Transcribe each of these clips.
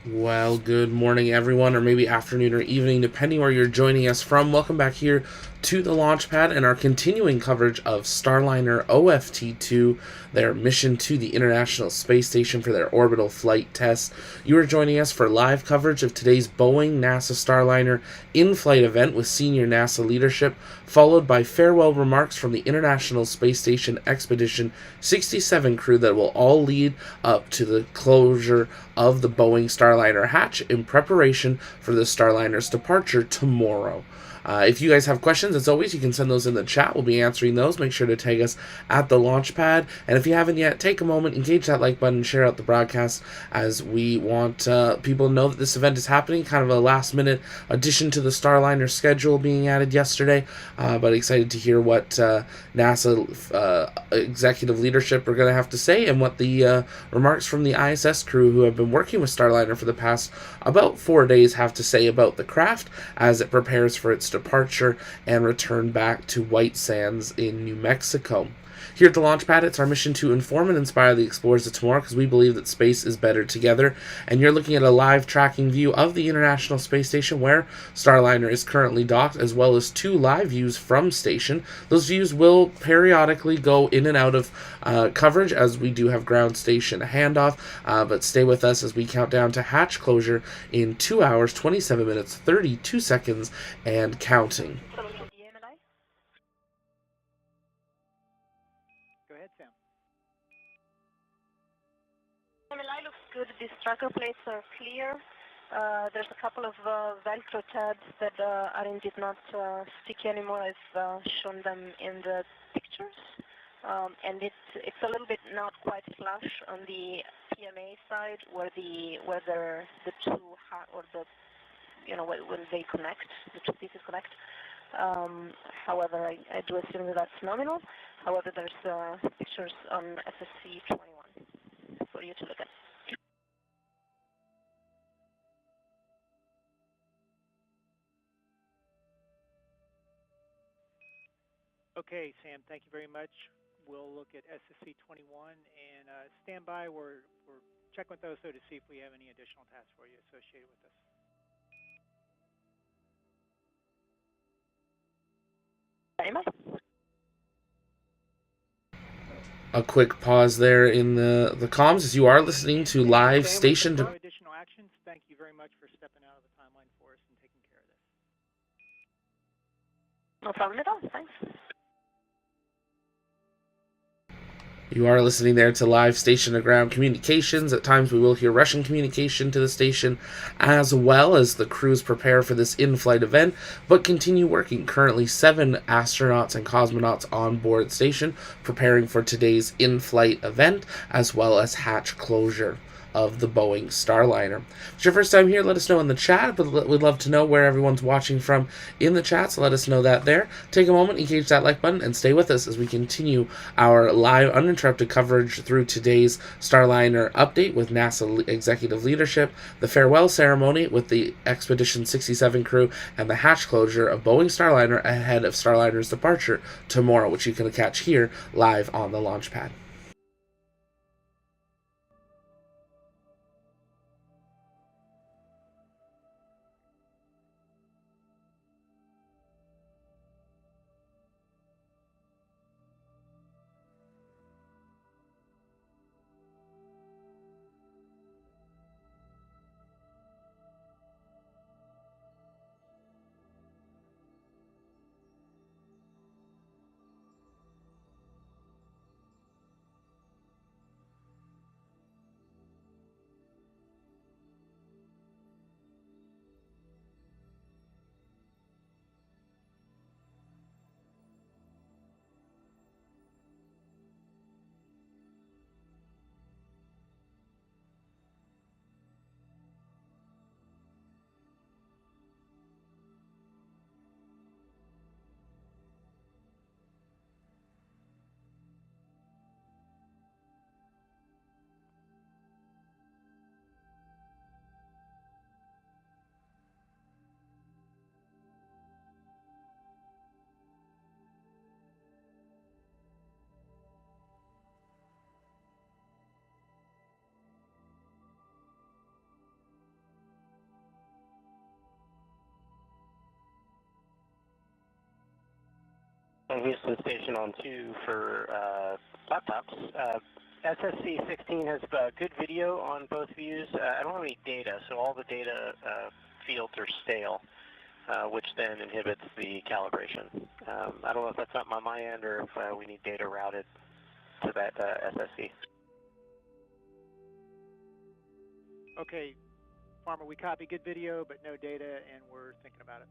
Well, good morning, everyone, or maybe afternoon or evening, depending where you're joining us from. Welcome back here to the Launchpad and our continuing coverage of Starliner OFT-2, their mission to the International Space Station for their orbital flight tests. You are joining us for live coverage of today's Boeing NASA Starliner in-flight event with senior NASA leadership, followed by farewell remarks from the International Space Station Expedition 67 crew that will all lead up to the closure of the Boeing Starliner hatch in preparation for the Starliner's departure tomorrow. If you guys have questions, as always, you can send those in the chat. We'll be answering those. Make sure to tag us at the Launchpad. And if you haven't yet, take a moment, engage that like button, share out the broadcast, as we want people to know that this event is happening. Kind of a last minute addition to the Starliner schedule being added yesterday. But excited to hear what NASA executive leadership are going to have to say and what the remarks from the ISS crew who have been working with Starliner for the past about 4 days have to say about the craft as it prepares for its departure and return back to White Sands in New Mexico. Here at the Launchpad, it's our mission to inform and inspire the explorers of tomorrow because we believe that space is better together. And you're looking at a live tracking view of the International Space Station where Starliner is currently docked, as well as two live views from station. Those views will periodically go in and out of coverage as we do have ground station handoff, but stay with us as we count down to hatch closure in 2 hours, 27 minutes, 32 seconds, and counting. Go ahead, Sam. MLI looks good. These tracker plates are clear. There's a couple of Velcro tabs that are indeed not sticky anymore. I've shown them in the pictures. And it's a little bit not quite flush on the PMA side where the two or the when they connect, the two pieces connect. However, I do assume that that's nominal. However, there's pictures on SSC 21 for you to look at. Okay, Sam, thank you very much. We'll look at SSC 21 and stand by. We're checking with OSO to see if we have any additional tasks for you associated with this. A quick pause there in the comms as you are listening to live Sam, station. no additional actions. Thank you very much for stepping out of the timeline for us and taking care of this. No problem at all. Thanks. You are listening there to live station to ground communications. At times we will hear Russian communication to the station as well as the crews prepare for this in-flight event, but continue working. Currently 7 astronauts and cosmonauts on board station preparing for today's in-flight event as well as hatch closure of the Boeing Starliner. If it's your first time here, let us know in the chat, but we'd love to know where everyone's watching from in the chat, so let us know that there. Take a moment, engage that like button, and stay with us as we continue our live, uninterrupted coverage through today's Starliner update with NASA executive leadership, the farewell ceremony with the Expedition 67 crew, and the hatch closure of Boeing Starliner ahead of Starliner's departure tomorrow, which you can catch here live on the Launchpad. On Houston Station on 2 for laptops. SSC-16 has good video on both views. I don't have any data, so all the data fields are stale, which then inhibits the calibration. I don't know if that's something on my end or if we need data routed to that SSC. Okay, Farmer, we copy good video, but no data, and we're thinking about it.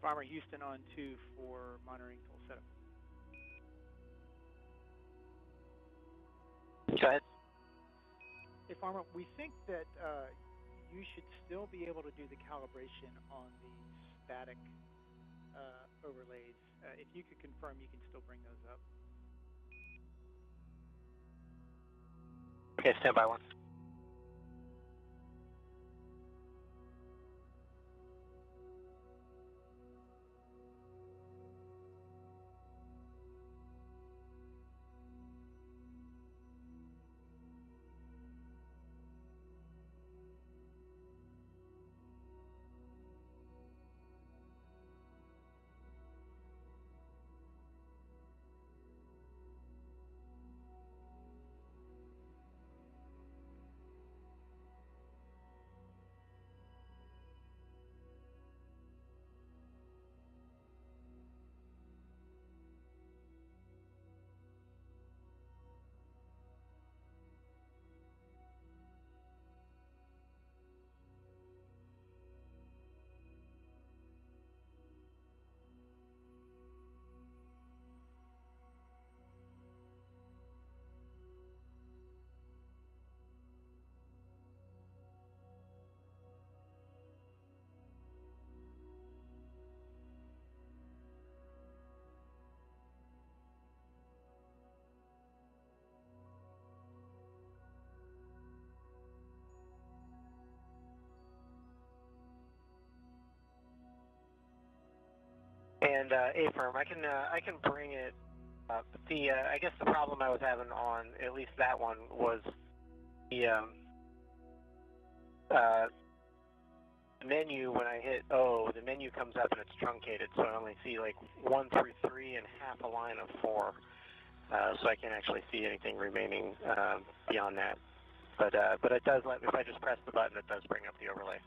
Farmer, Houston on 2 for monitoring tool setup. Go ahead. Hey, Farmer, we think that you should still be able to do the calibration on the static overlays. If you could confirm, you can still bring those up. Okay, stand by 1. And A-firm, I can bring it up. I guess the problem I was having on at least that one was the menu. When I hit O, the menu comes up and it's truncated, so I only see like 1 through 3 and half a line of 4. So I can't actually see anything remaining beyond that. But it does let, if I just press the button, it does bring up the overlay.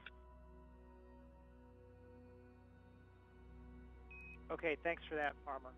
Okay, thanks for that, Farmer.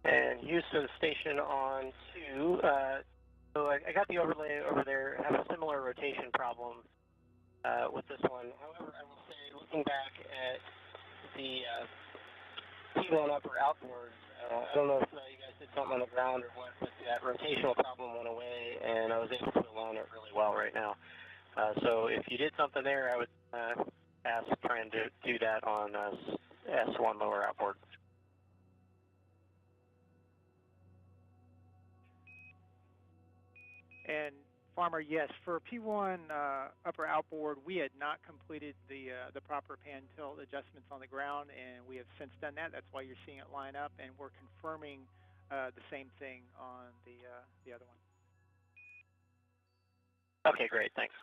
And Houston Station on 2. So I got the overlay over there. I have a similar rotation problem with this one. However, I will say, looking back at the T1 upper outboard, I don't know if you guys did something on the ground or what, but that rotational problem went away, and I was able to align it really well right now. So if you did something there, I would ask trying to do that on S1 lower outboard. And Farmer, yes, for P1 upper outboard, we had not completed the proper pan tilt adjustments on the ground, and we have since done that. That's why you're seeing it line up, and we're confirming the same thing on the other one. Okay, great, thanks.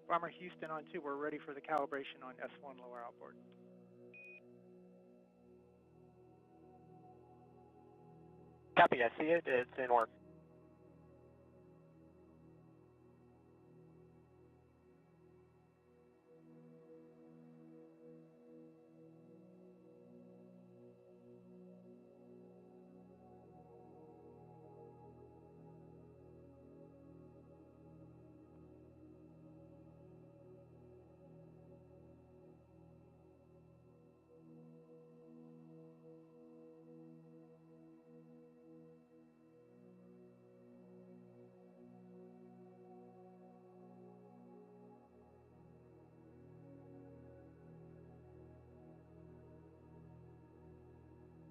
Farmer Houston on 2, we're ready for the calibration on S1 lower outboard. Copy, I see it. It's in work.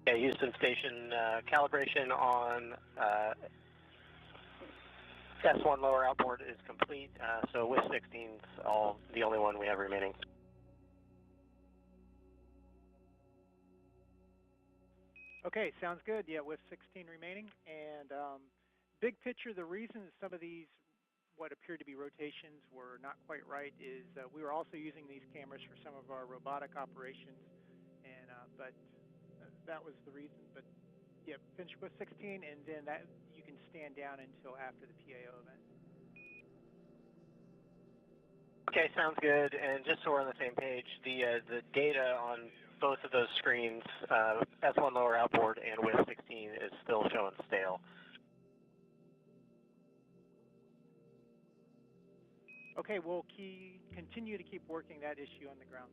Okay, Houston Station, calibration on S1 lower outboard is complete, so with 16's the only one we have remaining. Okay, sounds good. Yeah, with 16 remaining. And big picture, the reason some of these, what appeared to be rotations, were not quite right is we were also using these cameras for some of our robotic operations, and but that was the reason. But yeah, finish with 16, and then that you can stand down until after the PAO event. Okay, sounds good. And just so we're on the same page, the data on both of those screens, S1 lower outboard and with 16, is still showing stale. Okay, we'll continue to keep working that issue on the ground.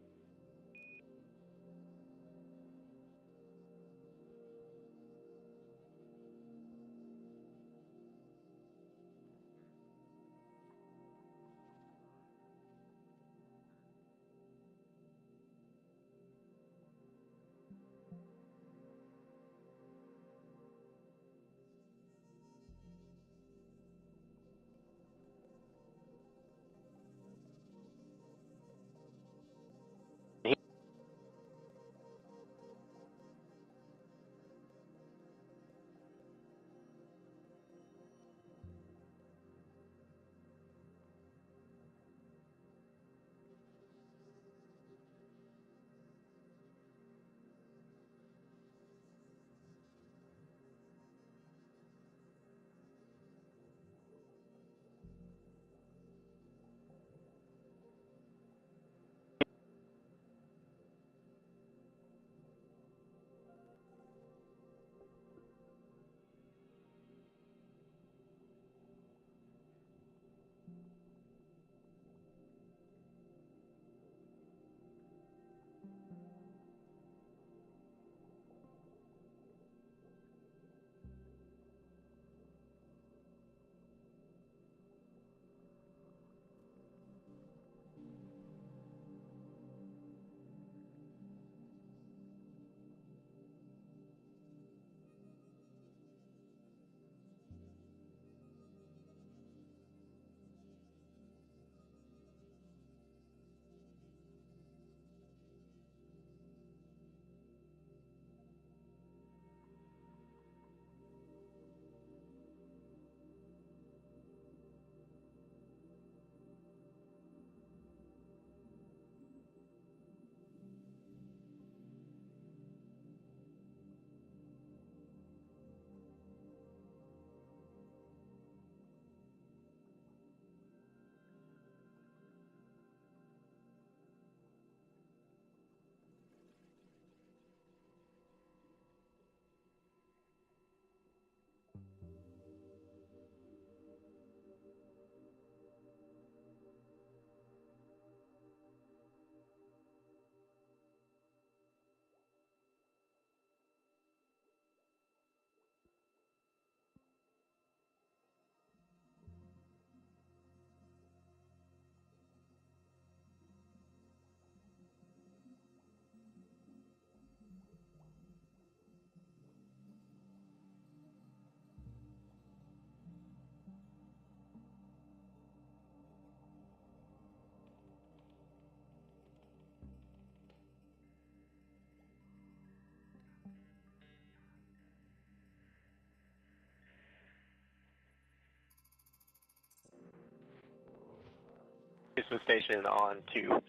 placement station on 2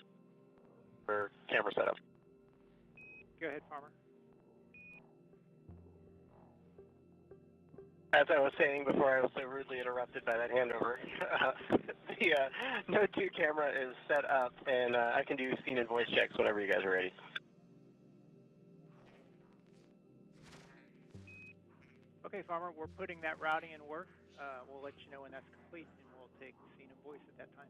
for camera setup. Go ahead, Farmer. As I was saying before, I was so rudely interrupted by that handover. The Node 2 camera is set up, and I can do scene and voice checks whenever you guys are ready. Okay, Farmer, we're putting that routing in work. We'll let you know when that's complete, and we'll take scene and voice at that time.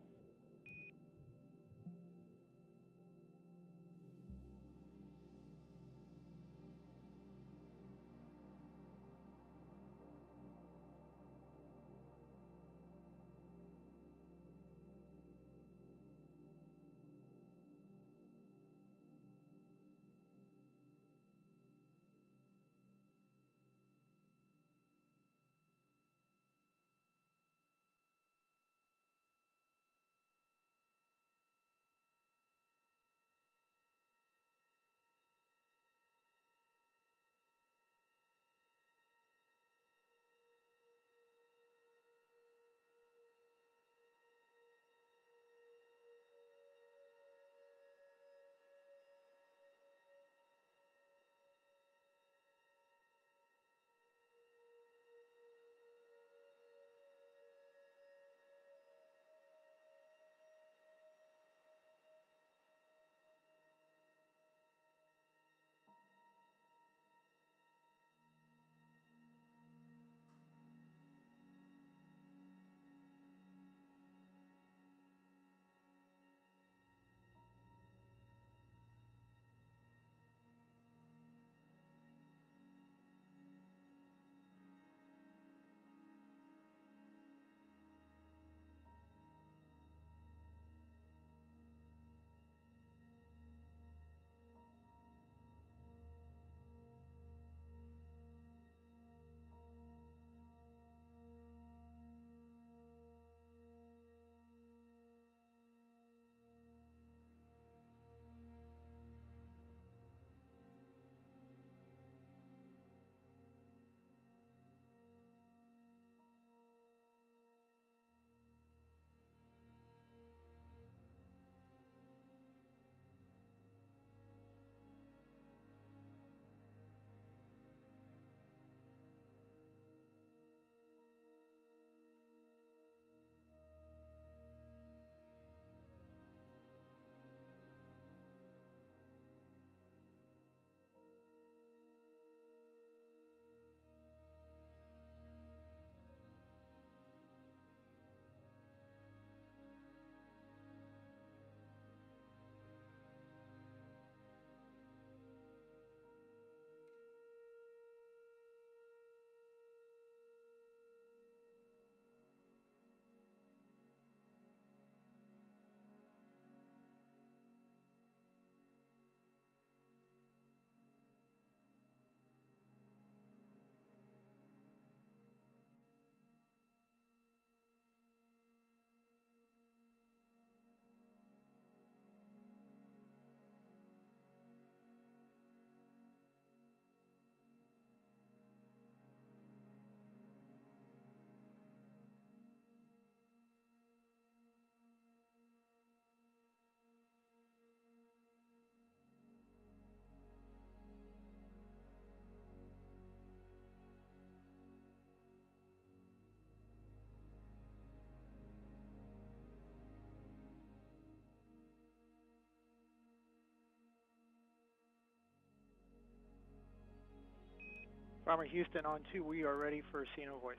Farmer Houston on 2, we are ready for scene and voice.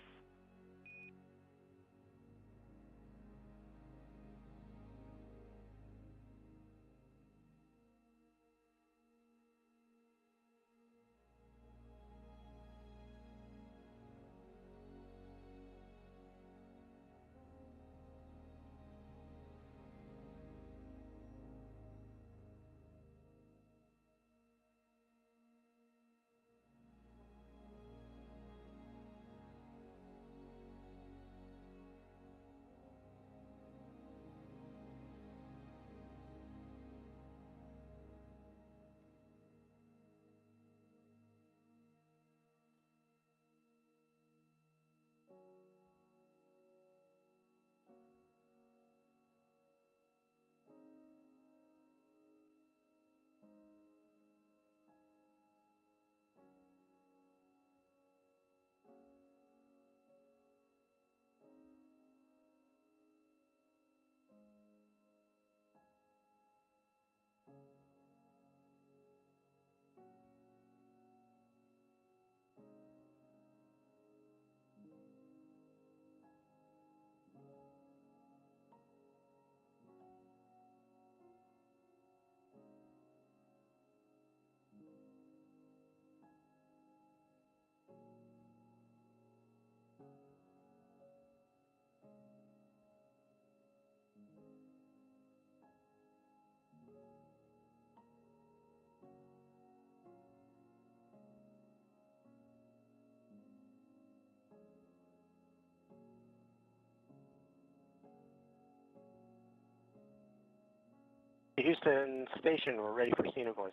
Houston Station, we're ready for scene voice.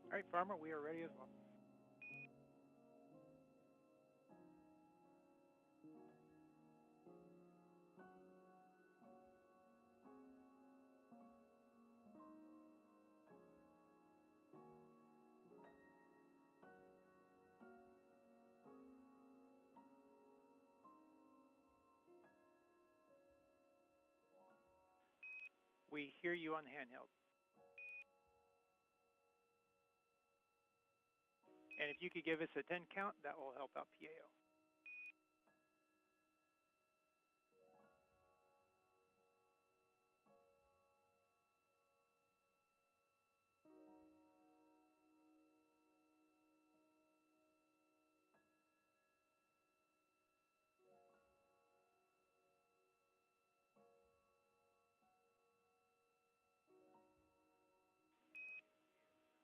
All right, Farmer, we are ready as well. We hear you on the handheld. And if you could give us a 10 count, that will help out PAO.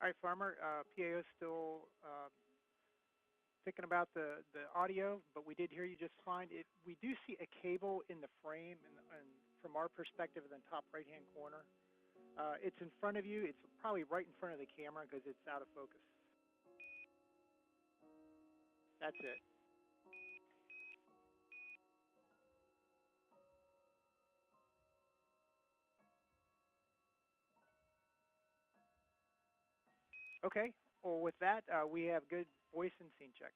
All right, Farmer, PAO is still thinking about the audio, but we did hear you just fine. We do see a cable in the frame, and from our perspective in the top right-hand corner. It's in front of you. It's probably right in front of the camera because it's out of focus. That's it. Okay, well, with that, we have good voice and scene check.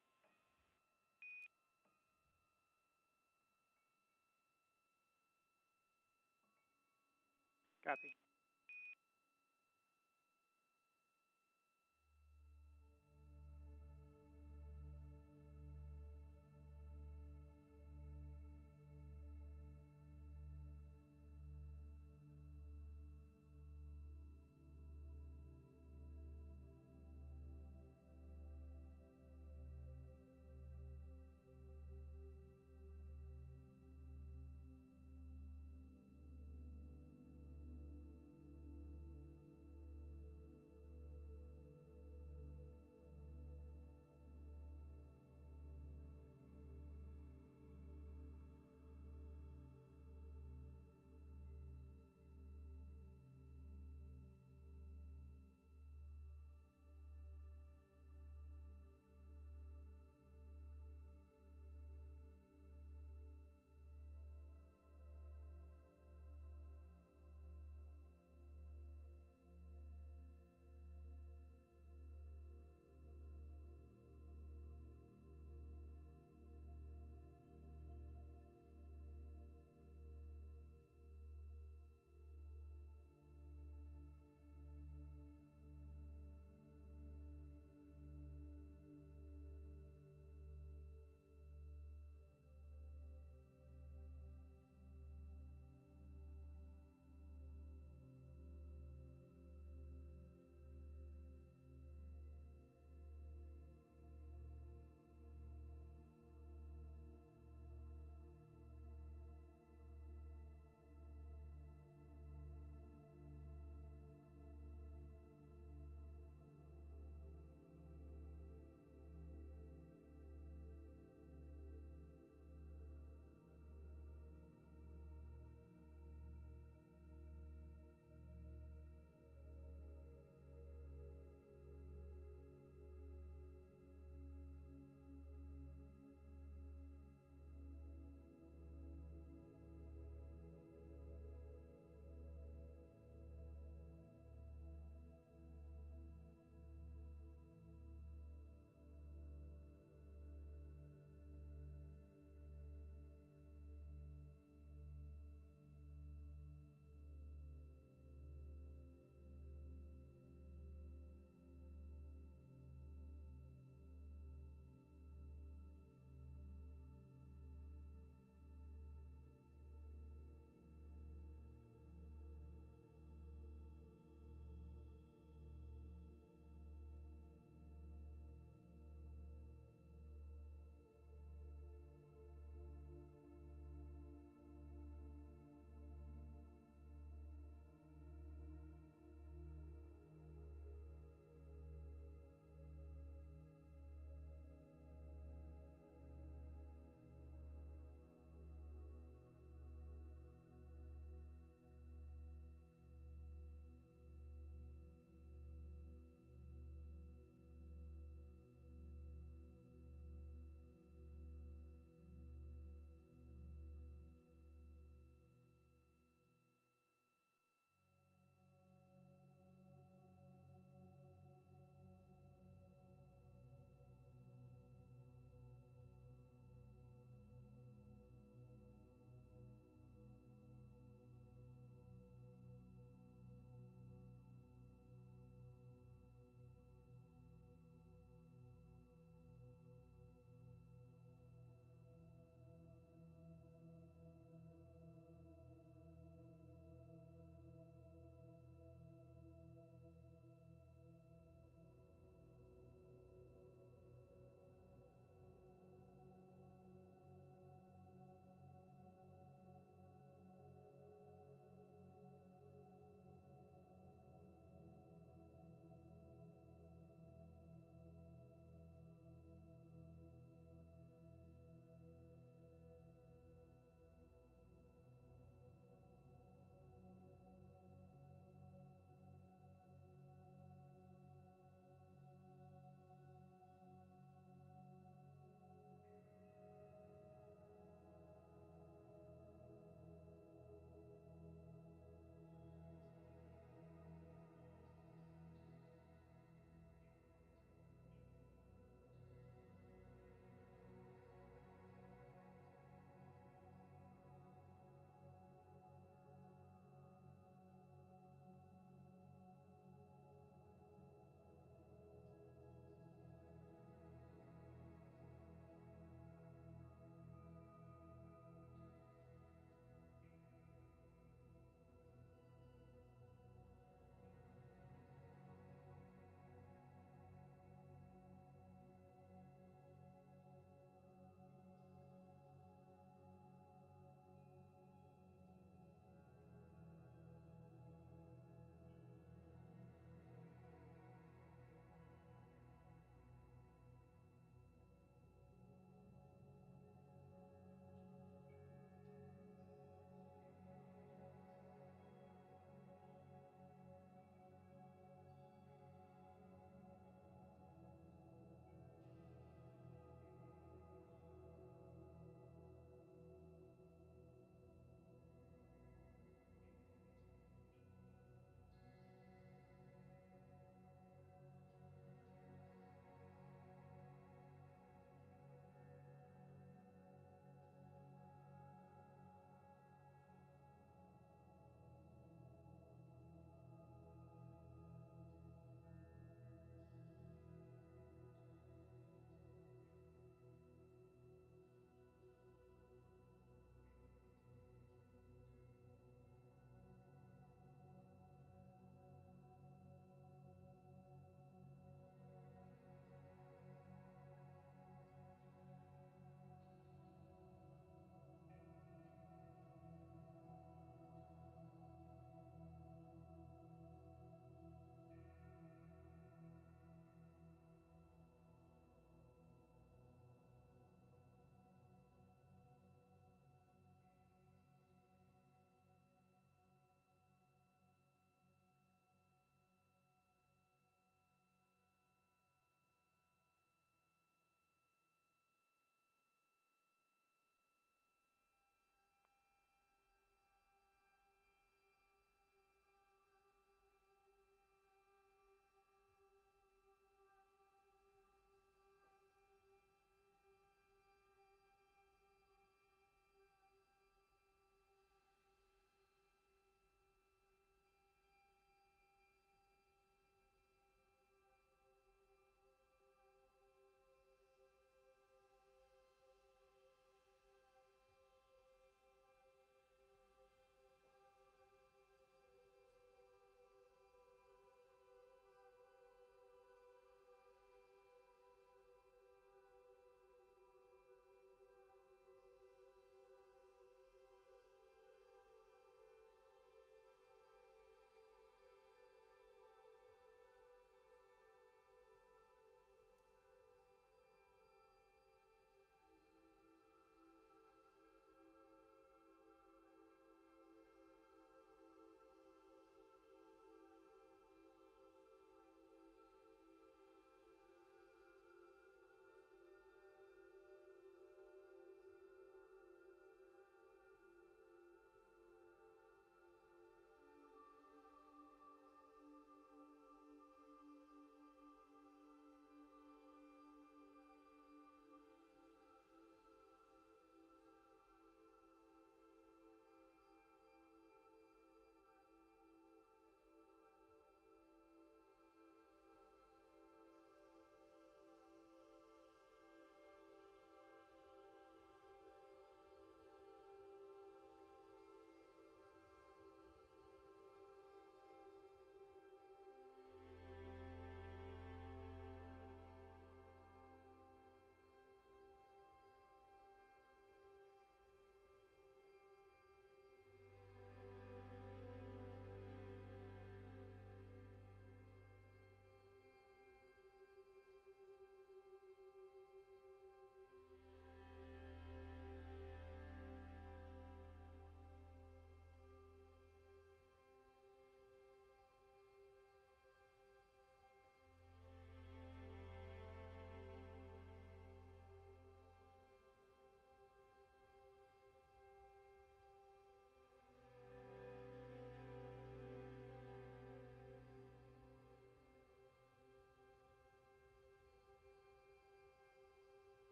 Copy.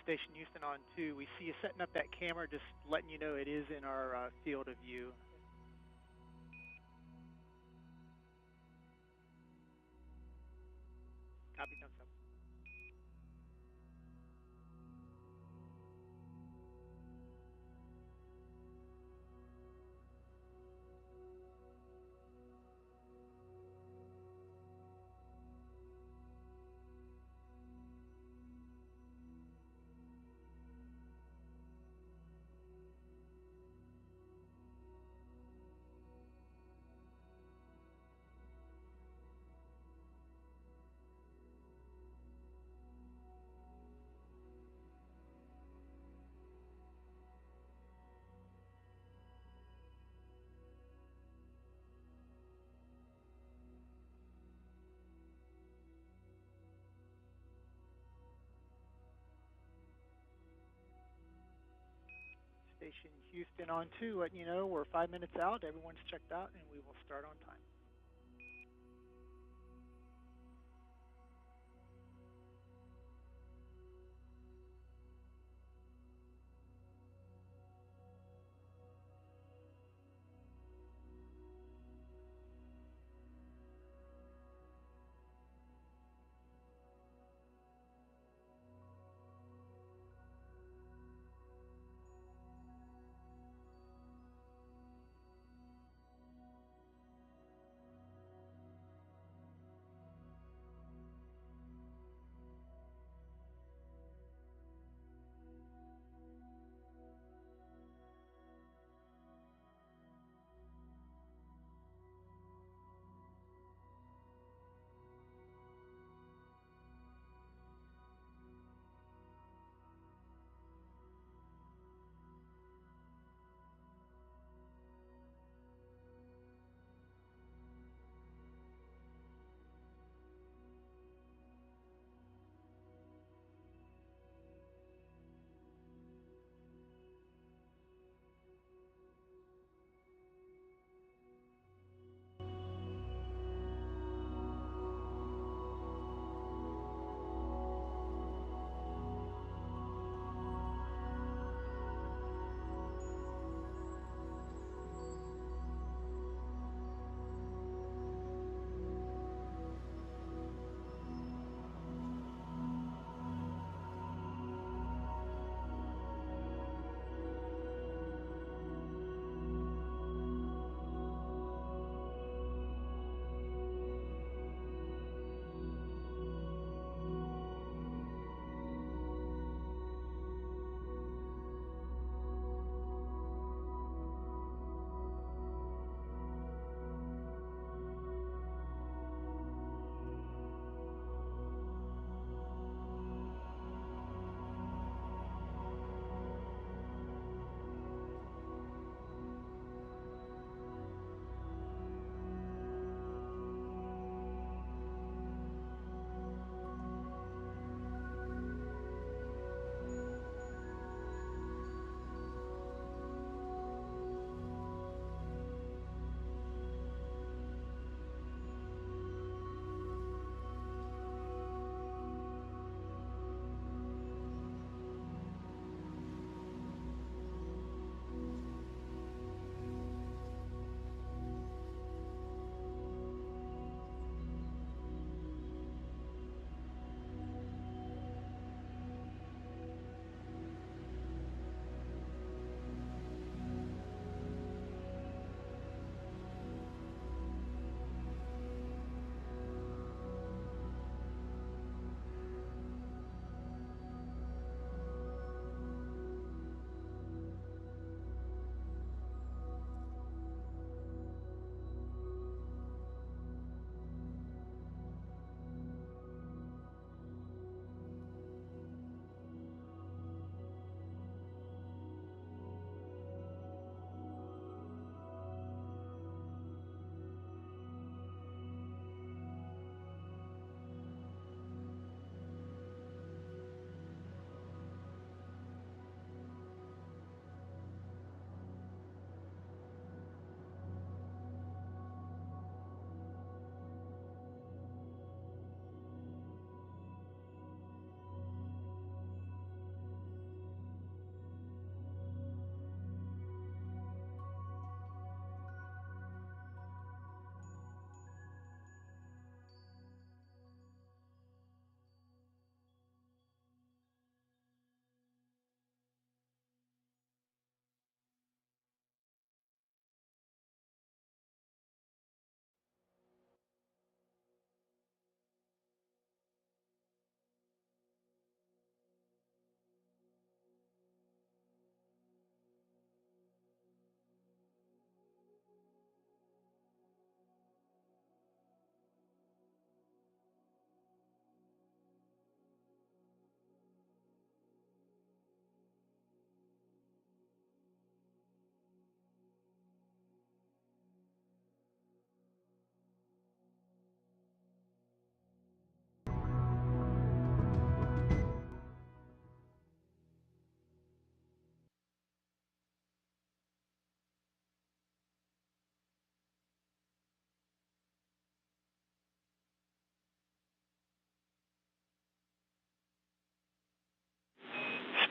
Station Houston on 2. We see you setting up that camera, just letting you know it is in our field of view. Copy, thumbs up. Station Houston on 2, letting you know we're 5 minutes out. Everyone's checked out, and we will start on time.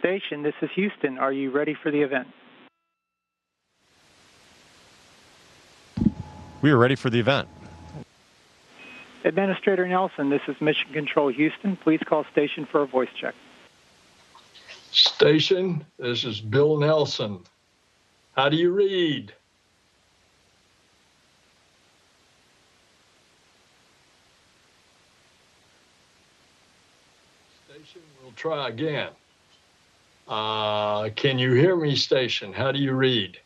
station. This is Houston. Are you ready for the event? We are ready for the event. Administrator Nelson, this is Mission Control Houston. Please call station for a voice check. Station, this is Bill Nelson. How do you read? Station, we'll try again. Can you hear me, station? How do you read?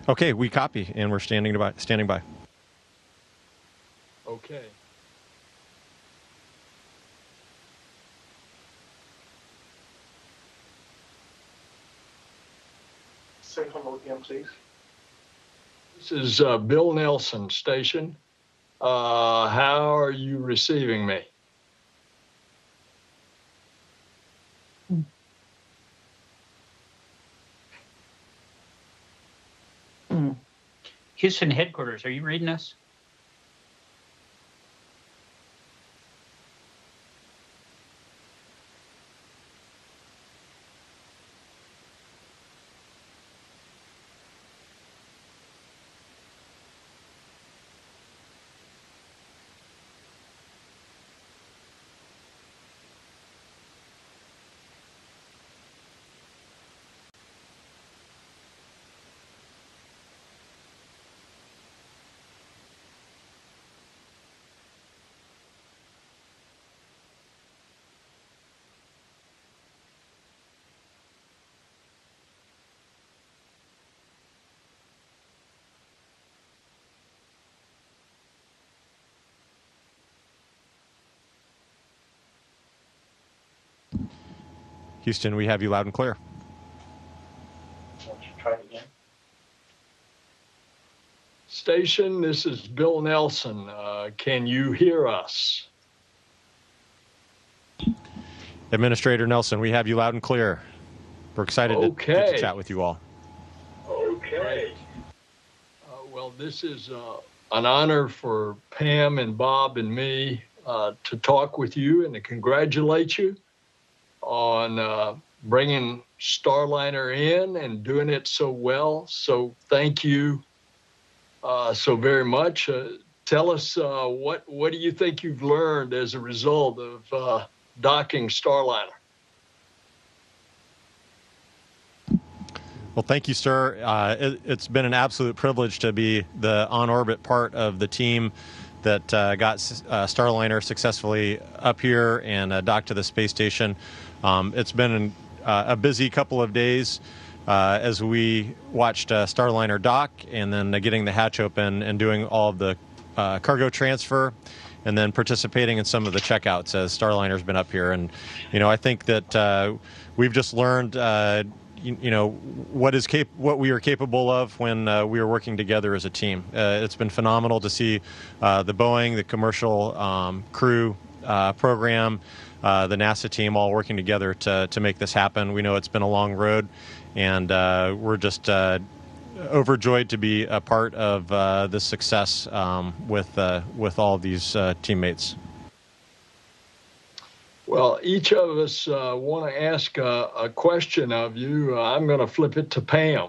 Okay, we copy, and we're standing by. Okay. Say hello again, please. This is Bill Nelson, station. How are you receiving me? Houston headquarters, are you reading us? Houston, we have you loud and clear. Why don't you try it again? Station, this is Bill Nelson. Can you hear us? Administrator Nelson, we have you loud and clear. We're excited to get to chat with you all. Okay. Well, this is an honor for Pam and Bob and me to talk with you and to congratulate you on bringing Starliner in and doing it so well. So thank you so very much. Tell us what do you think you've learned as a result of docking Starliner? Well, thank you, sir. It's been an absolute privilege to be the on-orbit part of the team that got Starliner successfully up here and docked to the space station. It's been a busy couple of days as we watched Starliner dock and then getting the hatch open and doing all of the cargo transfer and then participating in some of the checkouts as Starliner's been up here. And, I think that we've just learned what we are capable of when we are working together as a team. It's been phenomenal to see the Boeing, the commercial crew program, the NASA team all working together to make this happen. We know it's been a long road, and we're just overjoyed to be a part of this success with all of these teammates. Well, each of us want to ask a question of you. I'm going to flip it to Pam.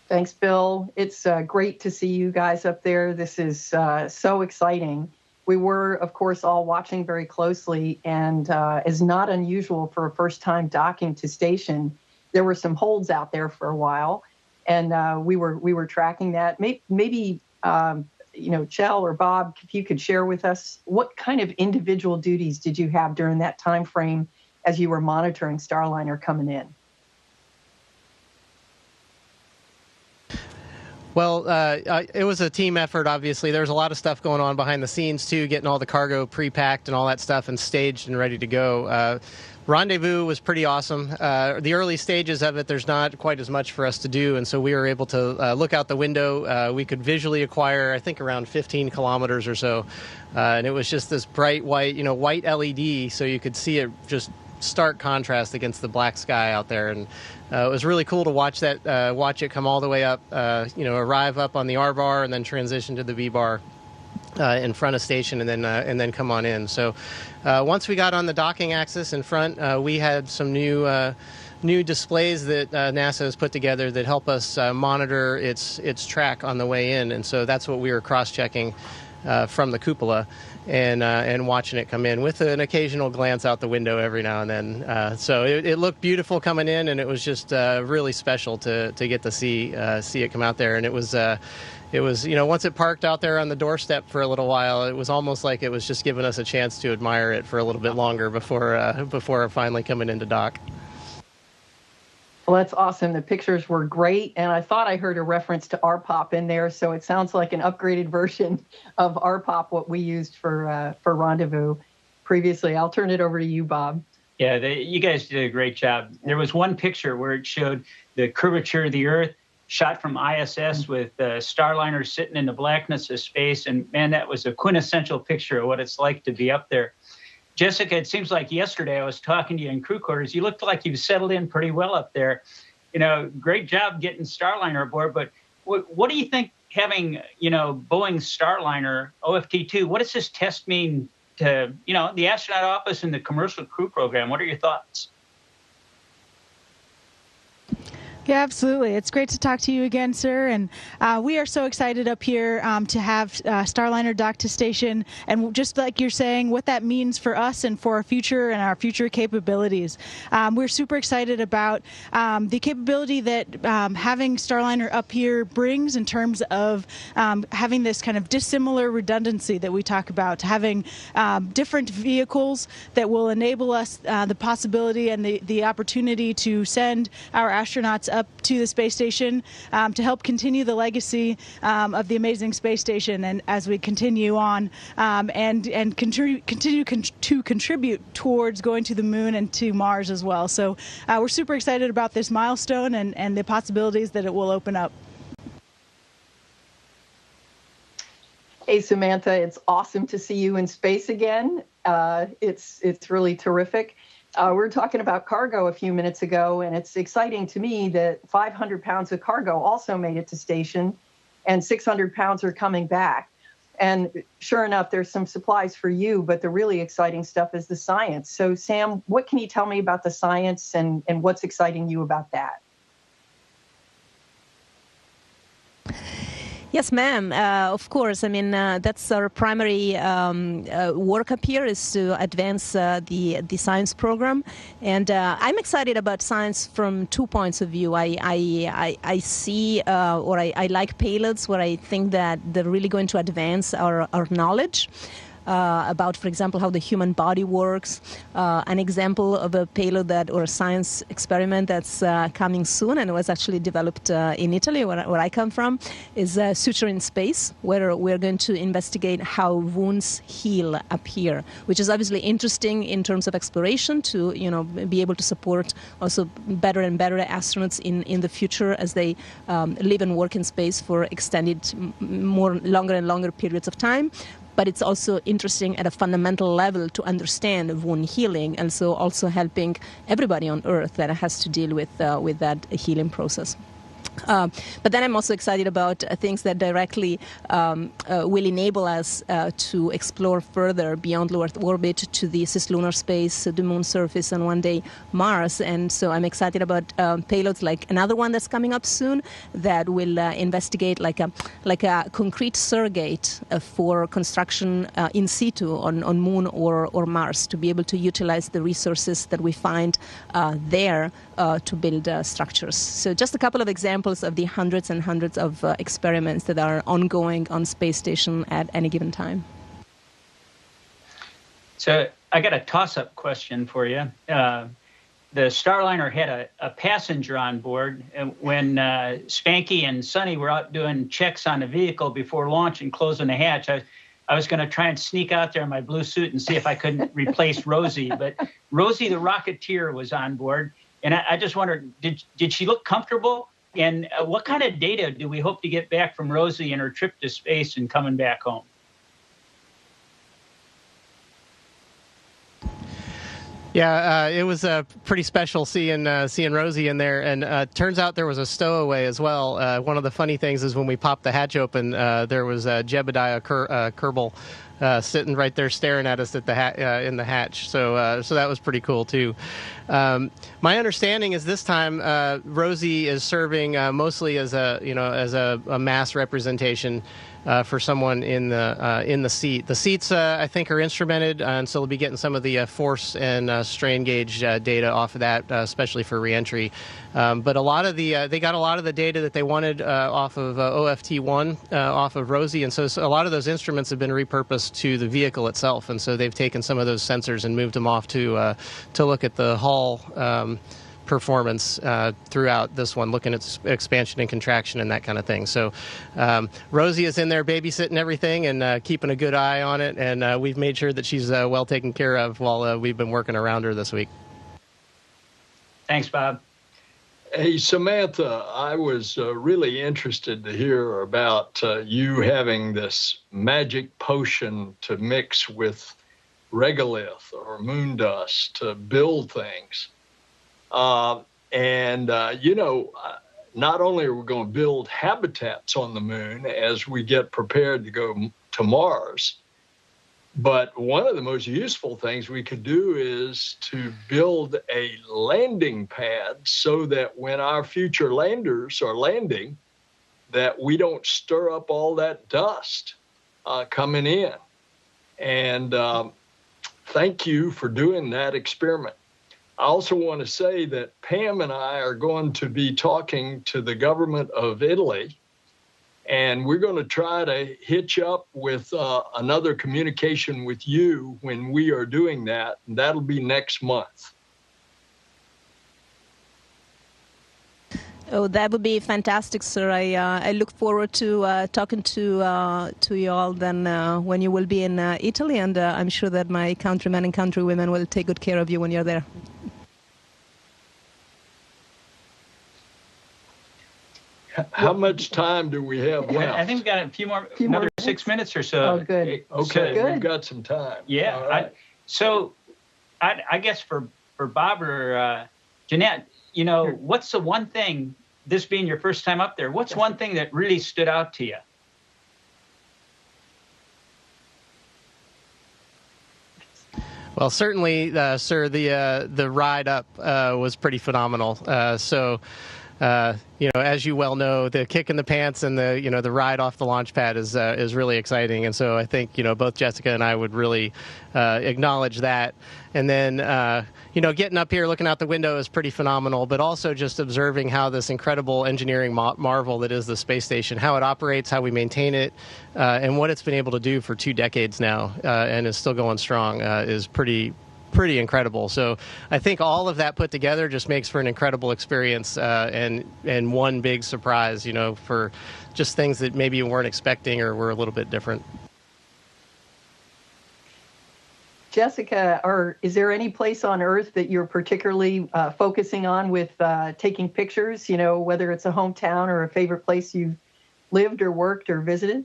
Thanks, Bill. It's great to see you guys up there. This is so exciting. We were, of course, all watching very closely, and is not unusual for a first-time docking to station. There were some holds out there for a while, and we were tracking that. Maybe Chell or Bob, if you could share with us what kind of individual duties did you have during that time frame as you were monitoring Starliner coming in? Well, it was a team effort, obviously. There was a lot of stuff going on behind the scenes, too, getting all the cargo pre-packed and all that stuff and staged and ready to go. Rendezvous was pretty awesome. The early stages of it, there's not quite as much for us to do, and so we were able to look out the window. We could visually acquire, I think, around 15 kilometers or so, and it was just this bright white, white LED, so you could see it just stark contrast against the black sky out there, and it was really cool to watch it come all the way up, arrive up on the R bar and then transition to the V bar in front of station, and then come on in. So once we got on the docking axis in front, we had some new displays that NASA has put together that help us monitor its track on the way in, and so that's what we were cross-checking from the cupola. And watching it come in with an occasional glance out the window every now and then. So it looked beautiful coming in, and it was just really special to get to see it come out there. And it was once it parked out there on the doorstep for a little while, it was almost like it was just giving us a chance to admire it for a little bit longer before finally coming into dock. Well, that's awesome. The pictures were great, and I thought I heard a reference to RPOP in there, so it sounds like an upgraded version of RPOP, what we used for Rendezvous previously. I'll turn it over to you, Bob. Yeah, you guys did a great job. There was one picture where it showed the curvature of the Earth shot from ISS with Starliner sitting in the blackness of space, and man, that was a quintessential picture of what it's like to be up there. Jessica, it seems like yesterday I was talking to you in crew quarters. You looked like you've settled in pretty well up there. Great job getting Starliner aboard. But what do you think having, Boeing Starliner OFT-2, what does this test mean to, the astronaut office and the commercial crew program? What are your thoughts? Yeah, absolutely. It's great to talk to you again, sir. And we are so excited up here to have Starliner dock to station. And just like you're saying, what that means for us and for our future and our future capabilities. We're super excited about the capability that having Starliner up here brings in terms of having this kind of dissimilar redundancy that we talk about, having different vehicles that will enable us the possibility and the opportunity to send our astronauts up to the space station to help continue the legacy of the amazing space station, and as we continue on and continue to contribute towards going to the moon and to Mars as well. So we're super excited about this milestone and the possibilities that it will open up. Hey, Samantha, it's awesome to see you in space again. It's really terrific. We were talking about cargo a few minutes ago, and it's exciting to me that 500 pounds of cargo also made it to station, and 600 pounds are coming back. And sure enough, there's some supplies for you, but the really exciting stuff is the science. So, Sam, what can you tell me about the science and what's exciting you about that? Yes, ma'am. Of course. I mean, that's our primary work up here is to advance the science program. And I'm excited about science from 2 points of view. I see or I like payloads where I think that they're really going to advance our knowledge. About, for example, how the human body works. An example of a payload or a science experiment that's coming soon, and it was actually developed in Italy, where I come from, is Suture in Space, where we're going to investigate how wounds heal up here, which is obviously interesting in terms of exploration to, be able to support also better and better astronauts in the future as they live and work in space for extended, longer and longer periods of time. But it's also interesting at a fundamental level to understand wound healing, and so also helping everybody on Earth that has to deal with that healing process. But then I'm also excited about things that directly will enable us to explore further beyond low Earth orbit to the cislunar space, the moon surface, and one day Mars. And so I'm excited about payloads like another one that's coming up soon that will investigate like a concrete surrogate for construction in situ on Moon or Mars, to be able to utilize the resources that we find there to build structures. So just a couple of examples of the hundreds and hundreds of experiments that are ongoing on space station at any given time. So I got a toss-up question for you. the Starliner had a passenger on board. And when Spanky and Sonny were out doing checks on the vehicle before launch and closing the hatch, I was going to try and sneak out there in my blue suit and see if I couldn't replace Rosie. But Rosie the Rocketeer was on board. And I just wondered, did she look comfortable? And what kind of data do we hope to get back from Rosie in her trip to space and coming back home? Yeah, it was pretty special seeing Rosie in there, and turns out there was a stowaway as well. One of the funny things is when we popped the hatch open, there was Jebediah Kerbal sitting right there staring at us at the in the hatch. So that was pretty cool too. My understanding is this time Rosie is serving mostly as a mass representation. For someone in the seat. The seats, I think, are instrumented, and so they'll be getting some of the force and strain gauge data off of that, especially for reentry. But a lot of they got a lot of the data that they wanted off of OFT-1, off of Rosie, and so a lot of those instruments have been repurposed to the vehicle itself, and so they've taken some of those sensors and moved them off to look at the hull. Performance throughout this one, looking at expansion and contraction and that kind of thing. So Rosie is in there babysitting everything and keeping a good eye on it, and we've made sure that she's well taken care of while we've been working around her this week. Thanks, Bob. Hey, Samantha, I was really interested to hear about you having this magic potion to mix with regolith or moon dust to build things. Not only are we going to build habitats on the moon as we get prepared to go to Mars, but one of the most useful things we could do is to build a landing pad so that when our future landers are landing, that we don't stir up all that dust coming in. And thank you for doing that experiment. I also want to say that Pam and I are going to be talking to the government of Italy, and we're going to try to hitch up with another communication with you when we are doing that, and that'll be next month. Oh, that would be fantastic, sir. I look forward to talking to you all then when you will be in Italy, and I'm sure that my countrymen and countrywomen will take good care of you when you're there. How much time do we have left? I think we've got another 6 minutes or so. Oh, good. Okay, Good. we've got some time. Yeah. All right. I guess for Bob or Jeanette, what's the one thing, this being your first time up there, what's one thing that really stood out to you? Well, certainly, sir, the ride up was pretty phenomenal. As you well know, the kick in the pants and the ride off the launch pad is really exciting, and so I think both Jessica and I would really acknowledge that. And then getting up here, looking out the window is pretty phenomenal, but also just observing how this incredible engineering marvel that is the space station, how it operates, how we maintain it, and what it's been able to do for 2 decades now, and is still going strong, is pretty incredible. So I think all of that put together just makes for an incredible experience, and one big surprise, for just things that maybe you weren't expecting or were a little bit different. Jessica, is there any place on Earth that you're particularly focusing on with taking pictures, whether it's a hometown or a favorite place you've lived or worked or visited?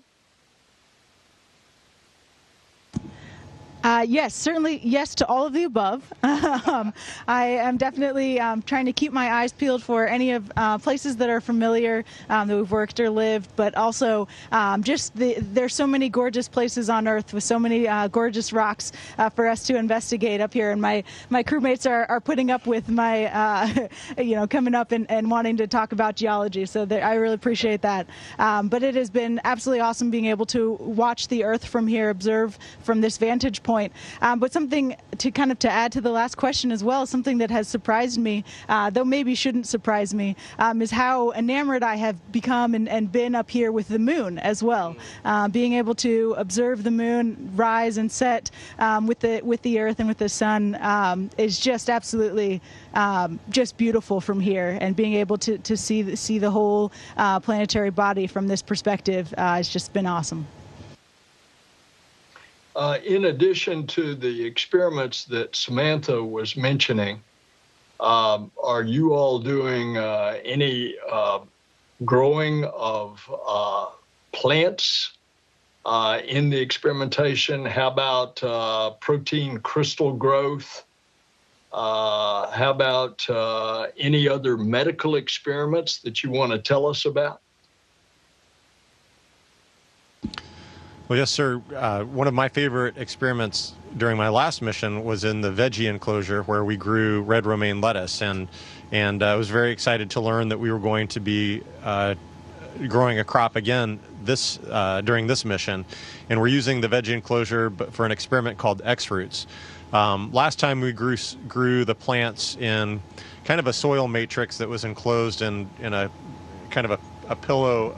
Yes, certainly yes to all of the above. I am definitely trying to keep my eyes peeled for any of places that are familiar that we've worked or lived, but also there's so many gorgeous places on Earth with so many gorgeous rocks for us to investigate up here. And my crewmates are putting up with my, coming up and wanting to talk about geology. So I really appreciate that. But it has been absolutely awesome being able to watch the Earth from here, observe from this vantage point. point. But something to add to the last question as well, something that has surprised me, though maybe shouldn't surprise me, is how enamored I have become and been up here with the moon as well. Being able to observe the moon rise and set with the Earth and with the sun is just absolutely just beautiful from here. And being able to see the whole planetary body from this perspective has just been awesome. In addition to the experiments that Samantha was mentioning, are you all doing any growing of plants in the experimentation? How about protein crystal growth? How about any other medical experiments that you want to tell us about? Well, yes, sir. One of my favorite experiments during my last mission was in the veggie enclosure where we grew red romaine lettuce, and I was very excited to learn that we were going to be growing a crop again during this mission, and we're using the veggie enclosure for an experiment called X-Roots. Last time we grew the plants in kind of a soil matrix that was enclosed in a kind of a pillow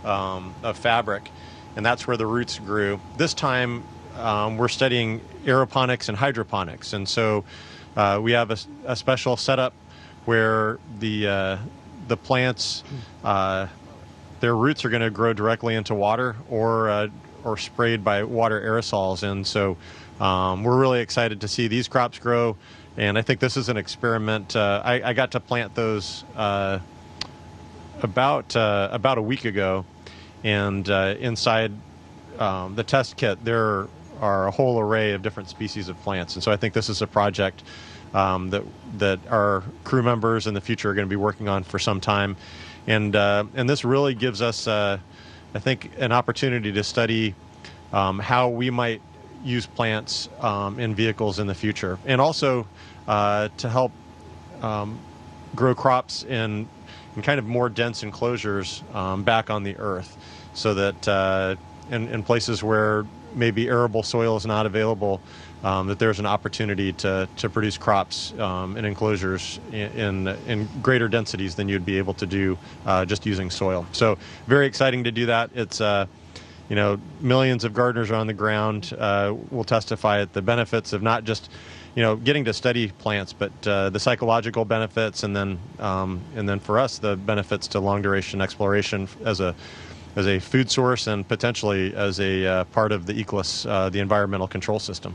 of fabric, and that's where the roots grew. This time we're studying aeroponics and hydroponics, and so we have a special setup where the plants, their roots are going to grow directly into water or sprayed by water aerosols, and so we're really excited to see these crops grow. And I think this is an experiment. I got to plant those about a week ago, and inside the test kit there are a whole array of different species of plants. And so I think this is a project that our crew members in the future are going to be working on for some time, and this really gives us, I think, an opportunity to study how we might use plants in vehicles in the future, and also to help grow crops in kind of more dense enclosures back on the Earth, so that in places where maybe arable soil is not available, that there's an opportunity to produce crops in enclosures in greater densities than you'd be able to do just using soil. So very exciting to do that. It's millions of gardeners are on the ground will testify at the benefits of not just getting to study plants, but the psychological benefits, and then for us the benefits to long duration exploration as a food source, and potentially as a part of the ECLS, the environmental control system.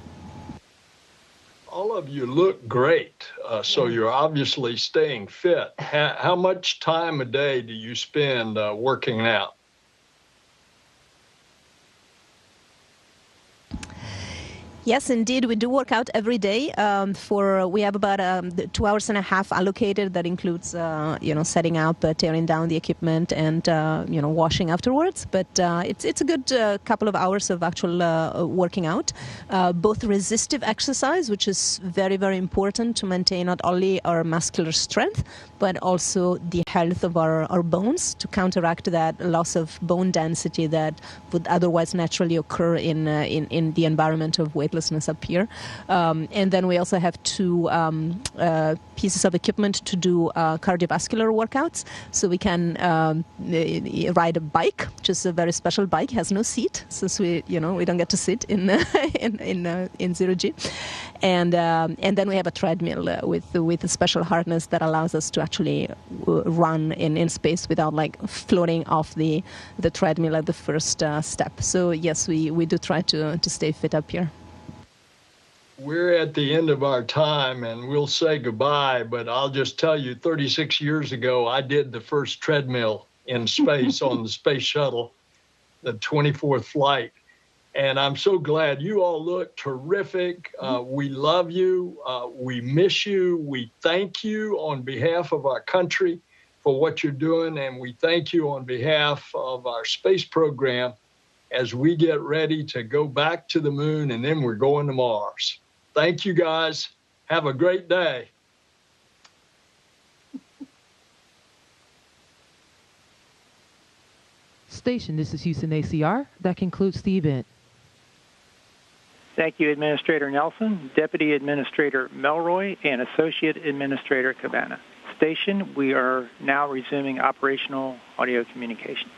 All of you look great, so you're obviously staying fit. How much time a day do you spend working out? Yes, indeed, we do work out every day. We have about 2 hours and a half allocated. That includes, setting up, tearing down the equipment, and washing afterwards. But it's a good couple of hours of actual working out. Both resistive exercise, which is very, very important to maintain not only our muscular strength, but also the health of our bones, to counteract that loss of bone density that would otherwise naturally occur in the environment of weightlessness up here. And then we also have 2 pieces of equipment to do cardiovascular workouts. So we can ride a bike, which is a very special bike, has no seat, since we don't get to sit in zero G. And then we have a treadmill with a special harness that allows us to actually run in space without floating off the treadmill at the first step. So yes, we do try to stay fit up here. We're at the end of our time, and we'll say goodbye, but I'll just tell you, 36 years ago, I did the first treadmill in space on the space shuttle, the 24th flight. And I'm so glad. You all look terrific. We love you. We miss you. We thank you on behalf of our country for what you're doing, and we thank you on behalf of our space program as we get ready to go back to the moon, and then we're going to Mars. Thank you, guys. Have a great day. Station, this is Houston ACR. That concludes the event. Thank you, Administrator Nelson, Deputy Administrator Melroy, and Associate Administrator Cabana. Station, we are now resuming operational audio communications.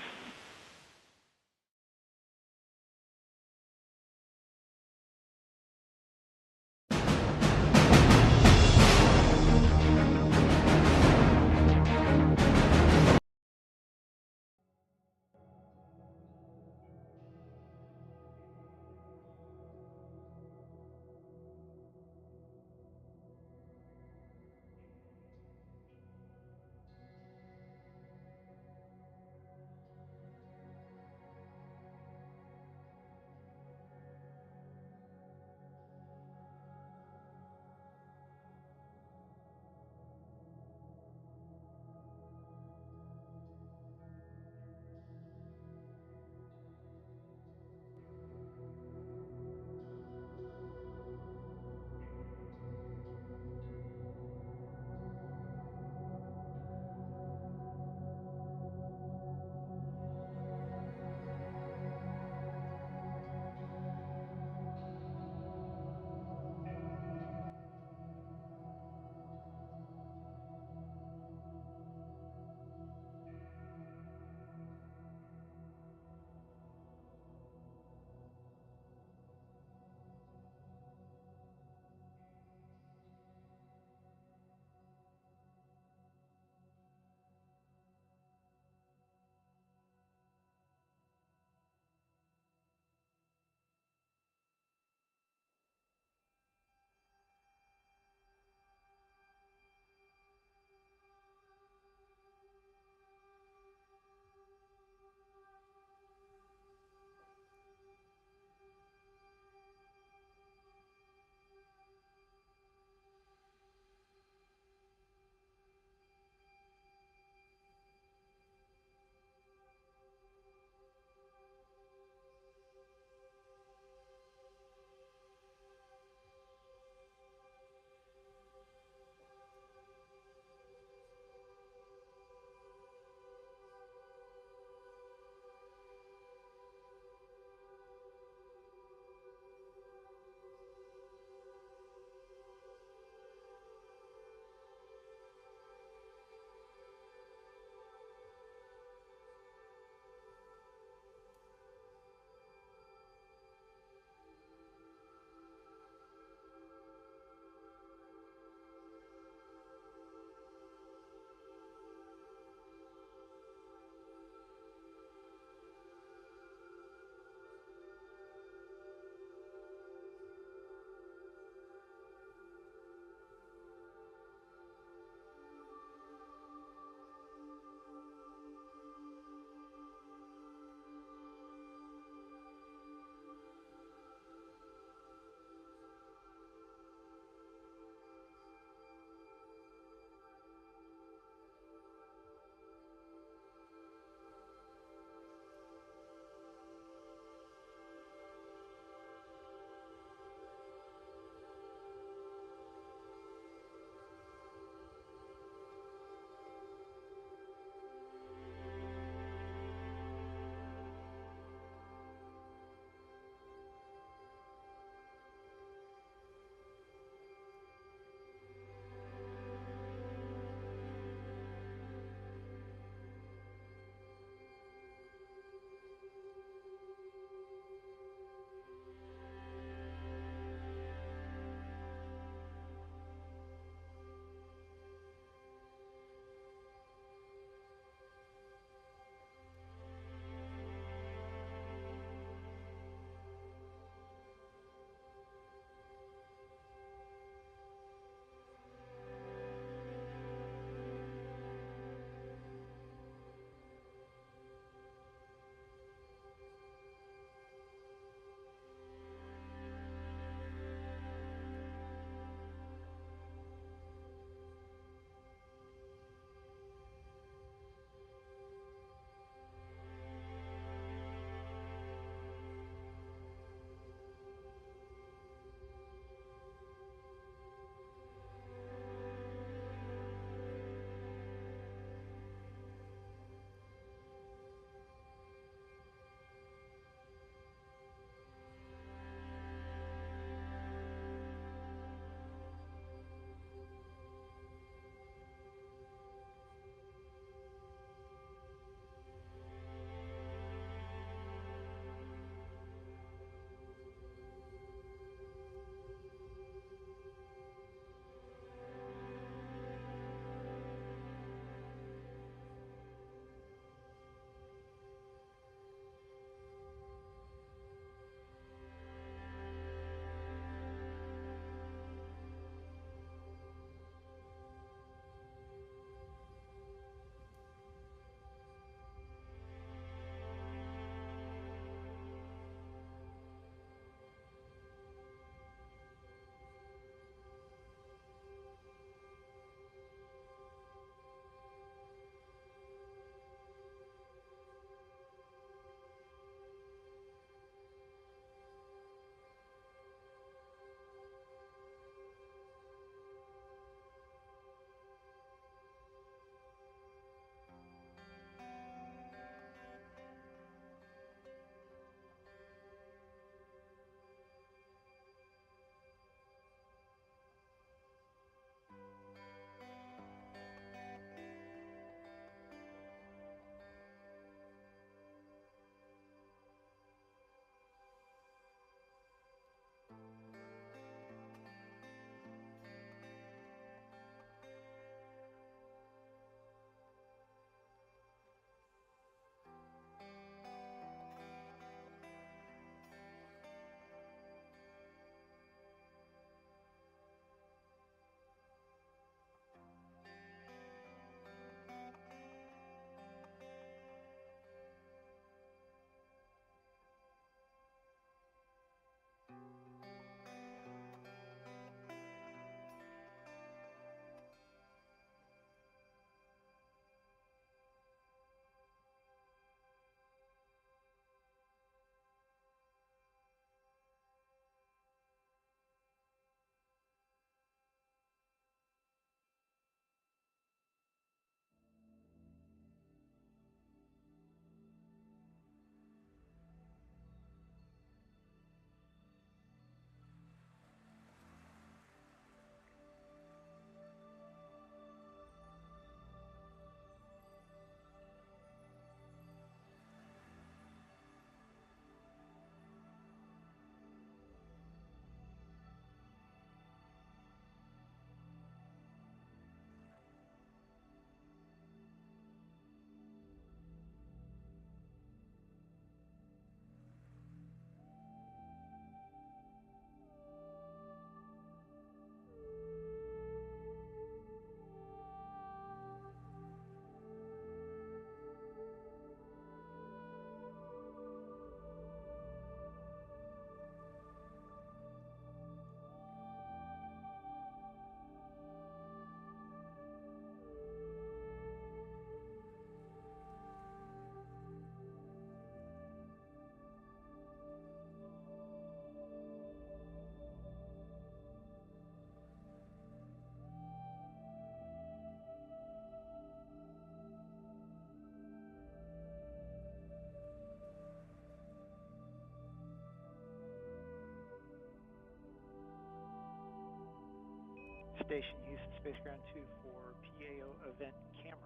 Station Houston Space Ground 2 for PAO event camera.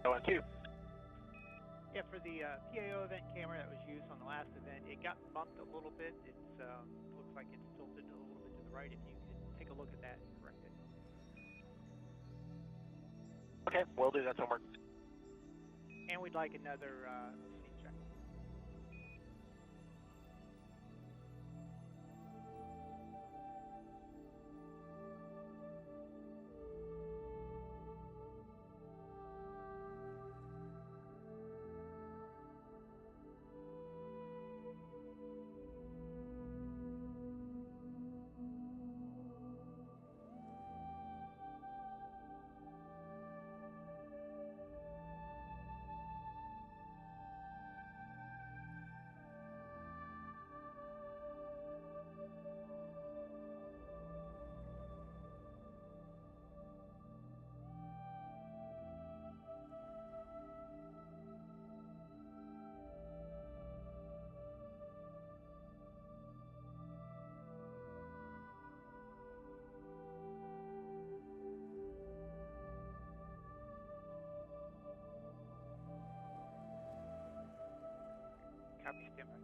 Going 2. Yeah, for the PAO event camera that was used on the last event, it got bumped a little bit. It looks like it's tilted a little bit to the right. If you could take a look at that and correct it. Okay, we'll do that homework. And we'd like another seat check. Copy, standby.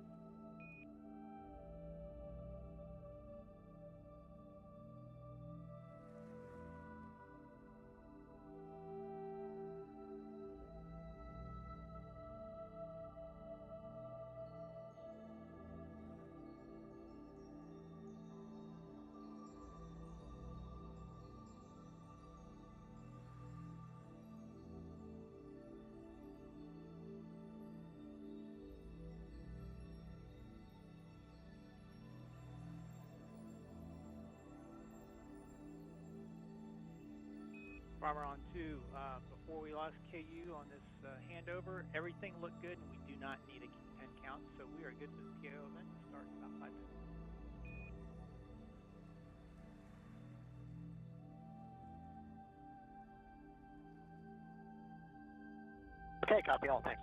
Farmer on 2, before we lost KU on this handover, everything looked good and we do not need a 10 count, so we are good for the PAO event to start in about 5 minutes. Okay, copy all, thanks.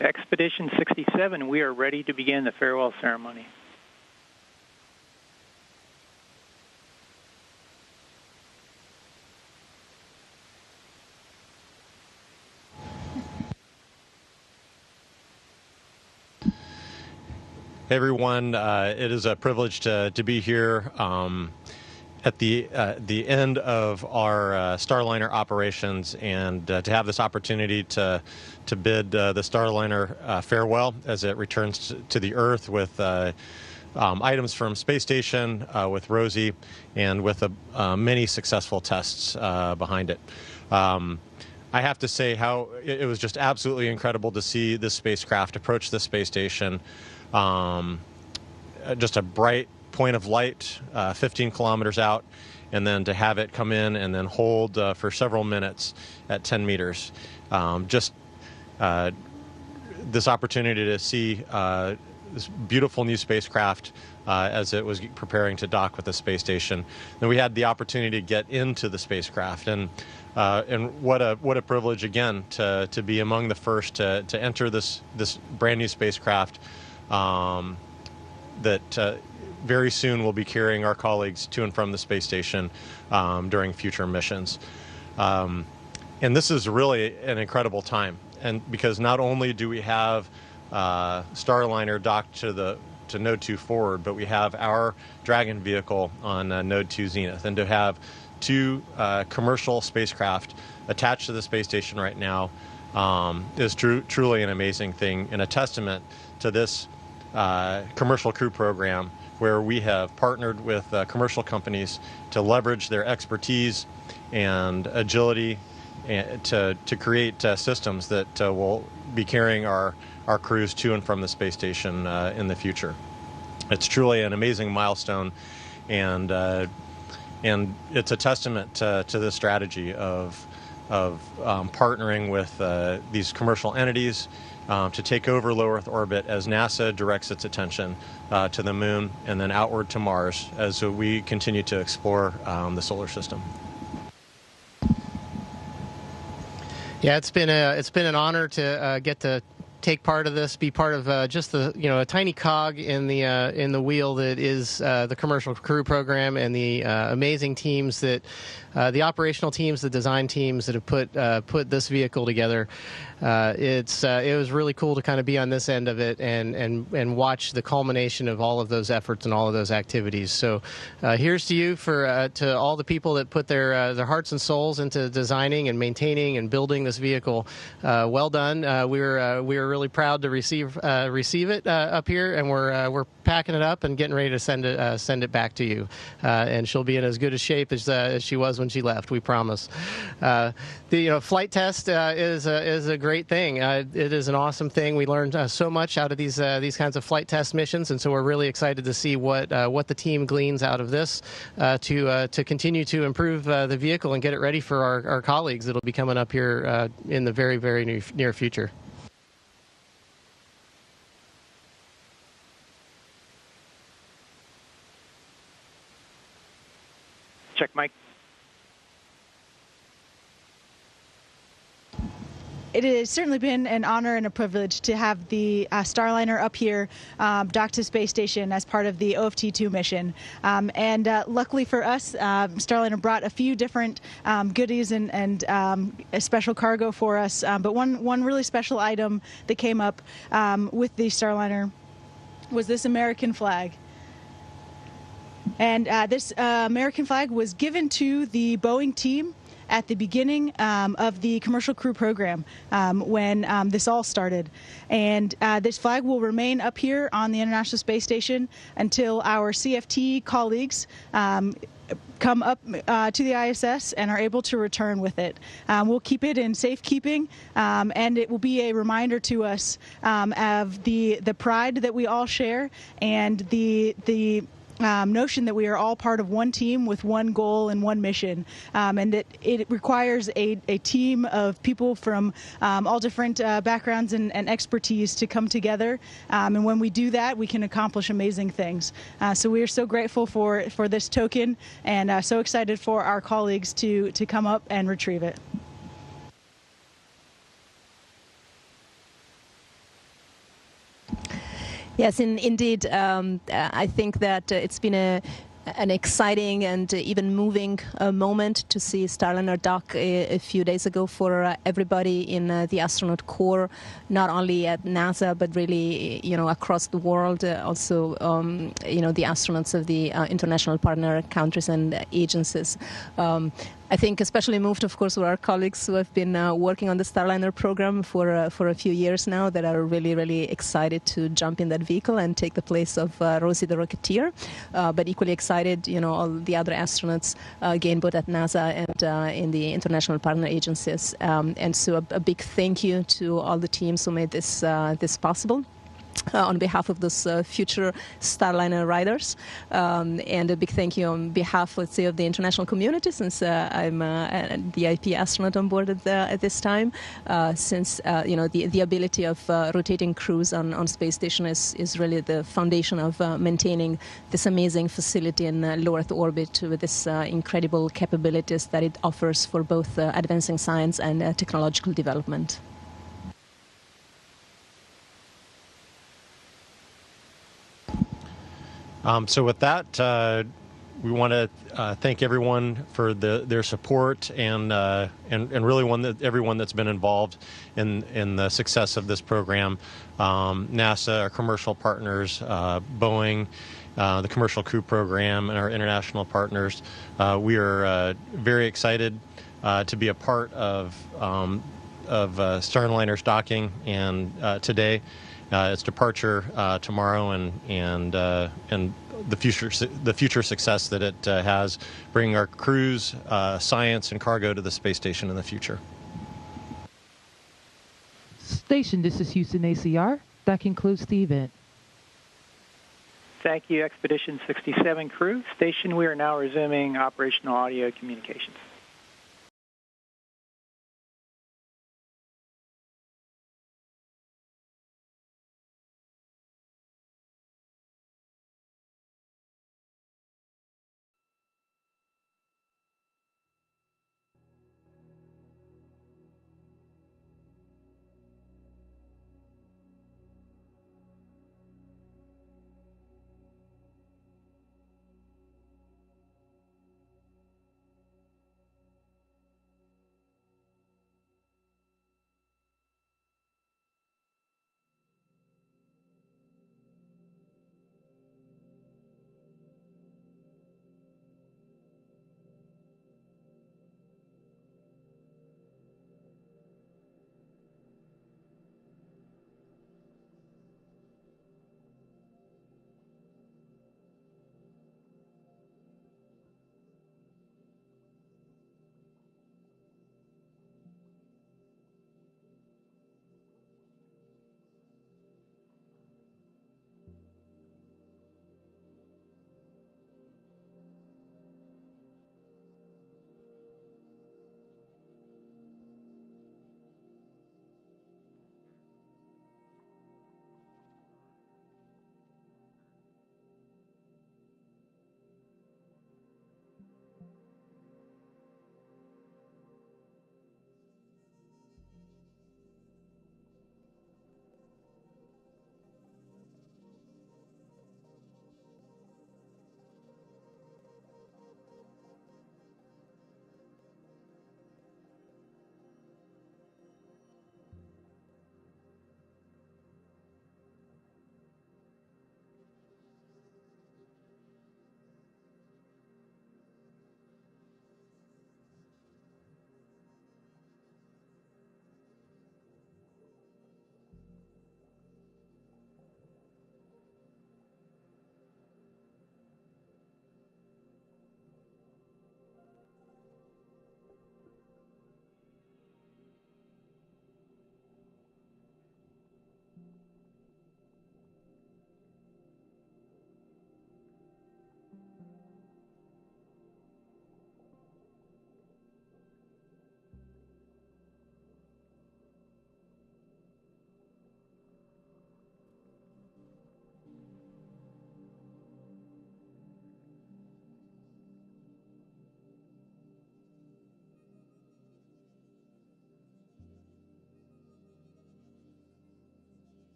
Expedition 67, we are ready to begin the farewell ceremony. Hey everyone, it is a privilege to be here at the end of our Starliner operations, and to have this opportunity to bid the Starliner farewell as it returns to the Earth with items from space station, with Rosie, and with many successful tests behind it. I have to say how it was just absolutely incredible to see this spacecraft approach the space station. Just a bright point of light, 15 kilometers out, and then to have it come in and then hold for several minutes at 10 meters. Just this opportunity to see this beautiful new spacecraft as it was preparing to dock with the space station. Then we had the opportunity to get into the spacecraft, and what a privilege again to be among the first to enter this brand new spacecraft that very soon will be carrying our colleagues to and from the space station during future missions. And this is really an incredible time, and because not only do we have Starliner docked to Node 2 forward, but we have our Dragon vehicle on Node 2 Zenith, and to have two commercial spacecraft attached to the space station right now is truly an amazing thing, and a testament to this commercial crew program, where we have partnered with commercial companies to leverage their expertise and agility and to create systems that will be carrying our crews to and from the space station in the future. It's truly an amazing milestone, and it's a testament to the strategy of partnering with these commercial entities to take over low Earth orbit as NASA directs its attention to the moon and then outward to Mars as we continue to explore the solar system. Yeah, it's been an honor to get to take part of this, be part of just a tiny cog in the wheel that is the commercial crew program, and the amazing teams that the operational teams, the design teams that have put this vehicle together. It was really cool to kind of be on this end of it and watch the culmination of all of those efforts and all of those activities. So here's to you to all the people that put their hearts and souls into designing and maintaining and building this vehicle. Well done. We were really proud to receive it up here, and we're packing it up and getting ready to send it back to you. And she'll be in as good a shape as she was when she left. We promise. The flight test is a great thing. It is an awesome thing. We learned so much out of these kinds of flight test missions, and so we're really excited to see what the team gleans out of this to continue to improve the vehicle and get it ready for our colleagues that'll be coming up here in the very, very near future. Check, Mike. It has certainly been an honor and a privilege to have the Starliner up here docked to space station as part of the OFT-2 mission. And luckily for us, Starliner brought a few different goodies and a special cargo for us. But one really special item that came up with the Starliner was this American flag. And this American flag was given to the Boeing team at the beginning of the commercial crew program when this all started. And this flag will remain up here on the International Space Station until our CFT colleagues come up to the ISS and are able to return with it. We'll keep it in safekeeping, and it will be a reminder to us of the pride that we all share, and the notion that we are all part of one team with one goal and one mission, and that it requires a team of people from all different backgrounds and expertise to come together, and when we do that, we can accomplish amazing things. So we are so grateful for this token, and so excited for our colleagues to come up and retrieve it. Yes, indeed. I think that it's been an exciting and even moving moment to see Starliner dock a few days ago for everybody in the astronaut corps, not only at NASA but really across the world. Also, the astronauts of the international partner countries and agencies. I think especially moved, of course, were our colleagues who have been working on the Starliner program for a few years now, that are really, really excited to jump in that vehicle and take the place of Rosie the Rocketeer. But equally excited, all the other astronauts, again, both at NASA and in the international partner agencies. And so a big thank you to all the teams who made this possible. On behalf of those future Starliner riders, and a big thank you on behalf, let's say, of the international community, since I'm a VIP astronaut on board at this time. Since the ability of rotating crews on space station is really the foundation of maintaining this amazing facility in low Earth orbit with this incredible capabilities that it offers for both advancing science and technological development. So with that, we want to thank everyone for their support and really everyone that's been involved in the success of this program. NASA, our commercial partners, Boeing, the Commercial Crew Program, and our international partners. We are very excited to be a part of Starliner's docking and today. Its departure tomorrow, and the future success that it has, bringing our crews, science, and cargo to the space station in the future. Station, this is Houston ACR. That concludes the event. Thank you, Expedition 67 crew. Station, we are now resuming operational audio communications.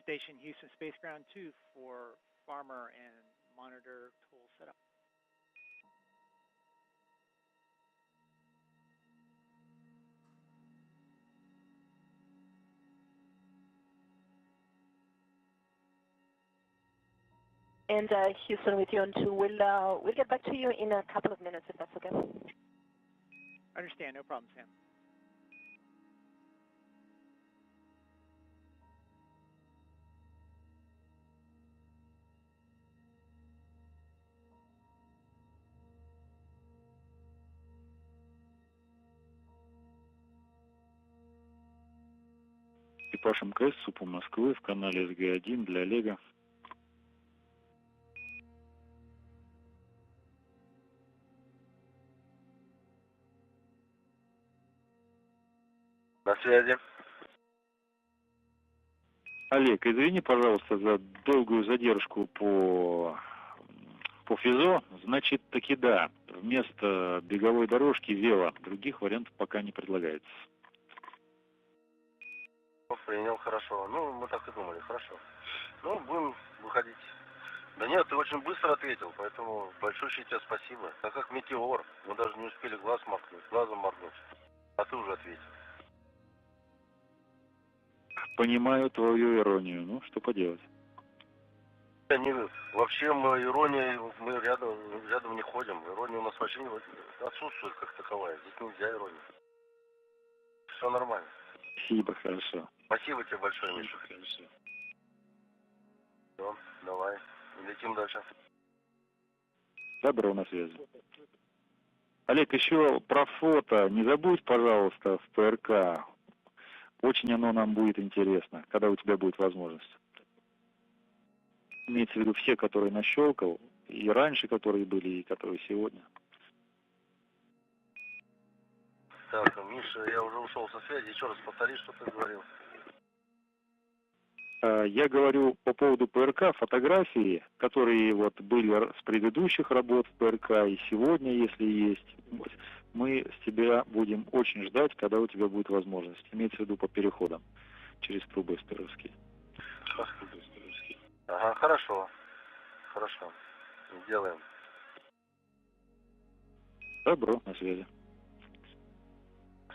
Station, Houston Space Ground 2 for Farmer and monitor tool setup. And Houston with you on 2. We'll get back to you in a couple of minutes if that's okay. Understand, no problem, Sam. Экипаж МКС СУПУ Москвы в канале СГ-1 для Олега. На связи. Олег, извини, пожалуйста, за долгую задержку по ФИЗО. Значит, таки да, вместо беговой дорожки вело. Других вариантов пока не предлагается. Принял, хорошо. Ну, мы так и думали, хорошо. Ну, будем выходить. Да нет, ты очень быстро ответил, поэтому большое тебе спасибо. Так как метеор, мы даже не успели глазом моргнуть. А ты уже ответил. Понимаю твою иронию, ну, что поделать. Вообще мы ирония, мы рядом не ходим. Ирония у нас вообще отсутствует как таковая. Здесь нельзя ирония. Все нормально. Спасибо, хорошо. Спасибо тебе большое, Миша. Хорошо. Все, давай. Летим дальше. Добро, на связи. Олег, еще про фото не забудь, пожалуйста, в ПРК. Очень оно нам будет интересно, когда у тебя будет возможность. Имеется в виду все, которые нащелкал, и раньше, которые были, и которые сегодня. Так, Миша, я уже ушел со связи. Еще раз повтори, что ты говорил. Я говорю по поводу ПРК, фотографии, которые вот были с предыдущих работ в ПРК и сегодня, если есть. Мы с тебя будем очень ждать, когда у тебя будет возможность. Имеется в виду по переходам через трубы СТРовские. Ага, хорошо. Хорошо. Сделаем. Добро, на связи.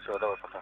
Все, давай, пока.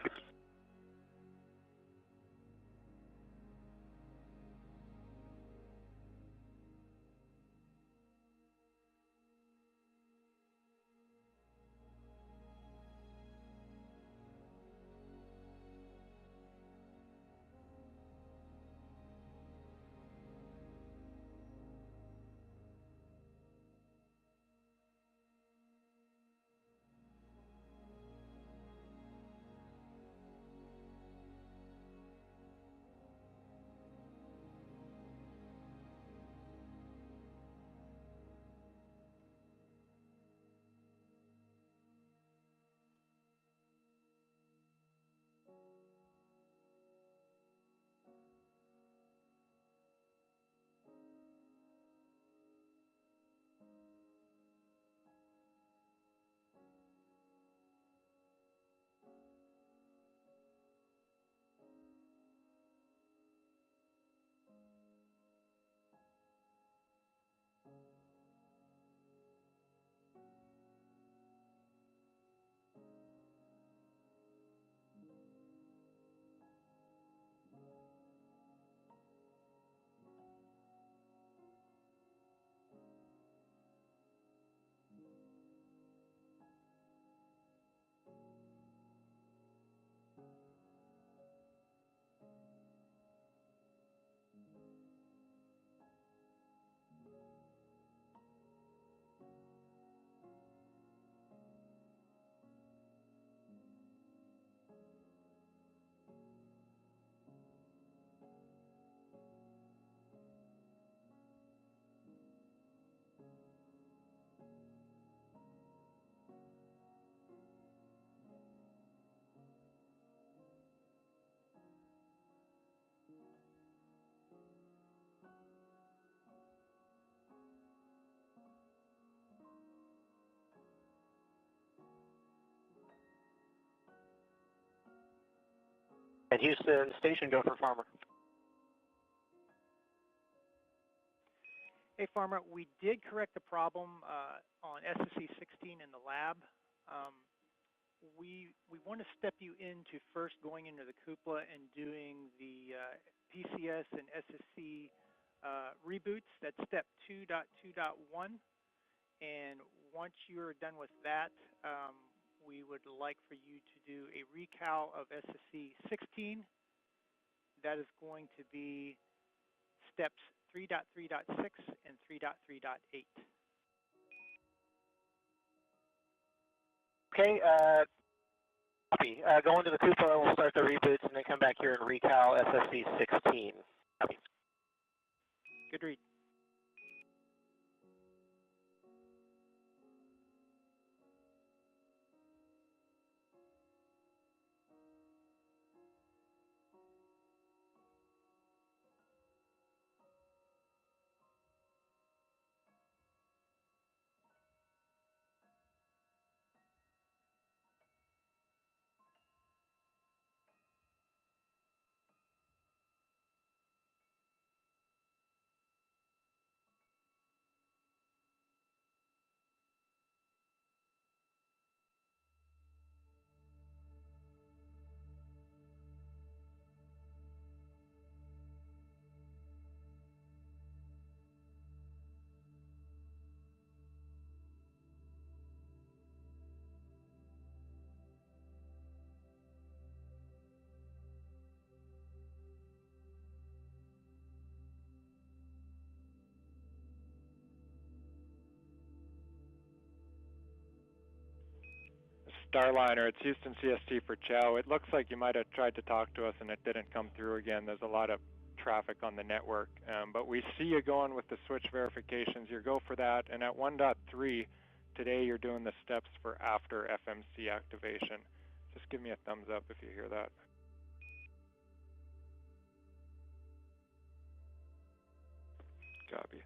At Houston Station, go for Farmer. Hey, Farmer, we did correct the problem on SSC-16 in the lab. We want to step you into first going into the cupola and doing the PCS and SSC reboots. That's step 2.2.1. And once you're done with that, we would like for you to do a recal of SSC-16. That is going to be steps 3.3.6 and 3.3.8. Okay, copy. Go into the cupola, we'll start the reboots, and then come back here and recal SSC-16. Copy. Good read. Starliner, it's Houston CST for Chow. It looks like you might have tried to talk to us and it didn't come through again. There's a lot of traffic on the network. But we see you going with the switch verifications. You go for that. And at 1.3, today you're doing the steps for after FMC activation. Just give me a thumbs up if you hear that. Copy.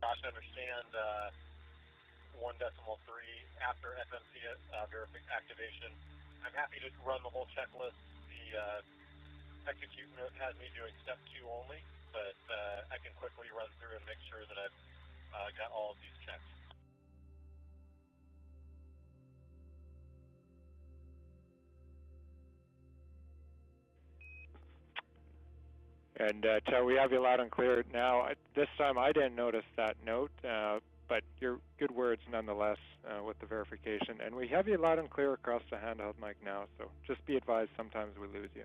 Josh, understand 1.3 after FMC activation. I'm happy to run the whole checklist. The execute note has me doing step 2 only, but I can quickly run through and make sure that I've got all of these checks. And Chow, we have you loud and clear now. This time I didn't notice that note, but your good words nonetheless with the verification. And we have you loud and clear across the handheld mic now, so just be advised sometimes we lose you.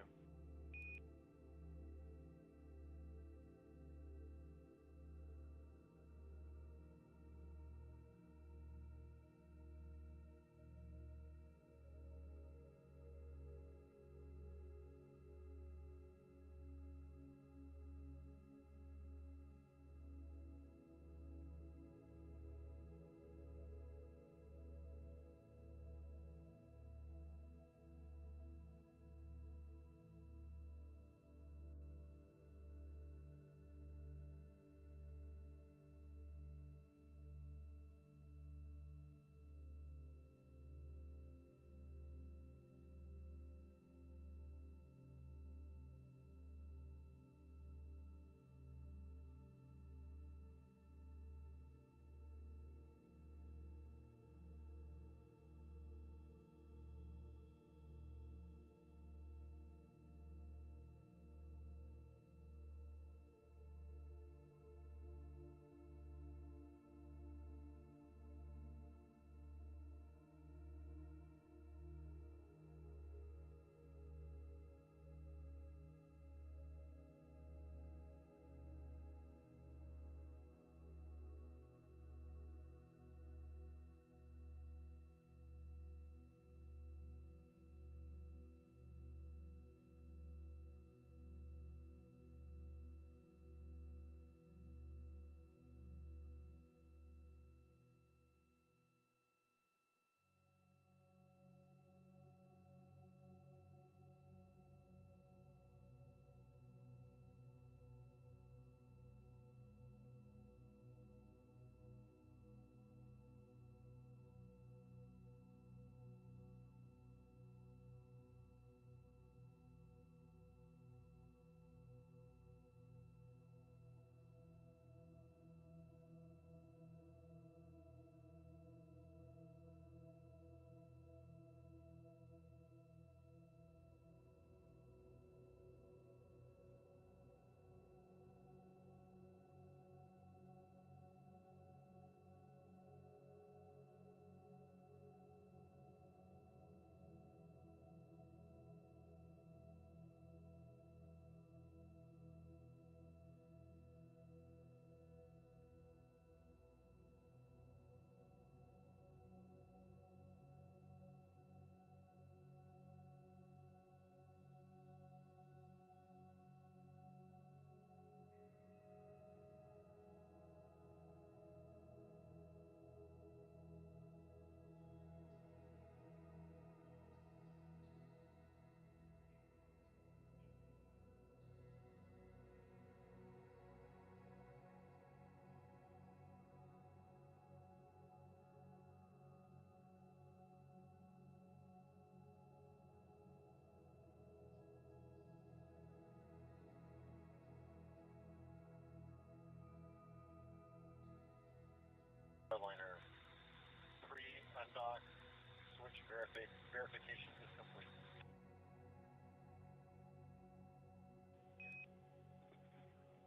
switch verification is complete.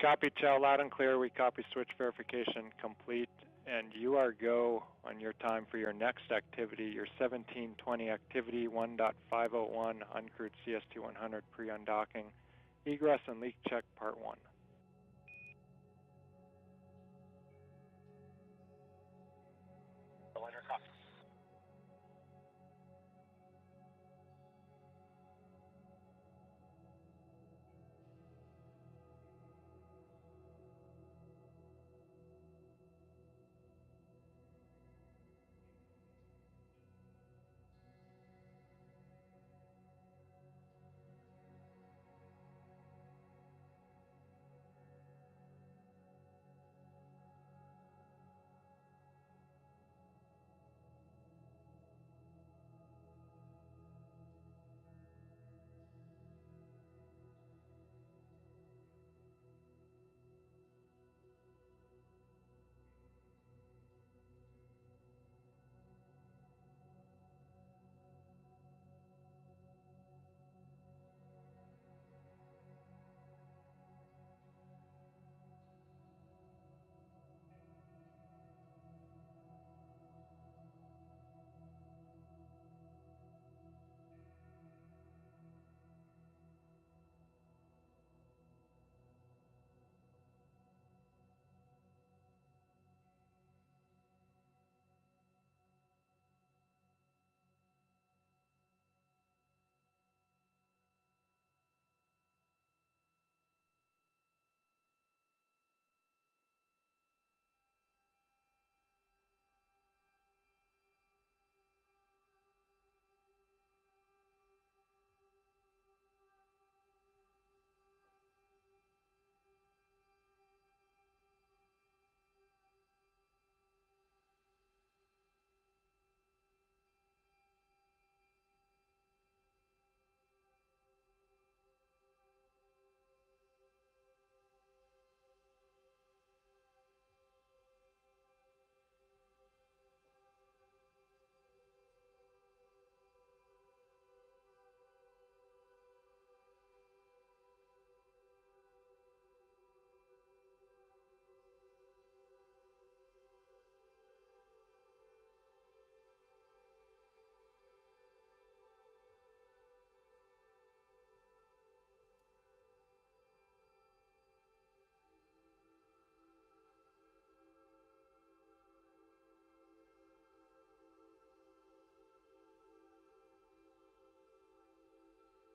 Copy, Chow, loud and clear. We copy switch verification complete, and you are go on your time for your next activity, your 1720 activity 1.501 uncrewed CST-100 pre-undocking, egress and leak check part 1. Starliner copy.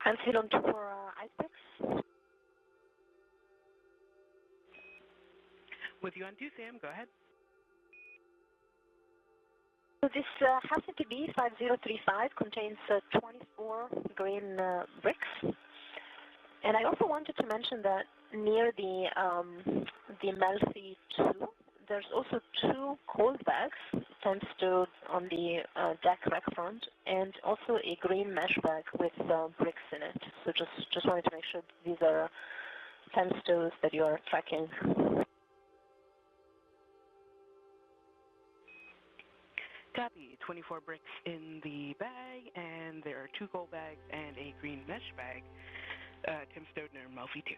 And field on 2 for ice picks. With you on 2, Sam, go ahead. So this HACCP 5035 contains 24 green bricks. And I also wanted to mention that near the Melfi 2, there's also 2 cold bags, thanks to on the deck rack front, and also a green mesh bag with bricks in it. So just wanted to make sure these are thanks to that you are tracking. Copy. 24 bricks in the bag, and there are 2 cold bags and a green mesh bag. Tim Stodner, Melfi 2.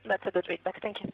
That's a good feedback. Thank you.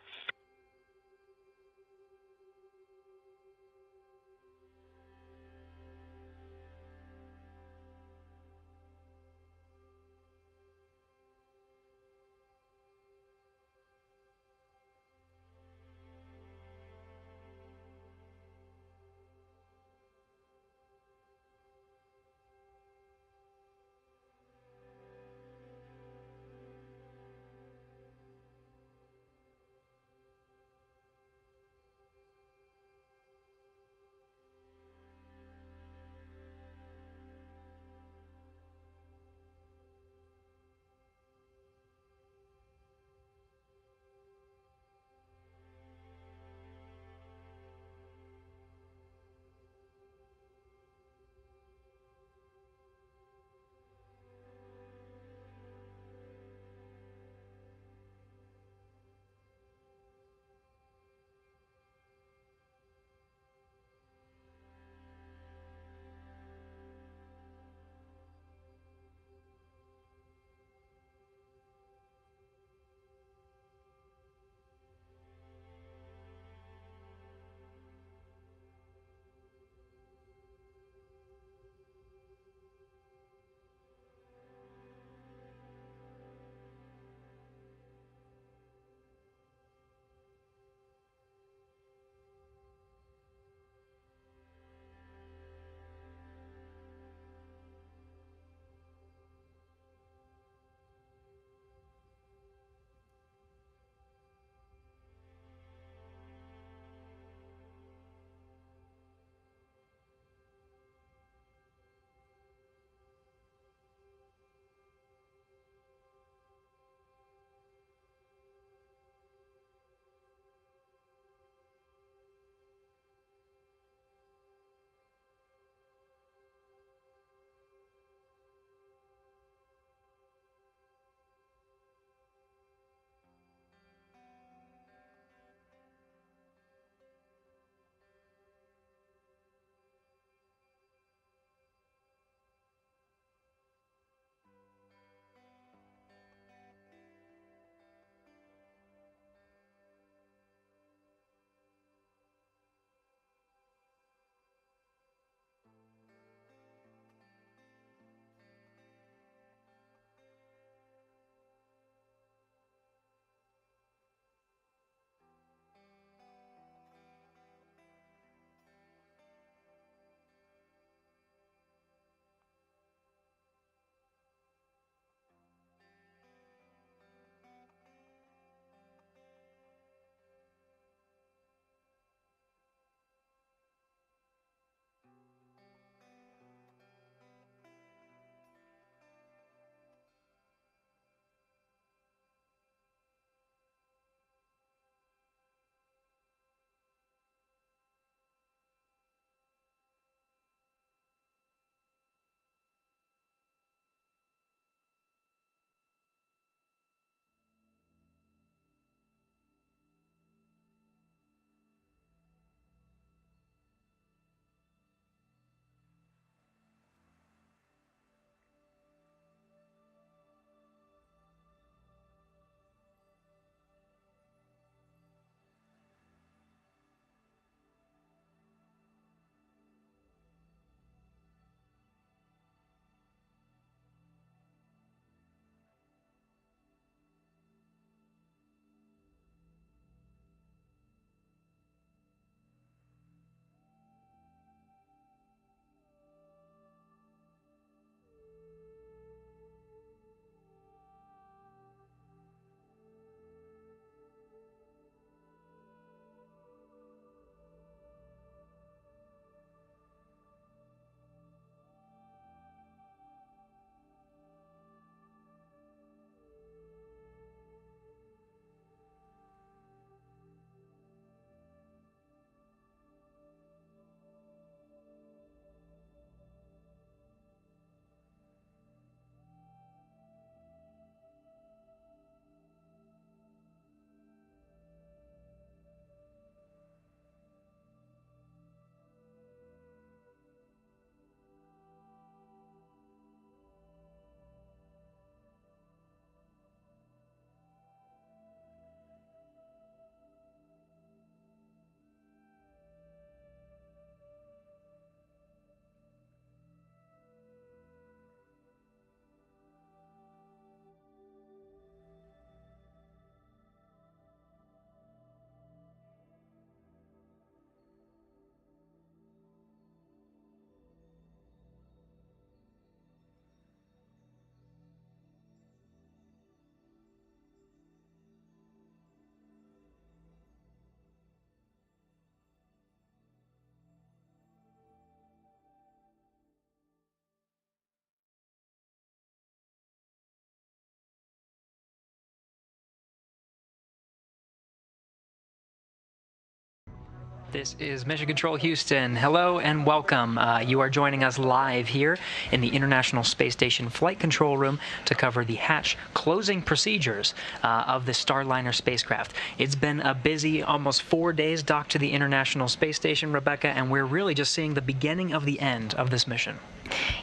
This is Mission Control Houston. Hello and welcome. You are joining us live here in the International Space Station Flight Control Room to cover the hatch closing procedures of the Starliner spacecraft. It's been a busy almost 4 days docked to the International Space Station, Rebecca, and we're really just seeing the beginning of the end of this mission.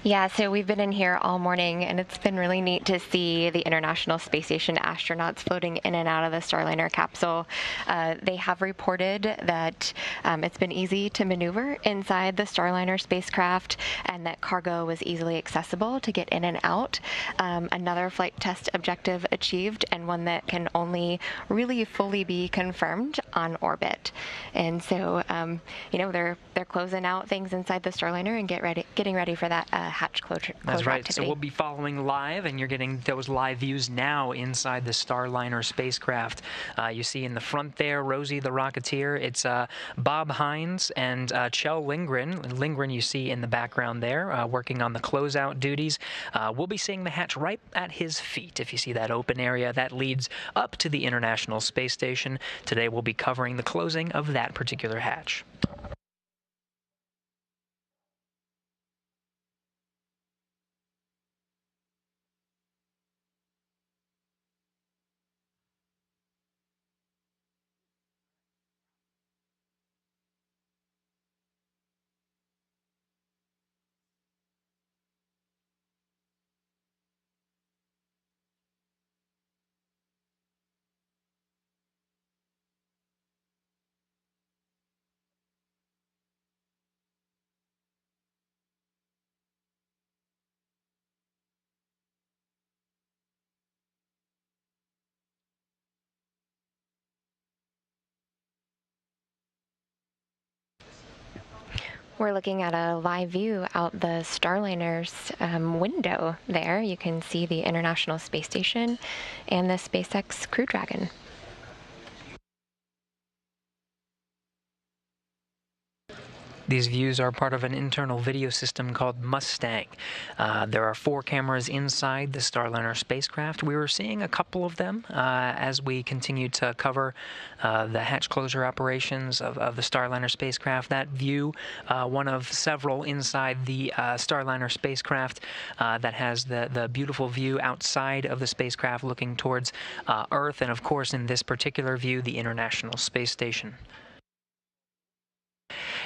Yeah, so we've been in here all morning, and it's been really neat to see the International Space Station astronauts floating in and out of the Starliner capsule. They have reported that it's been easy to maneuver inside the Starliner spacecraft and that cargo was easily accessible to get in and out. Another flight test objective achieved, and one that can only really fully be confirmed on orbit. And so, they're closing out things inside the Starliner and getting ready for that hatch closure That's right. activity. So we'll be following live, and you're getting those live views now inside the Starliner spacecraft. You see in the front there, Rosie the Rocketeer. It's Bob Hines and Kjell Lindgren. Lindgren you see in the background there, working on the closeout duties. We'll be seeing the hatch right at his feet. If you see that open area, that leads up to the International Space Station. Today we'll be covering the closing of that particular hatch. We're looking at a live view out the Starliner's window there. You can see the International Space Station and the SpaceX Crew Dragon. These views are part of an internal video system called Mustang. There are 4 cameras inside the Starliner spacecraft. We were seeing a couple of them as we continued to cover the hatch closure operations of the Starliner spacecraft. That view, one of several inside the Starliner spacecraft that has the beautiful view outside of the spacecraft looking towards Earth, and of course in this particular view, the International Space Station.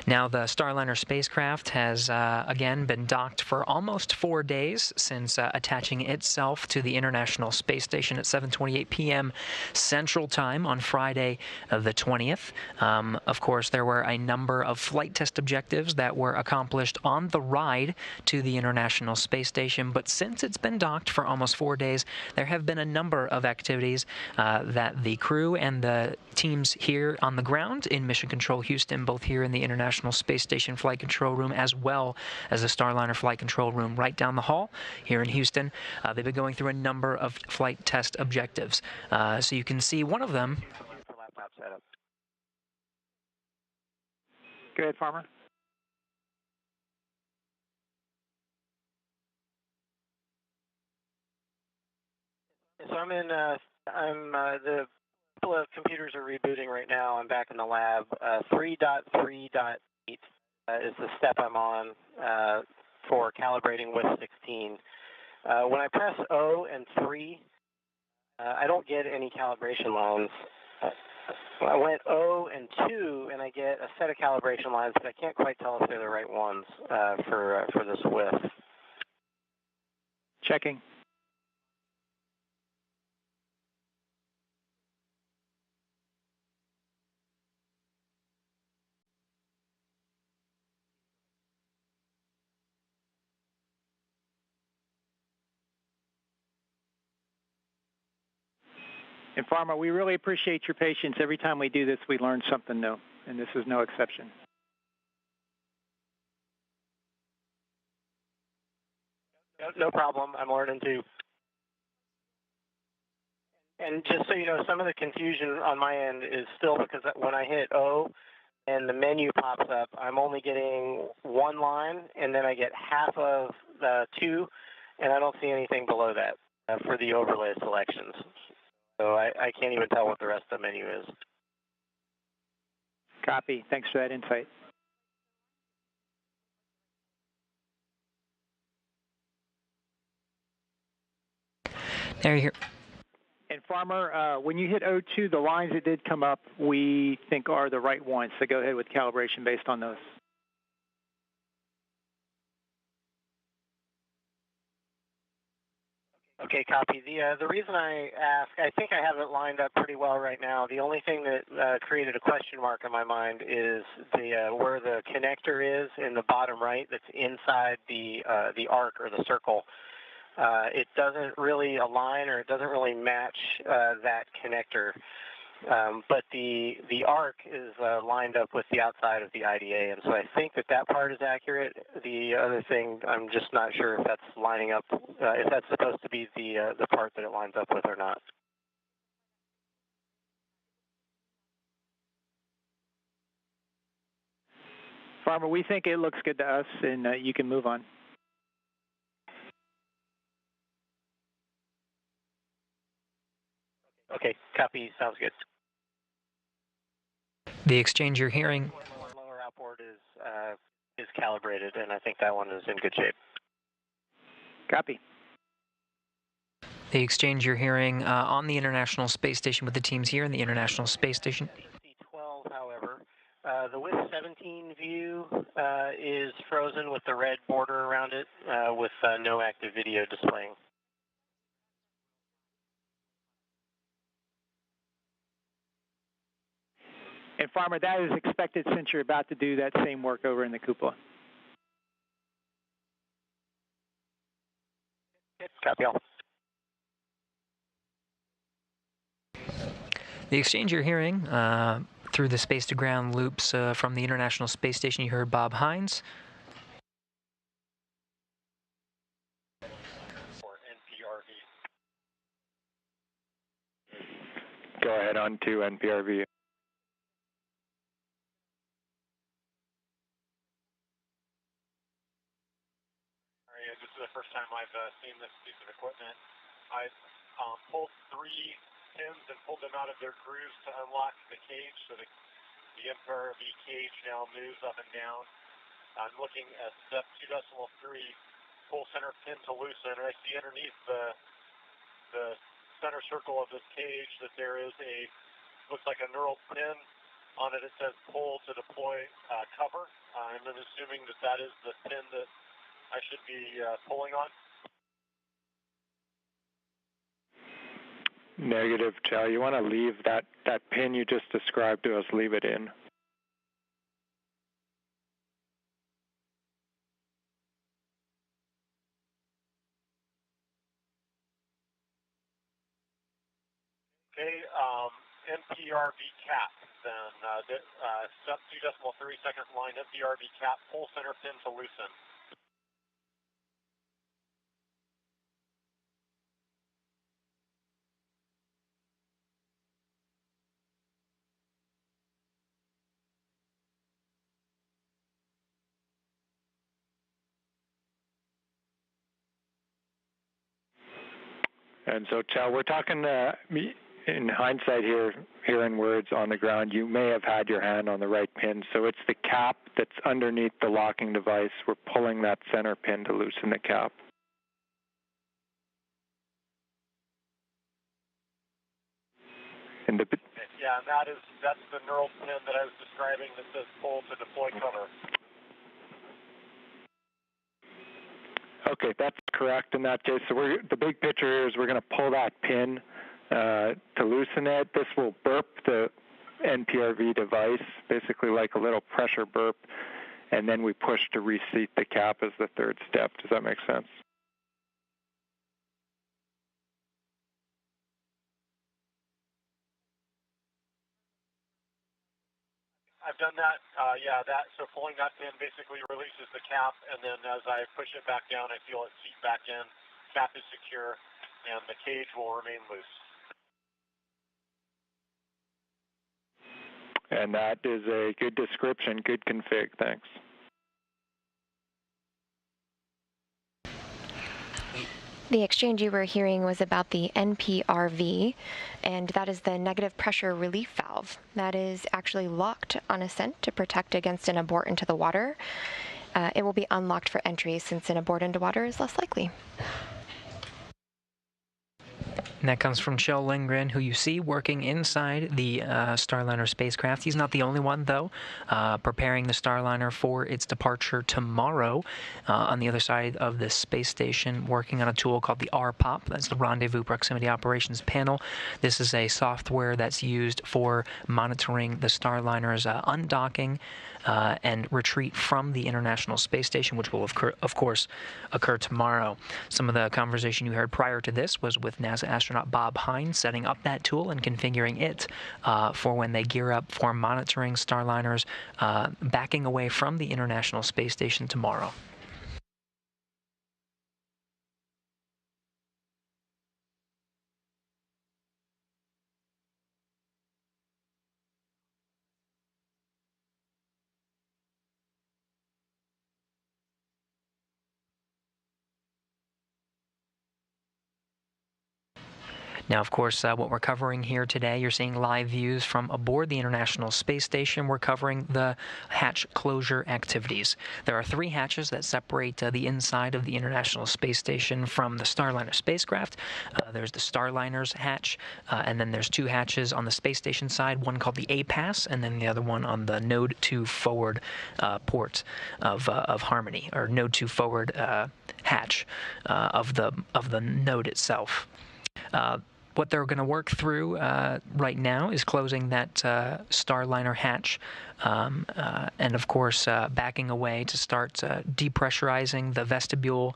Now, the Starliner spacecraft has, again, been docked for almost 4 days since attaching itself to the International Space Station at 7:28 p.m. Central Time on Friday the 20th. Of course, there were a number of flight test objectives that were accomplished on the ride to the International Space Station, but since it's been docked for almost 4 days, there have been a number of activities that the crew and the teams here on the ground in Mission Control Houston, both here in the International Space Station Flight Control Room as well as the Starliner Flight Control Room right down the hall here in Houston. They've been going through a number of flight test objectives. So you can see one of them. Go ahead, Farmer. So the couple of computers are rebooting right now. I'm back in the lab. 3.3.8 is the step I'm on for calibrating with 16. When I press O and 3, I don't get any calibration lines. I went O and 2, and I get a set of calibration lines, but I can't quite tell if they're the right ones for this width. Checking. And Farmer, we really appreciate your patience. Every time we do this, we learn something new, and this is no exception. No problem. I'm learning too. And just so you know, some of the confusion on my end is still because when I hit O and the menu pops up, I'm only getting one line, and then I get half of 2, and I don't see anything below that for the overlay selections. So I can't even tell what the rest of the menu is. Copy. Thanks for that insight. There you hear. And Farmer, when you hit O2, the lines that did come up, we think are the right ones. So go ahead with calibration based on those. Okay, copy. The reason I ask, I think I have it lined up pretty well right now. The only thing that created a question mark in my mind is where the connector is in the bottom right that's inside the arc or the circle. It doesn't really align or it doesn't really match that connector. But the arc is lined up with the outside of the IDA, and so I think that part is accurate. The other thing, I'm just not sure if that's lining up, if that's supposed to be the part that it lines up with or not. Farmer, we think it looks good to us, and you can move on. Okay, copy. Sounds good. The exchange you're hearing. Lower outboard is calibrated, and I think that one is in good shape. Copy. The exchange you're hearing on the International Space Station with the teams here in the International Space Station. C-12, however, the WIS 17 view is frozen with the red border around it with no active video displaying. And Farmer, that is expected since you're about to do that same work over in the cupola. Copy all. The exchange you're hearing through the space-to-ground loops from the International Space Station, you heard Bob Hines. Go ahead on to NPRV. This is the first time I've seen this piece of equipment. I pulled 3 pins and pulled them out of their grooves to unlock the cage, so the NPRV cage now moves up and down. I'm looking at step 2.3, pull center pin to loosen, and I see underneath the center circle of this cage that there is looks like a knurled pin. On it, it says pull to deploy cover. I'm then assuming that is the pin that I should be pulling on. Negative, Chow. You want to leave that pin you just described to us, leave it in. Okay, NPRV cap, then step 2.3 second line, NPRV cap, pull center pin to loosen. And so, Chow, we're talking in hindsight here, hearing words on the ground, you may have had your hand on the right pin. So it's the cap that's underneath the locking device. We're pulling that center pin to loosen the cap. And yeah, and that's the knurled pin that I was describing that says pull to deploy cover. Okay, that's correct in that case. So the big picture here is we're going to pull that pin to loosen it. This will burp the NPRV device, basically like a little pressure burp, and then we push to reseat the cap as the third step. Does that make sense? I've done that, so pulling that pin basically releases the cap, and then as I push it back down, I feel it seat back in, cap is secure, and the cage will remain loose. And that is a good description, good config, thanks. The exchange you were hearing was about the NPRV, and that is the negative pressure relief valve. That is actually locked on ascent to protect against an abort into the water. It will be unlocked for entry since an abort into water is less likely. And that comes from Kjell Lindgren, who you see working inside the Starliner spacecraft. He's not the only one, though, preparing the Starliner for its departure tomorrow on the other side of the space station, working on a tool called the RPOP. That's the Rendezvous Proximity Operations Panel. This is a software that's used for monitoring the Starliner's undocking and retreat from the International Space Station, which will, of course, occur tomorrow. Some of the conversation you heard prior to this was with NASA astronaut Bob Hine setting up that tool and configuring it for when they gear up for monitoring Starliners backing away from the International Space Station tomorrow. Now, of course, what we're covering here today, you're seeing live views from aboard the International Space Station. We're covering the hatch closure activities. There are 3 hatches that separate the inside of the International Space Station from the Starliner spacecraft. There's the Starliner's hatch, and then there's 2 hatches on the space station side, one called the A-Pass, and then the other one on the Node 2 forward port of Harmony, or Node 2 forward hatch of the node itself. What they're going to work through right now is closing that Starliner hatch and, of course, backing away to start depressurizing the vestibule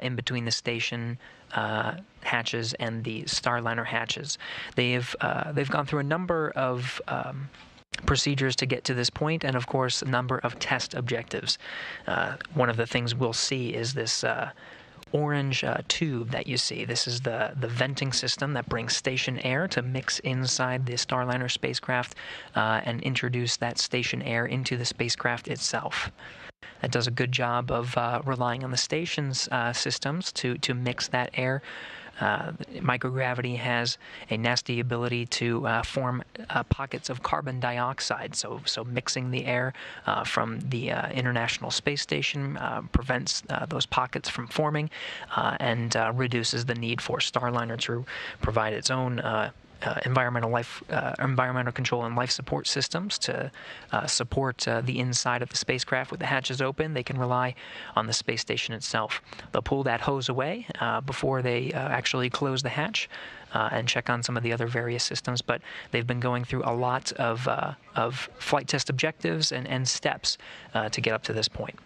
in between the station hatches and the Starliner hatches. They've gone through a number of procedures to get to this point, and of course a number of test objectives. One of the things we'll see is this orange tube that you see. This is the venting system that brings station air to mix inside the Starliner spacecraft and introduce that station air into the spacecraft itself. That does a good job of relying on the station's systems to mix that air. Microgravity has a nasty ability to form pockets of carbon dioxide, so mixing the air from the International Space Station prevents those pockets from forming and reduces the need for Starliner to provide its own environmental control and life support systems to support the inside of the spacecraft. With the hatches open, they can rely on the space station itself. They'll pull that hose away before they actually close the hatch and check on some of the other various systems, but they've been going through a lot of flight test objectives and steps to get up to this point.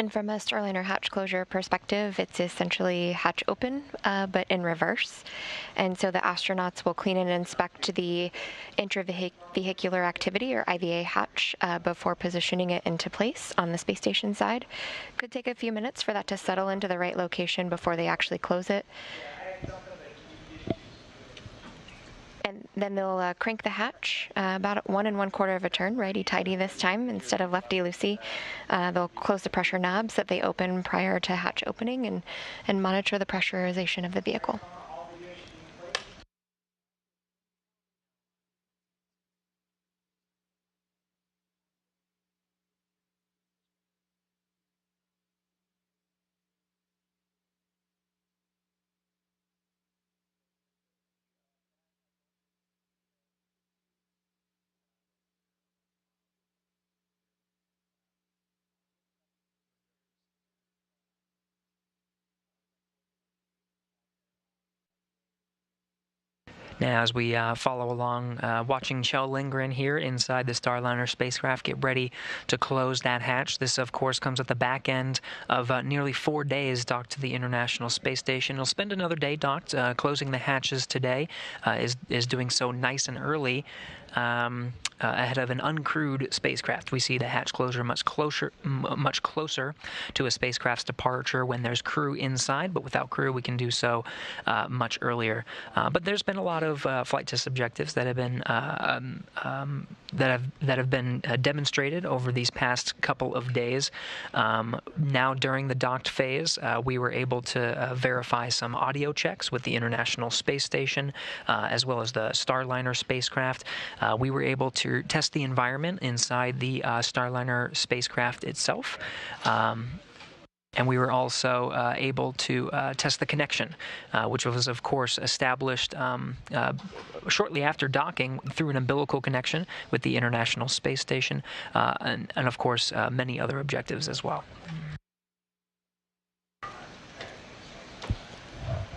And from a Starliner hatch closure perspective, it's essentially hatch open, but in reverse. And so the astronauts will clean and inspect the intravehicular activity, or IVA hatch, before positioning it into place on the space station side. Could take a few minutes for that to settle into the right location before they actually close it. And then they'll crank the hatch about 1 1/4 of a turn, righty-tighty this time instead of lefty-loosey. They'll close the pressure knobs that they open prior to hatch opening and monitor the pressurization of the vehicle. Now, as we follow along, watching Kjell Lindgren here inside the Starliner spacecraft get ready to close that hatch. This, of course, comes at the back end of nearly 4 days docked to the International Space Station. He'll spend another day docked. Closing the hatches today is doing so nice and early. ahead of an uncrewed spacecraft. We see the hatch closure much closer to a spacecraft's departure when there's crew inside, but without crew we can do so much earlier. But there's been a lot of flight test objectives that have been demonstrated over these past couple of days. Now during the docked phase, we were able to verify some audio checks with the International Space Station, as well as the Starliner spacecraft. We were able to test the environment inside the Starliner spacecraft itself. And we were also able to test the connection, which was, of course, established shortly after docking through an umbilical connection with the International Space Station, and of course, many other objectives as well.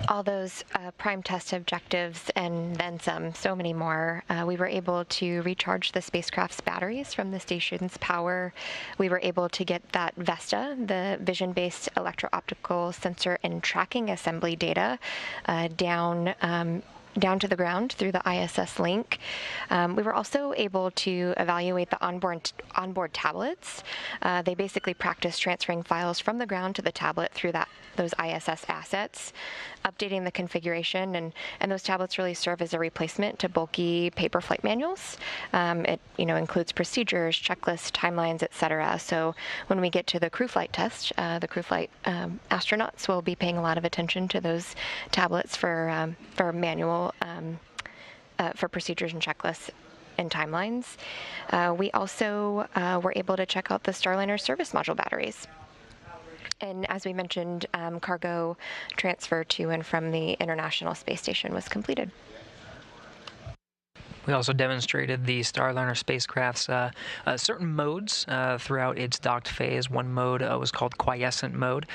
All those prime test objectives and then some, so many more. We were able to recharge the spacecraft's batteries from the station's power. We were able to get that VESTA, the vision-based electro-optical sensor and tracking assembly data, down to the ground through the ISS link. We were also able to evaluate the onboard tablets. They basically practice transferring files from the ground to the tablet through those ISS assets, updating the configuration, and those tablets really serve as a replacement to bulky paper flight manuals. It includes procedures, checklists, timelines, etc. So when we get to the crew flight test, the crew flight astronauts will be paying a lot of attention to those tablets for manual for procedures and checklists and timelines. We also were able to check out the Starliner service module batteries. And as we mentioned, cargo transfer to and from the International Space Station was completed. We also demonstrated the Starliner spacecraft's certain modes throughout its docked phase. One mode was called quiescent mode.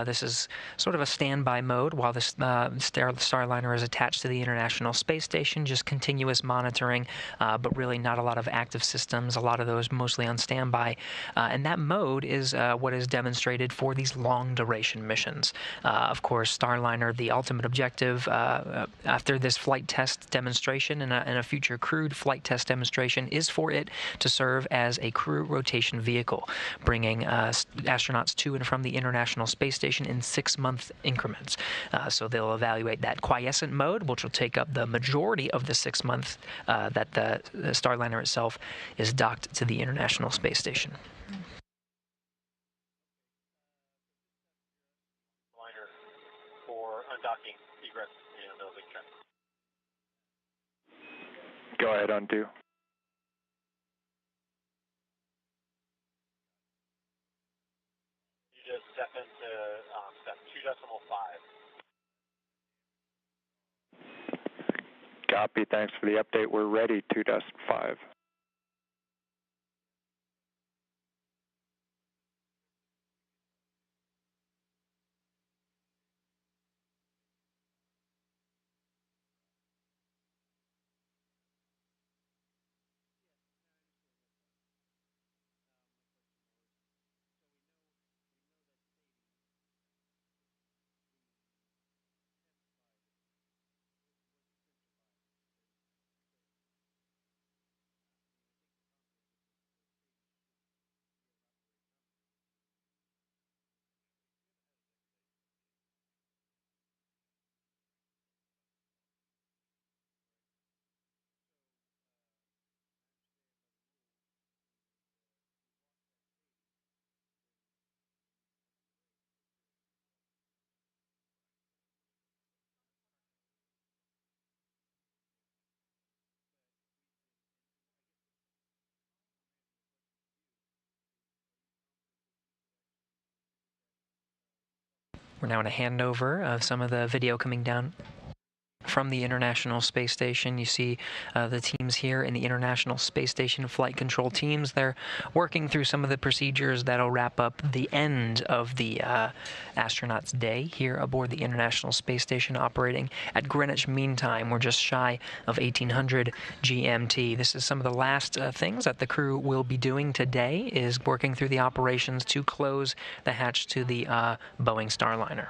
This is sort of a standby mode while the Starliner is attached to the International Space Station, just continuous monitoring, but really not a lot of active systems, a lot of those mostly on standby. And that mode is what is demonstrated for these long-duration missions. Of course, Starliner, the ultimate objective after this flight test demonstration and a future crewed flight test demonstration is for it to serve as a crew rotation vehicle, bringing astronauts to and from the International Space Station in 6-month increments. So they'll evaluate that quiescent mode, which will take up the majority of the 6 months that the Starliner itself is docked to the International Space Station. For undocking, egress, and those check. Go ahead, undo. You just step into step 2.5. Copy. Thanks for the update. We're ready. 2.5. We're now in a handover of some of the video coming down from the International Space Station. You see the teams here in the International Space Station flight control teams. They're working through some of the procedures that'll wrap up the end of the astronauts' day here aboard the International Space Station, operating at Greenwich Mean Time. We're just shy of 1800 GMT. This is some of the last things that the crew will be doing today, is working through the operations to close the hatch to the Boeing Starliner.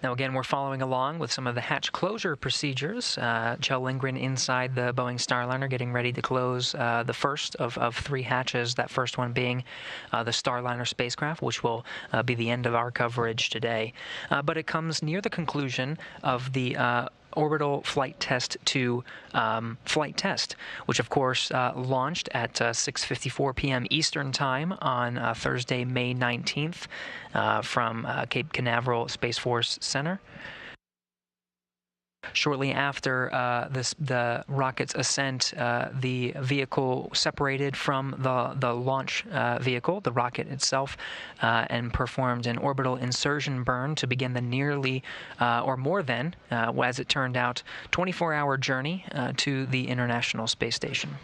Now, again, we're following along with some of the hatch closure procedures. Kjell Lindgren inside the Boeing Starliner getting ready to close the first of 3 hatches, that first one being the Starliner spacecraft, which will be the end of our coverage today. But it comes near the conclusion of the Orbital Flight Test 2 flight test, which of course launched at 6:54 p.m. Eastern Time on Thursday, May 19th from Cape Canaveral Space Force Center. Shortly after the rocket's ascent, the vehicle separated from the launch vehicle, the rocket itself, and performed an orbital insertion burn to begin the nearly, or more than, as it turned out, 24-hour journey to the International Space Station.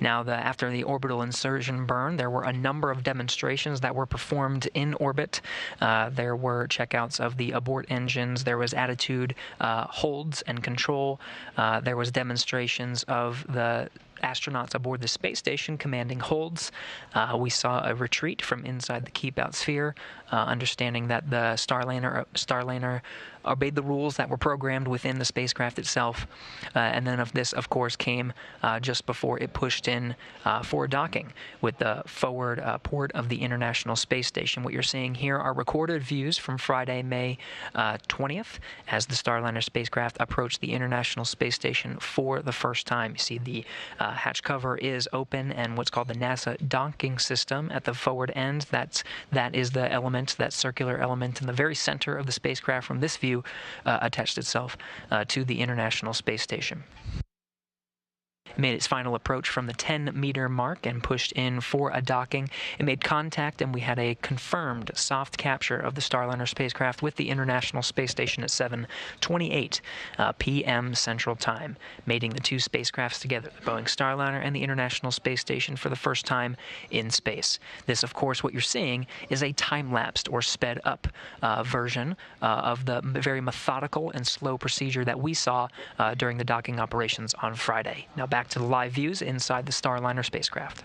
Now, after the orbital insertion burn, there were a number of demonstrations that were performed in orbit. There were checkouts of the abort engines. There was attitude holds and control. There was demonstrations of the astronauts aboard the space station commanding holds. We saw a retreat from inside the keep-out sphere, understanding that the Starliner obeyed the rules that were programmed within the spacecraft itself. And then this, of course, came just before it pushed in for docking with the forward port of the International Space Station. What you're seeing here are recorded views from Friday, May 20th, as the Starliner spacecraft approached the International Space Station for the first time. You see the hatch cover is open, and what's called the NASA docking system at the forward end, that is the element, that circular element in the very center of the spacecraft from this view, attached itself to the International Space Station. It made its final approach from the 10-meter mark and pushed in for a docking. It made contact, and we had a confirmed soft capture of the Starliner spacecraft with the International Space Station at 7:28 p.m. Central Time, mating the 2 spacecrafts together, the Boeing Starliner and the International Space Station, for the first time in space. This, of course, what you're seeing is a time-lapsed or sped-up version of the very methodical and slow procedure that we saw during the docking operations on Friday. Now back to the live views inside the Starliner spacecraft.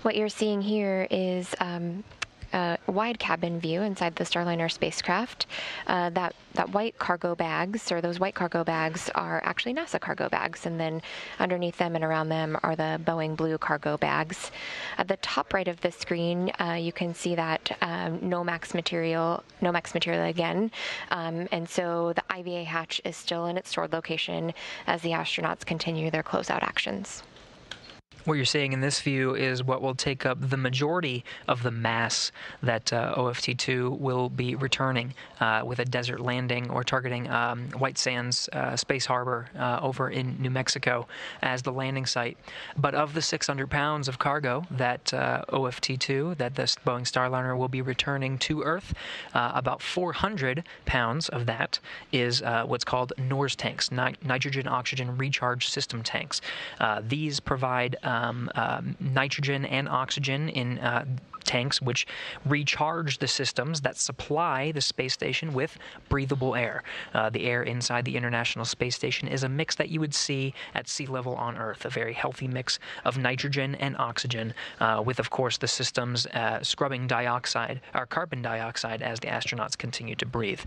What you're seeing here is a wide cabin view inside the Starliner spacecraft. That white cargo bags, or those white cargo bags, are actually NASA cargo bags, and then underneath them and around them are the Boeing blue cargo bags. At the top right of the screen, you can see that NOMAX material again, and so the IVA hatch is still in its stored location as the astronauts continue their closeout actions. What you're seeing in this view is what will take up the majority of the mass that OFT-2 will be returning with a desert landing, or targeting White Sands Space Harbor over in New Mexico as the landing site. But of the 600 pounds of cargo that OFT-2, that this Boeing Starliner will be returning to Earth, about 400 pounds of that is what's called NORS tanks, nitrogen oxygen recharge system tanks. These provide nitrogen and oxygen in tanks which recharge the systems that supply the space station with breathable air. The air inside the International Space Station is a mix that you would see at sea level on Earth, a very healthy mix of nitrogen and oxygen, with, of course, the systems scrubbing dioxide, or carbon dioxide, as the astronauts continue to breathe.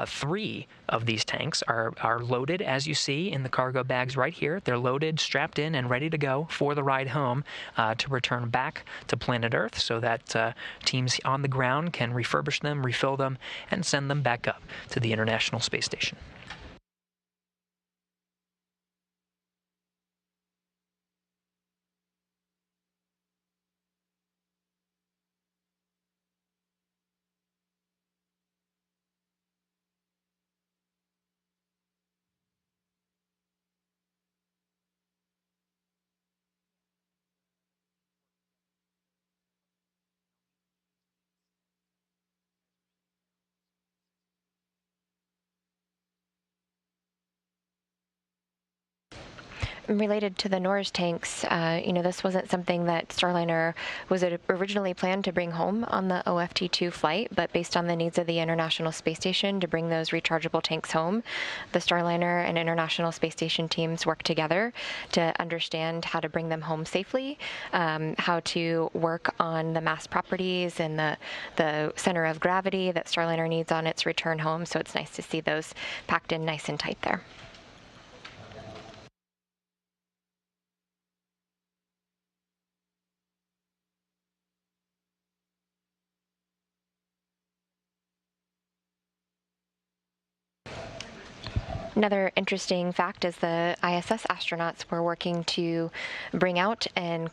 3 of these tanks are loaded, as you see in the cargo bags right here. They're loaded, strapped in, and ready to go for the ride home to return back to planet Earth, so that teams on the ground can refurbish them, refill them, and send them back up to the International Space Station. related to the NORS tanks, this wasn't something that Starliner was originally planned to bring home on the OFT-2 flight, but based on the needs of the International Space Station to bring those rechargeable tanks home, the Starliner and International Space Station teams worked together to understand how to bring them home safely, how to work on the mass properties and the center of gravity that Starliner needs on its return home. So it's nice to see those packed in nice and tight there. Another interesting fact is the ISS astronauts were working to bring out and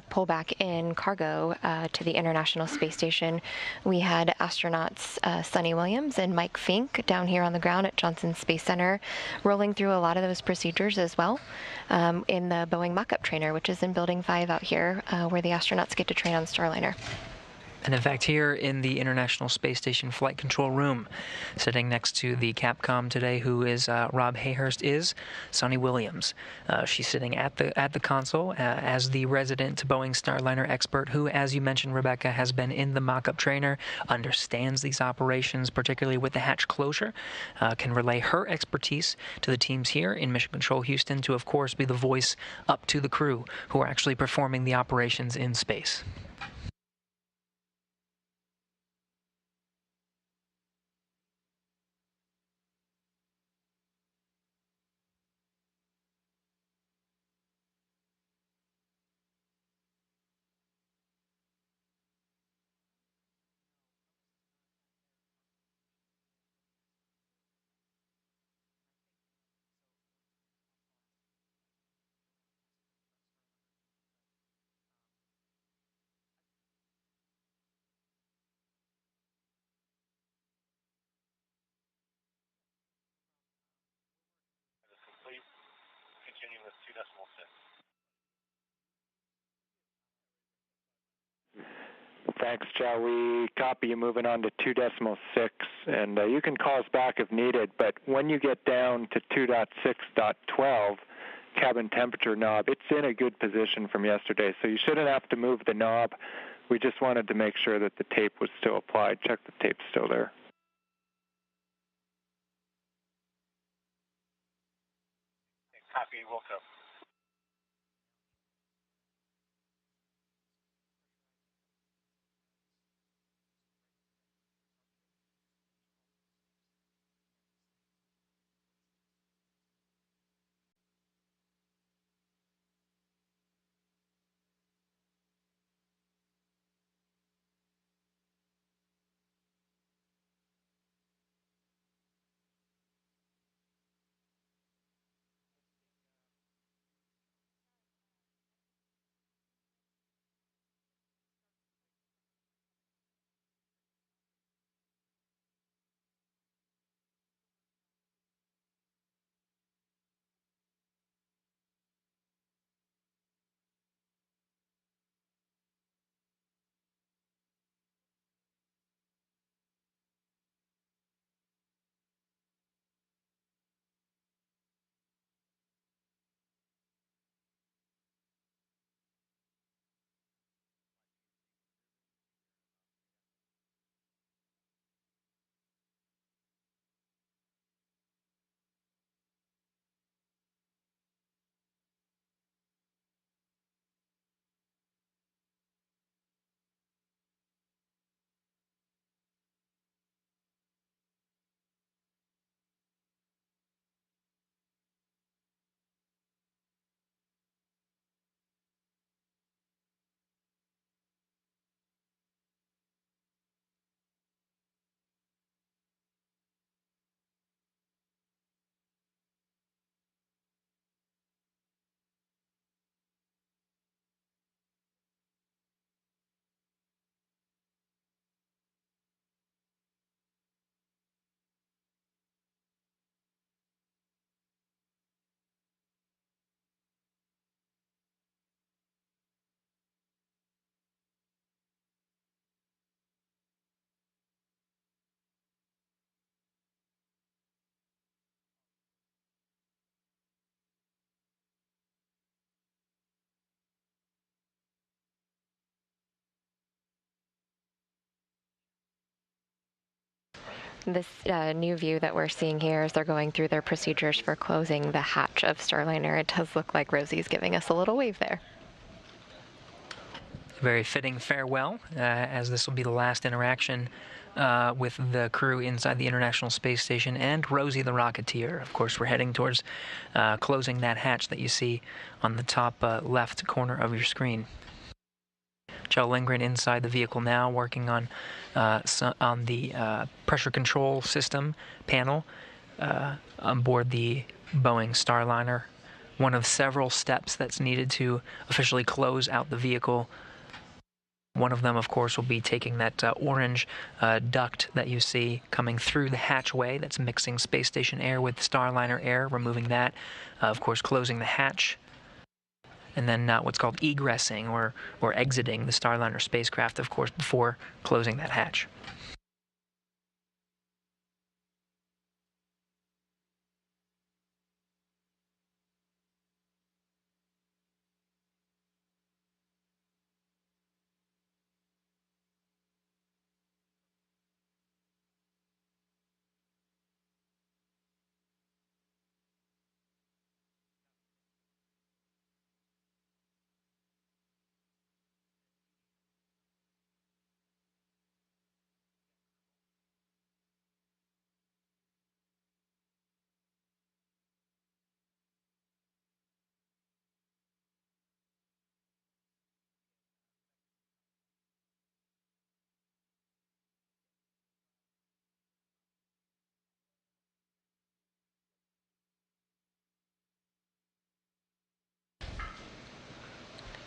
pull back in cargo to the International Space Station. We had astronauts Sunny Williams and Mike Fink down here on the ground at Johnson Space Center rolling through a lot of those procedures as well in the Boeing mock-up trainer, which is in Building 5 out here where the astronauts get to train on Starliner. And in fact, here in the International Space Station Flight Control Room, sitting next to the Capcom today, who is Rob Hayhurst, is Sunny Williams. She's sitting at the console as the resident Boeing Starliner expert, who, as you mentioned, Rebecca, has been in the mock-up trainer, understands these operations, particularly with the hatch closure, can relay her expertise to the teams here in Mission Control Houston to, of course, be the voice up to the crew who are actually performing the operations in space. Continuing with 2.6. Thanks, Joe. We copy you moving on to 2.6, and you can call us back if needed, but when you get down to 2.6.12, cabin temperature knob, it's in a good position from yesterday, so you shouldn't have to move the knob. We just wanted to make sure that the tape was still applied. Check the tape's still there. Copy, Wilco. This new view that we're seeing here as they're going through their procedures for closing the hatch of Starliner, it does look like Rosie's giving us a little wave there. Very fitting farewell, as this will be the last interaction with the crew inside the International Space Station and Rosie the Rocketeer. Of course, we're heading towards closing that hatch that you see on the top left corner of your screen. Kjell Lindgren inside the vehicle now, working on the pressure control system panel on board the Boeing Starliner. One of several steps that's needed to officially close out the vehicle. One of them, of course, will be taking that orange duct that you see coming through the hatchway that's mixing space station air with Starliner air, removing that, of course, closing the hatch. And then what's called egressing or exiting the Starliner spacecraft, of course, before closing that hatch.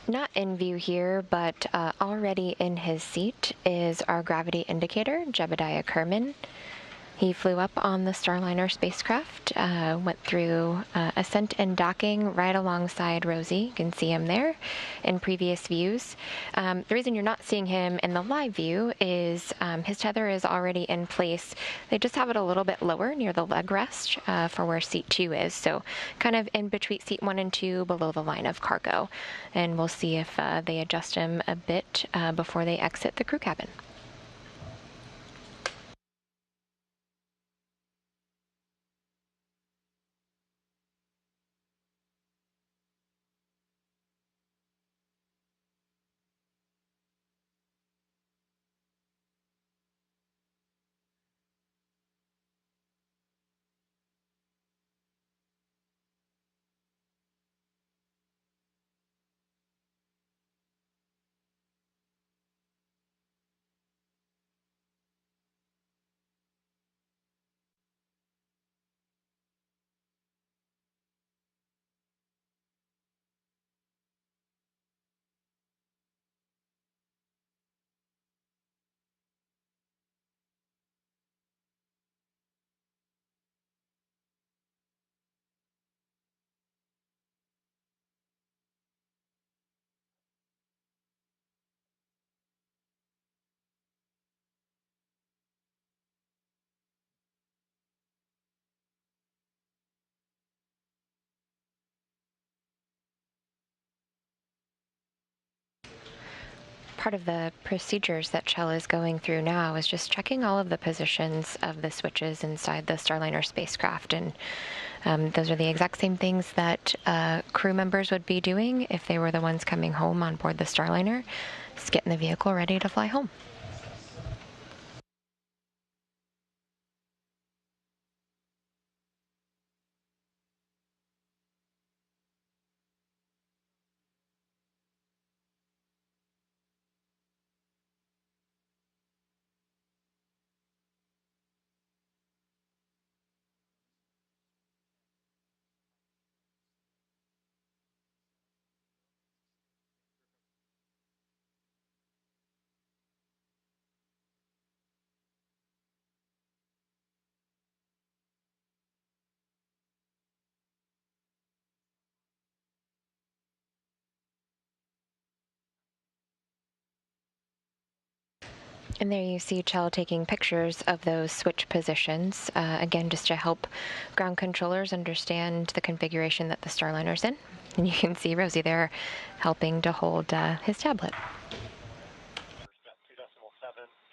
Not in view here, but already in his seat is our gravity indicator, Jebediah Kerman. He flew up on the Starliner spacecraft, went through ascent and docking right alongside Rosie. You can see him there in previous views. The reason you're not seeing him in the live view is his tether is already in place. They just have it a little bit lower near the leg rest for where seat 2 is. So kind of in between seat 1 and 2 below the line of cargo. And we'll see if they adjust him a bit before they exit the crew cabin. Part of the procedures that Kjell is going through now is just checking all of the positions of the switches inside the Starliner spacecraft. And those are the exact same things that crew members would be doing if they were the ones coming home on board the Starliner, just getting the vehicle ready to fly home. And there you see Kjell taking pictures of those switch positions, again, just to help ground controllers understand the configuration that the Starliner's in. And you can see Rosie there helping to hold his tablet. 2.7,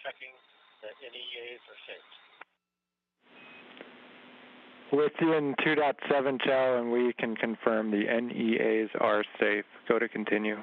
checking that NEAs are shaped. with you in 2.7, Chow, and we can confirm the NEAs are safe. Go to continue.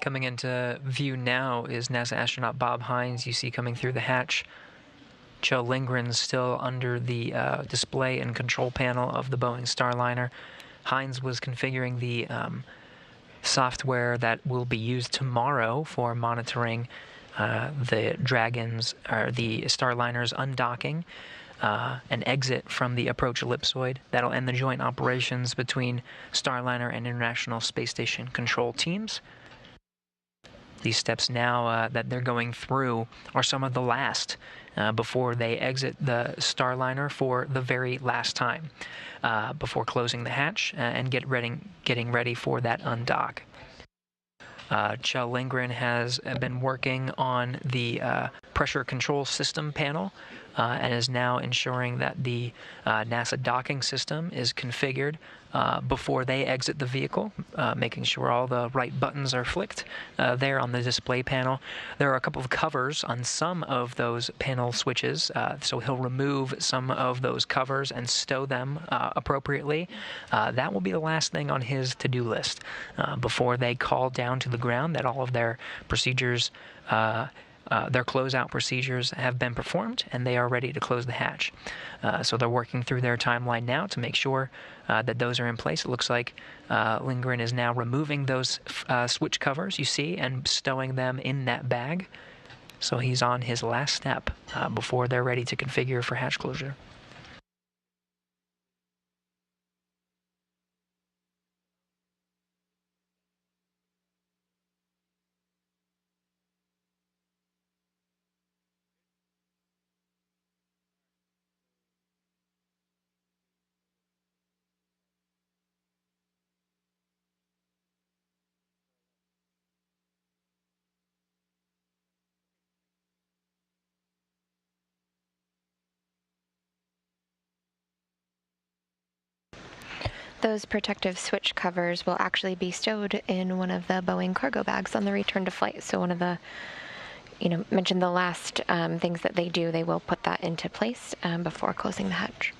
Coming into view now is NASA astronaut Bob Hines. You see coming through the hatch. Joe Lindgren's still under the display and control panel of the Boeing Starliner. Hines was configuring the software that will be used tomorrow for monitoring the Dragon's or the Starliner's undocking. An exit from the approach ellipsoid. That'll end the joint operations between Starliner and International Space Station control teams. These steps now that they're going through are some of the last before they exit the Starliner for the very last time, before closing the hatch and getting ready for that undock. Kjell Lindgren has been working on the pressure control system panel and is now ensuring that the NASA docking system is configured before they exit the vehicle, making sure all the right buttons are flicked there on the display panel. There are a couple of covers on some of those panel switches, so he'll remove some of those covers and stow them appropriately. That will be the last thing on his to-do list before they call down to the ground that all of their procedures their closeout procedures have been performed and they are ready to close the hatch. So they're working through their timeline now to make sure that those are in place. It looks like Lindgren is now removing those switch covers you see and stowing them in that bag. So he's on his last step before they're ready to configure for hatch closure. Those protective switch covers will actually be stowed in one of the Boeing cargo bags on the return to flight. So one of the, mentioned the last things that they do, they will put that into place before closing the hatch.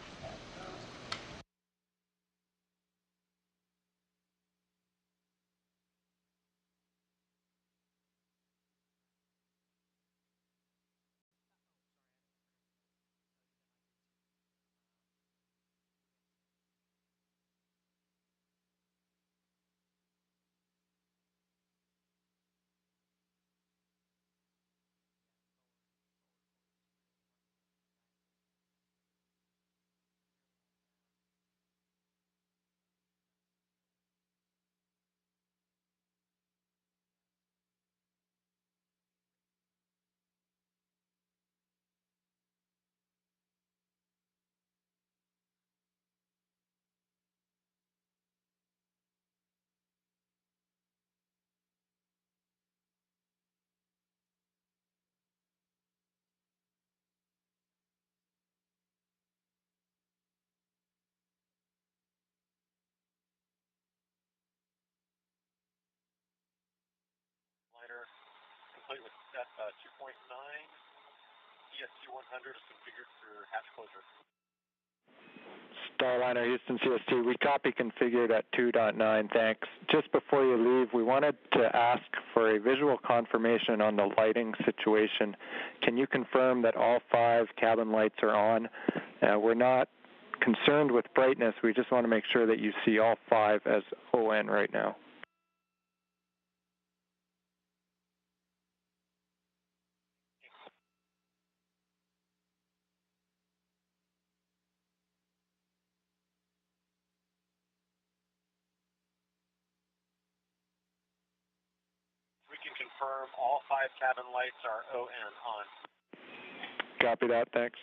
plate with step 2.9. CST 100 is configured for hatch closure. Starliner Houston CST, we copy configured at 2.9, thanks. Just before you leave, we wanted to ask for a visual confirmation on the lighting situation. Can you confirm that all 5 cabin lights are on? We're not concerned with brightness, we just want to make sure that you see all 5 as ON right now. We can confirm all 5 cabin lights are ON on. Copy that, thanks.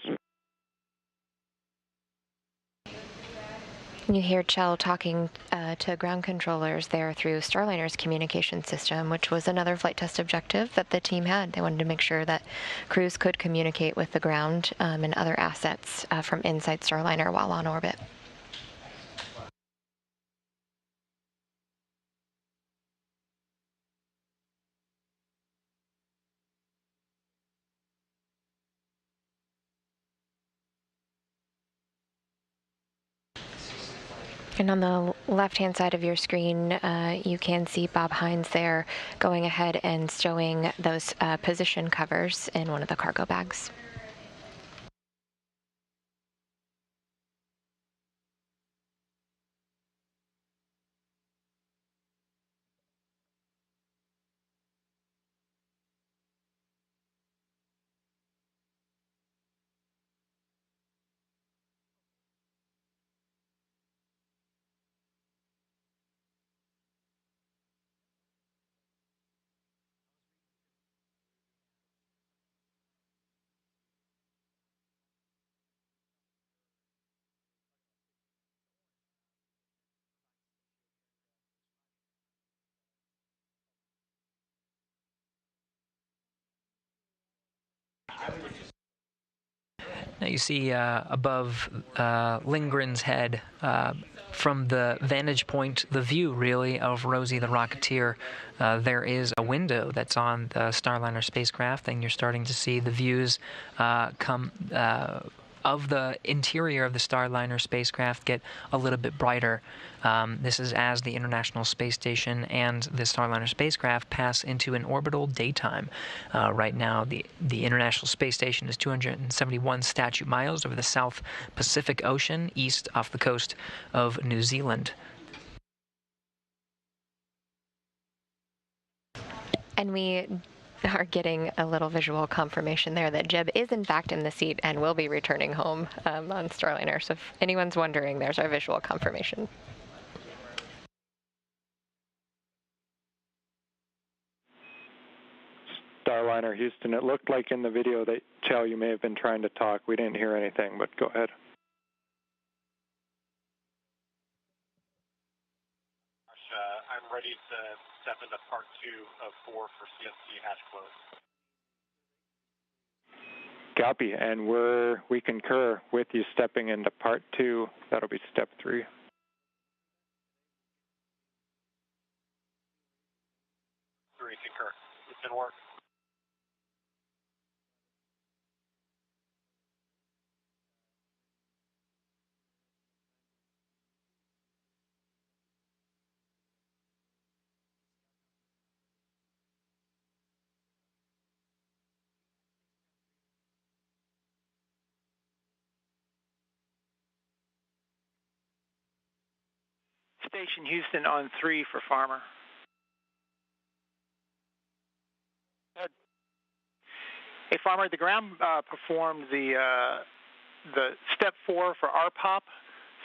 You hear Chell talking to ground controllers there through Starliner's communication system, which was another flight test objective that the team had. They wanted to make sure that crews could communicate with the ground and other assets from inside Starliner while on orbit. And on the left-hand side of your screen, you can see Bob Hines there going ahead and showing those position covers in one of the cargo bags. Now you see above Lindgren's head, from the vantage point, the view really of Rosie the Rocketeer, there is a window that's on the Starliner spacecraft, and you're starting to see the views come of the interior of the Starliner spacecraft get a little bit brighter. This is as the International Space Station and the Starliner spacecraft pass into an orbital daytime. Right now, the International Space Station is 271 statute miles over the South Pacific Ocean, east off the coast of New Zealand. And we are getting a little visual confirmation there that Jeb is in fact in the seat and will be returning home on Starliner. So if anyone's wondering, there's our visual confirmation. Starliner Houston, it looked like in the video that, Chell, you may have been trying to talk. We didn't hear anything, but go ahead. I'm ready to step into part 2 of 4 for CST hatch close. Copy, and we concur with you stepping into part 2. That'll be step 3. 3 concur. It's in work. Station Houston on 3 for Farmer. Hey, Farmer, the ground performed the step 4 for RPOP,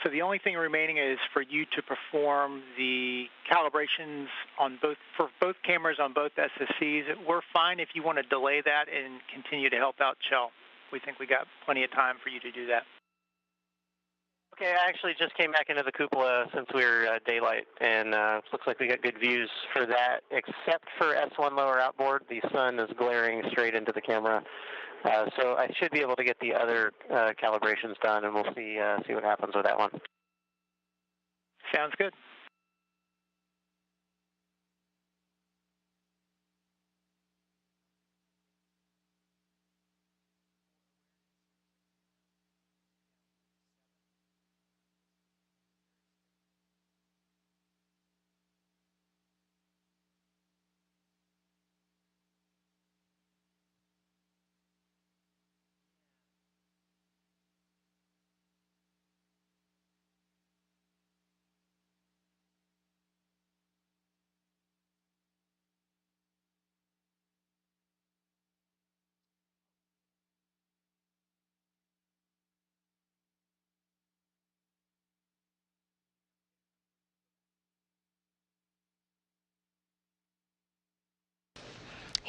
so the only thing remaining is for you to perform the calibrations on for both cameras on both SSCs. We're fine if you want to delay that and continue to help out Chell. We think we got plenty of time for you to do that. Okay, I actually just came back into the cupola since we were daylight, and looks like we got good views for that, except for S1 lower outboard. The sun is glaring straight into the camera. So I should be able to get the other calibrations done, and we'll see what happens with that one. Sounds good.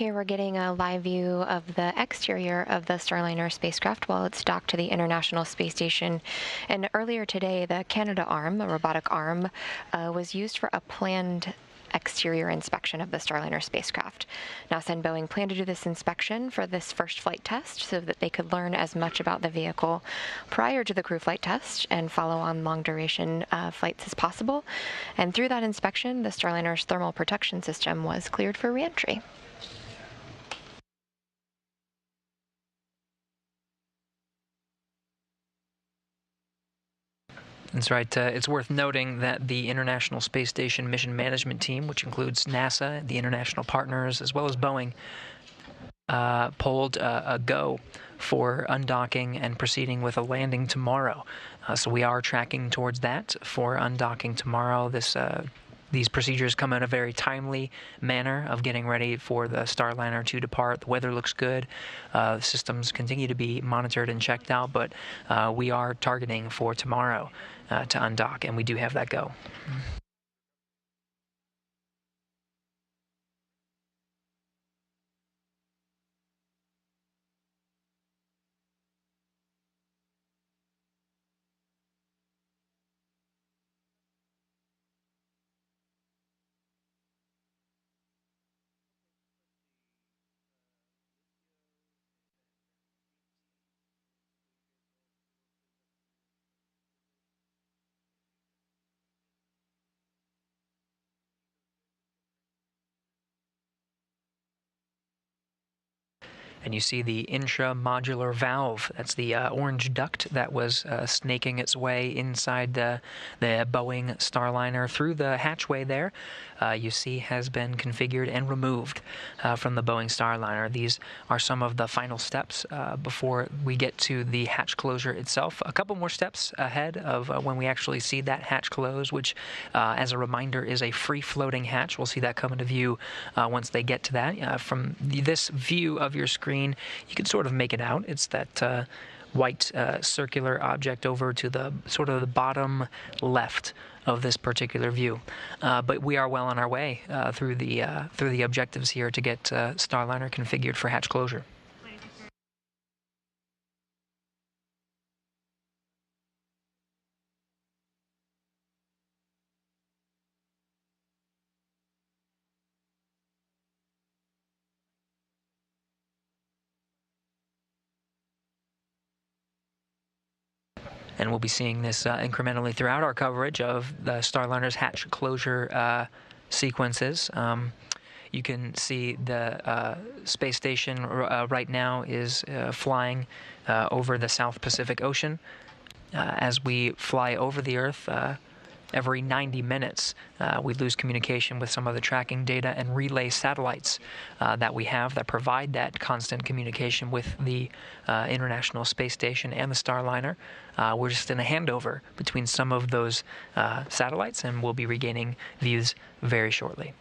Here we're getting a live view of the exterior of the Starliner spacecraft while it's docked to the International Space Station. And earlier today, the Canada arm, a robotic arm, was used for a planned exterior inspection of the Starliner spacecraft. NASA and Boeing plan to do this inspection for this first flight test so that they could learn as much about the vehicle prior to the crew flight test and follow on long-duration flights as possible. And through that inspection, the Starliner's thermal protection system was cleared for re-entry. That's right. It's worth noting that the International Space Station Mission Management Team, which includes NASA, the international partners, as well as Boeing, pulled a go for undocking and proceeding with a landing tomorrow. So we are tracking towards that for undocking tomorrow. These procedures come in a very timely manner of getting ready for the Starliner to depart. The weather looks good. Systems continue to be monitored and checked out, but we are targeting for tomorrow to undock, and we do have that go. And you see the intra-modular valve. That's the orange duct that was snaking its way inside the Boeing Starliner through the hatchway there. You see has been configured and removed from the Boeing Starliner. These are some of the final steps before we get to the hatch closure itself. A couple more steps ahead of when we actually see that hatch close, which, as a reminder, is a free-floating hatch. We'll see that come into view once they get to that. From this view of your screen, you can sort of make it out. It's that white circular object over to the sort of the bottom left of this particular view. But we are well on our way through the objectives here to get Starliner configured for hatch closure. And we'll be seeing this incrementally throughout our coverage of the Starliner's hatch closure sequences. You can see the space station right now is flying over the South Pacific Ocean. As we fly over the Earth, every 90 minutes, we lose communication with some of the tracking data and relay satellites that we have that provide that constant communication with the International Space Station and the Starliner. We're just in a handover between some of those satellites, and we'll be regaining views very shortly.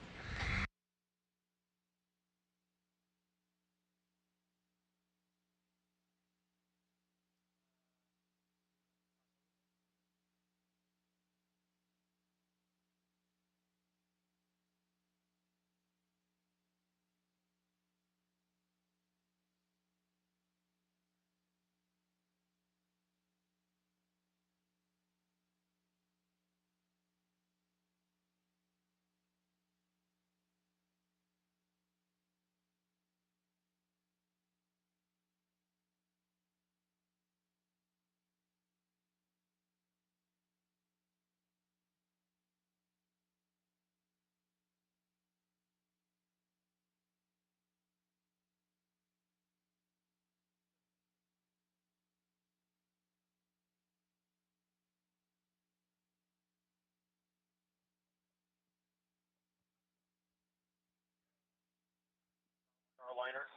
Starliner,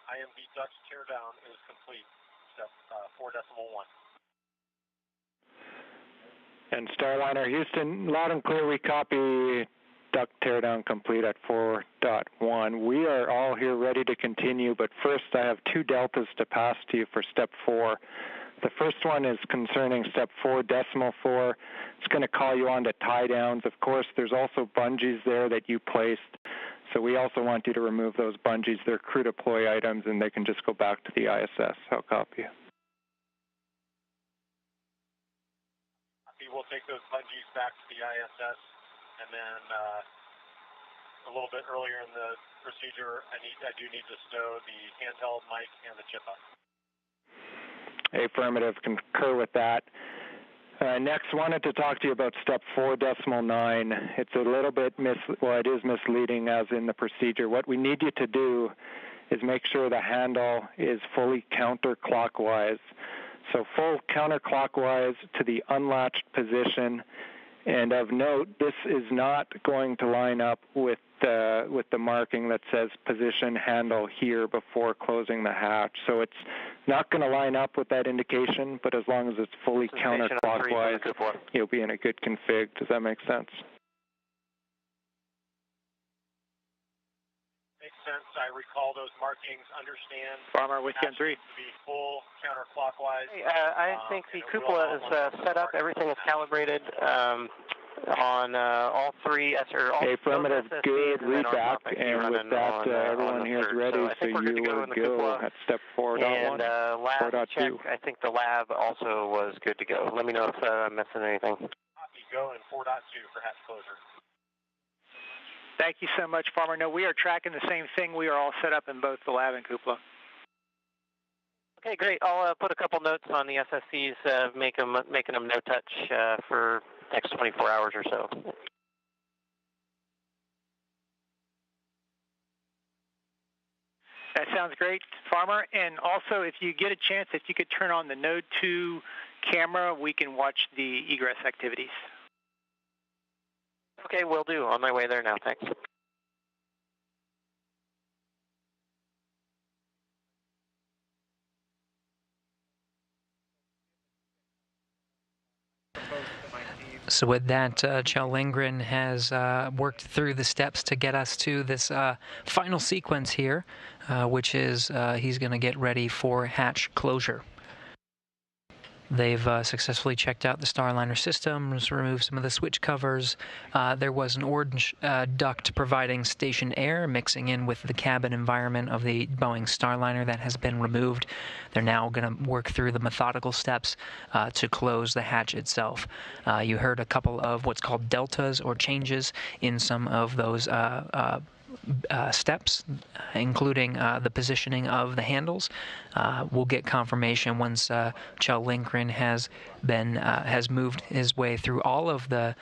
IMD duct teardown is complete. Step 4.1. And Starliner Houston, loud and clear, we copy duct teardown complete at 4.1. We are all here ready to continue, but first I have 2 deltas to pass to you for step 4. The first one is concerning step 4.4. It's going to call you on to tie downs. Of course, there's also bungees there that you placed. So we also want you to remove those bungees. They're crew deploy items, and they can just go back to the ISS. I'll copy. We'll take those bungees back to the ISS, and then a little bit earlier in the procedure, I do need to stow the handheld mic and the chip up. Affirmative, concur with that. Next, wanted to talk to you about step 4.9. It's a little bit it is misleading as in the procedure. What we need you to do is make sure the handle is fully counterclockwise. So full counterclockwise to the unlatched position. And of note, this is not going to line up with the marking that says position handle here before closing the hatch. So it's not going to line up with that indication, but as long as it's fully counterclockwise, you'll be in a good config. Does that make sense? Makes sense. I recall those markings, understand. Farmer, Whiskey on 3. To be full counterclockwise. Hey, I think the cupola is set up. Everything is calibrated on all three. Affirmative, good. Read back, and with that, everyone here is ready, so you will go at step 4.1. And last check, I think the lab also was good to go. Let me know if I'm missing anything. Copy, go in 4.2 for hatch closure. Thank you so much, Farmer. No, we are tracking the same thing. We are all set up in both the lab and cupola. Okay, great. I'll put a couple notes on the SSCs, making them no touch for next 24 hours or so. That sounds great, Farmer. And also, if you get a chance, if you could turn on the Node 2 camera, we can watch the egress activities. Okay, will do. On my way there now. Thanks. So with that, Kjell Lindgren has worked through the steps to get us to this final sequence here, which is he's going to get ready for hatch closure. They've successfully checked out the Starliner systems, removed some of the switch covers. There was an orange duct providing station air mixing in with the cabin environment of the Boeing Starliner that has been removed. They're now going to work through the methodical steps to close the hatch itself. You heard a couple of what's called deltas or changes in some of those steps, including the positioning of the handles. We'll get confirmation once Kjell Lindgren has moved his way through all of the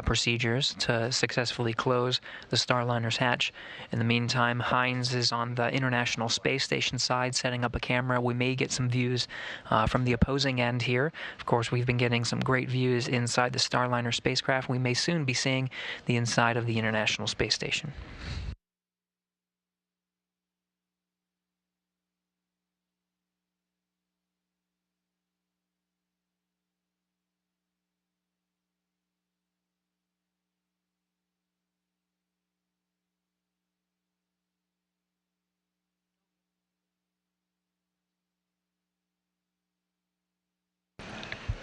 procedures to successfully close the Starliner's hatch. In the meantime, Heinz is on the International Space Station side setting up a camera. We may get some views from the opposing end here. Of course, we've been getting some great views inside the Starliner spacecraft. We may soon be seeing the inside of the International Space Station.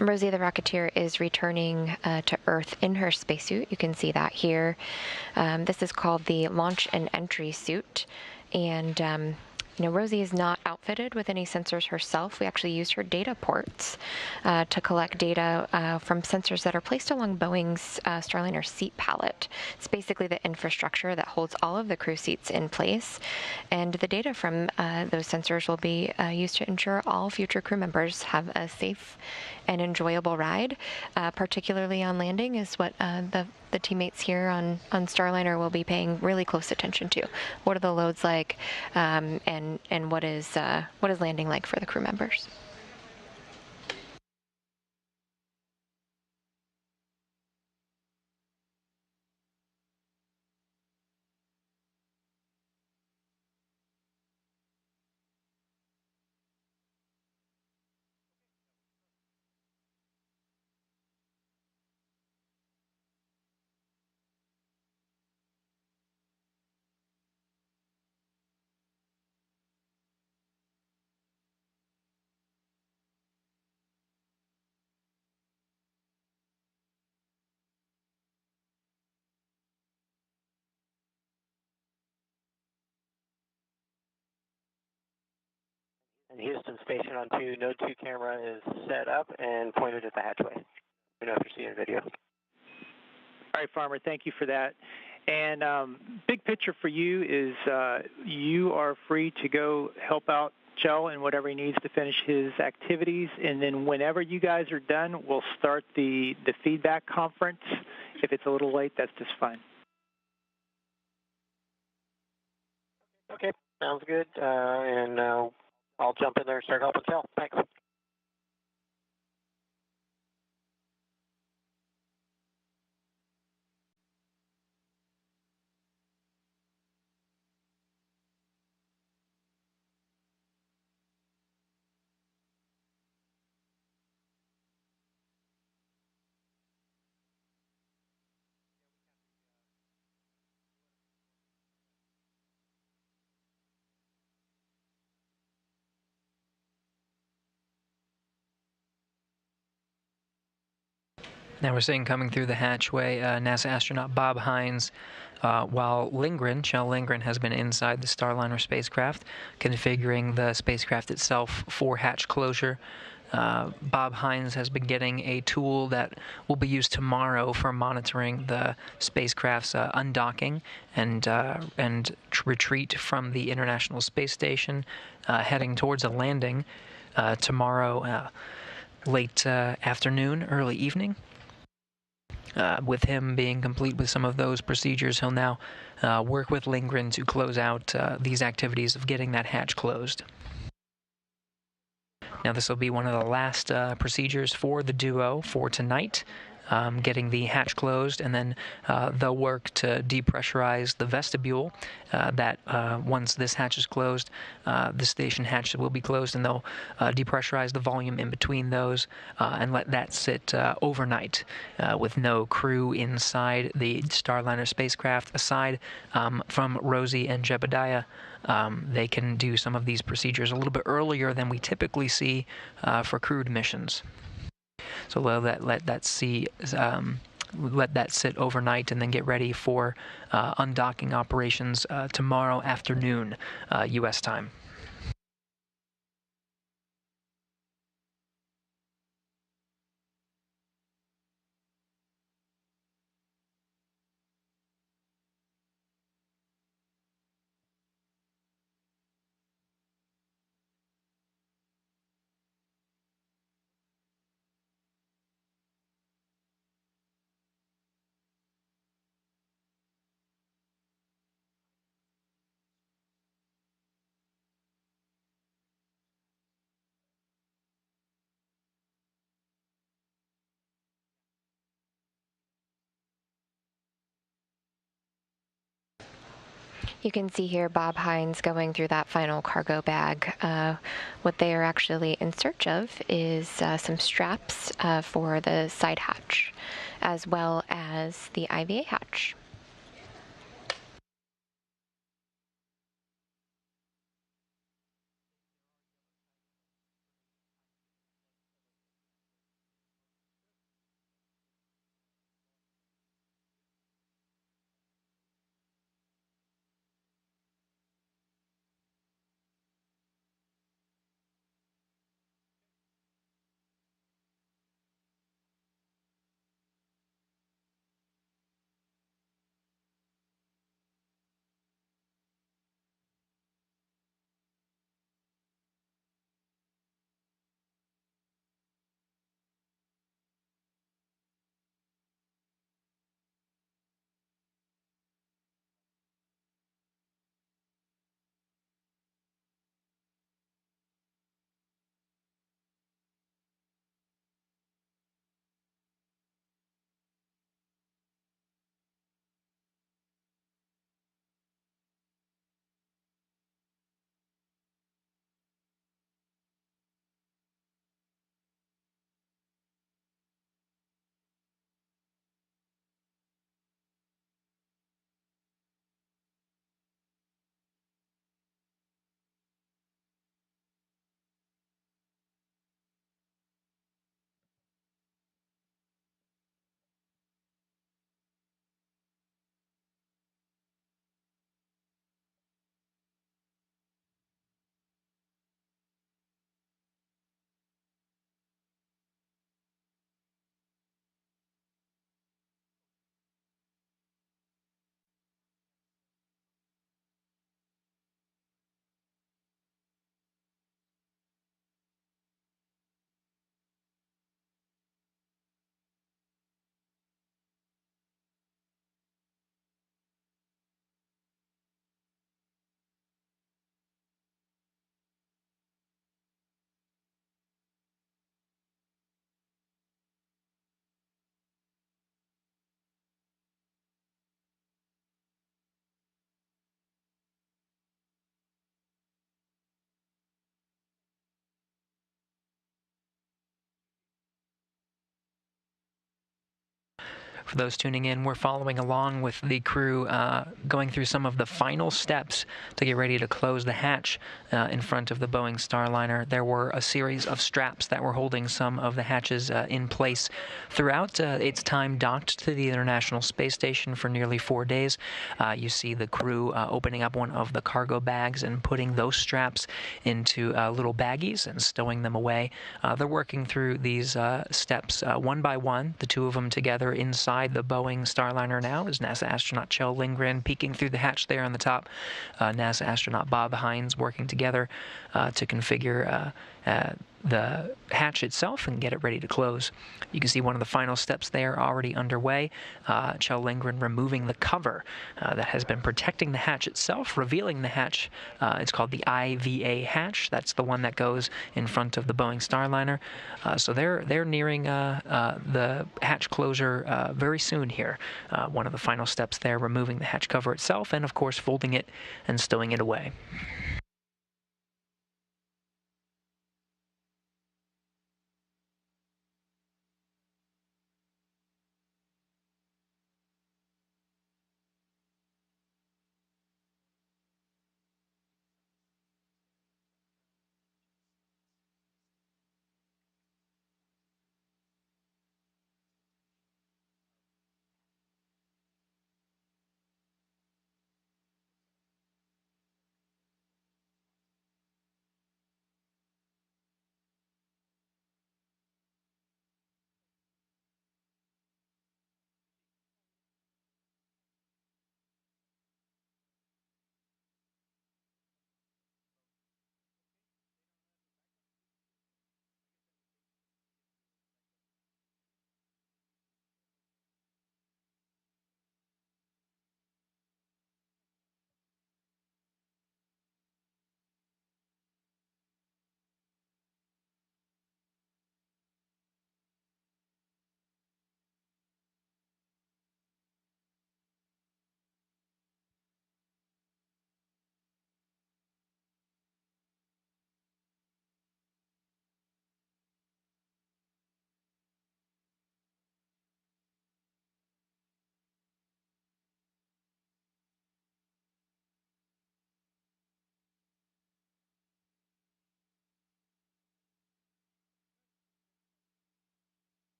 Rosie the Rocketeer is returning to Earth in her spacesuit. You can see that here. This is called the Launch and Entry Suit. And Rosie is not outfitted with any sensors herself. We actually used her data ports to collect data from sensors that are placed along Boeing's Starliner seat pallet. It's basically the infrastructure that holds all of the crew seats in place. And the data from those sensors will be used to ensure all future crew members have a safe and enjoyable ride, particularly on landing, is what the teammates here on Starliner will be paying really close attention to. What are the loads like, and what is landing like for the crew members? And Houston Station on 2, Node 2 camera is set up and pointed at the hatchway. Let me know if you're seeing video. All right, Farmer, thank you for that. And big picture for you is you are free to go help out Joe and whatever he needs to finish his activities. And then whenever you guys are done, we'll start the feedback conference. If it's a little late, that's just fine. Okay, sounds good. And I'll jump in there and start helping Cal. Thanks. Now we're seeing coming through the hatchway NASA astronaut Bob Hines, while Kjell Lindgren has been inside the Starliner spacecraft, configuring the spacecraft itself for hatch closure. Bob Hines has been getting a tool that will be used tomorrow for monitoring the spacecraft's undocking and retreat from the International Space Station, heading towards a landing tomorrow late afternoon, early evening. With him being complete with some of those procedures, he'll now work with Lindgren to close out these activities of getting that hatch closed. Now this will be one of the last procedures for the duo for tonight, getting the hatch closed, and then they'll work to depressurize the vestibule. Once this hatch is closed, the station hatch will be closed, and they'll depressurize the volume in between those and let that sit overnight with no crew inside the Starliner spacecraft aside from Rosie and Jebediah. They can do some of these procedures a little bit earlier than we typically see for crewed missions. So let that sit overnight and then get ready for undocking operations tomorrow afternoon, U.S. time. You can see here Bob Hines going through that final cargo bag. What they are actually in search of is some straps for the side hatch, as well as the IVA hatch. For those tuning in, we're following along with the crew going through some of the final steps to get ready to close the hatch in front of the Boeing Starliner. There were a series of straps that were holding some of the hatches in place throughout its time docked to the International Space Station for nearly 4 days. You see the crew opening up one of the cargo bags and putting those straps into little baggies and stowing them away. They're working through these steps one by one, the two of them together inside the Boeing Starliner now is NASA astronaut Kjell Lindgren peeking through the hatch there on the top. NASA astronaut Bob Hines working together to configure the hatch itself and get it ready to close. You can see one of the final steps there already underway. Kjell Lindgren removing the cover that has been protecting the hatch itself, revealing the hatch. It's called the IVA hatch. That's the one that goes in front of the Boeing Starliner. So they're nearing the hatch closure very soon here. One of the final steps there, removing the hatch cover itself and, of course, folding it and stowing it away.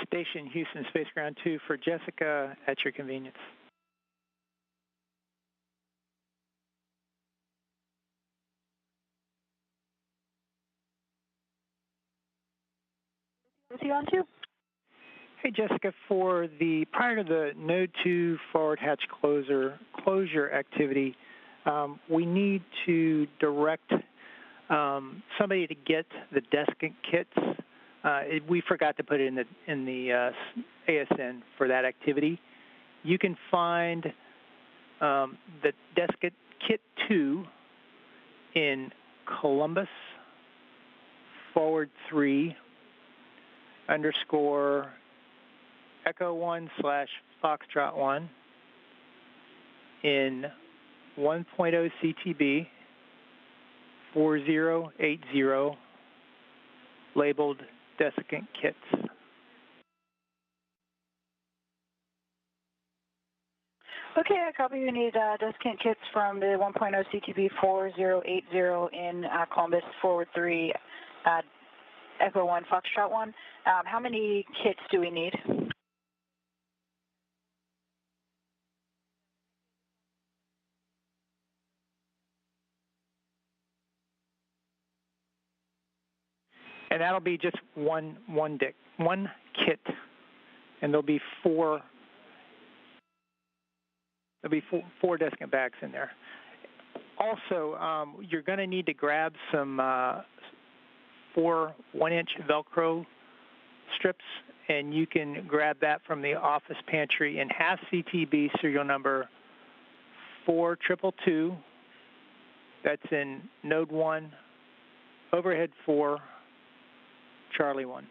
Station Houston Space Ground 2 for Jessica at your convenience. Is he on too? Hey Jessica, prior to the Node 2 forward hatch closure activity, we need to direct somebody to get the deskant kits. We forgot to put it in the ASN for that activity. You can find the deskant kit 2 in Columbus /3 Echo 1 / Foxtrot 1 in 1.0 CTB 4080 labeled desiccant kits. Okay, I copy. You need desiccant kits from the 1.0 CTB 4080 in Columbus /3 Echo 1 Foxtrot 1. How many kits do we need? And that'll be just one kit, and there'll be four desiccant bags in there. Also, you're going to need to grab some 4 1-inch Velcro strips, and you can grab that from the office pantry in half CTB serial number 4222. That's in Node 1, Overhead 4, Charlie 1.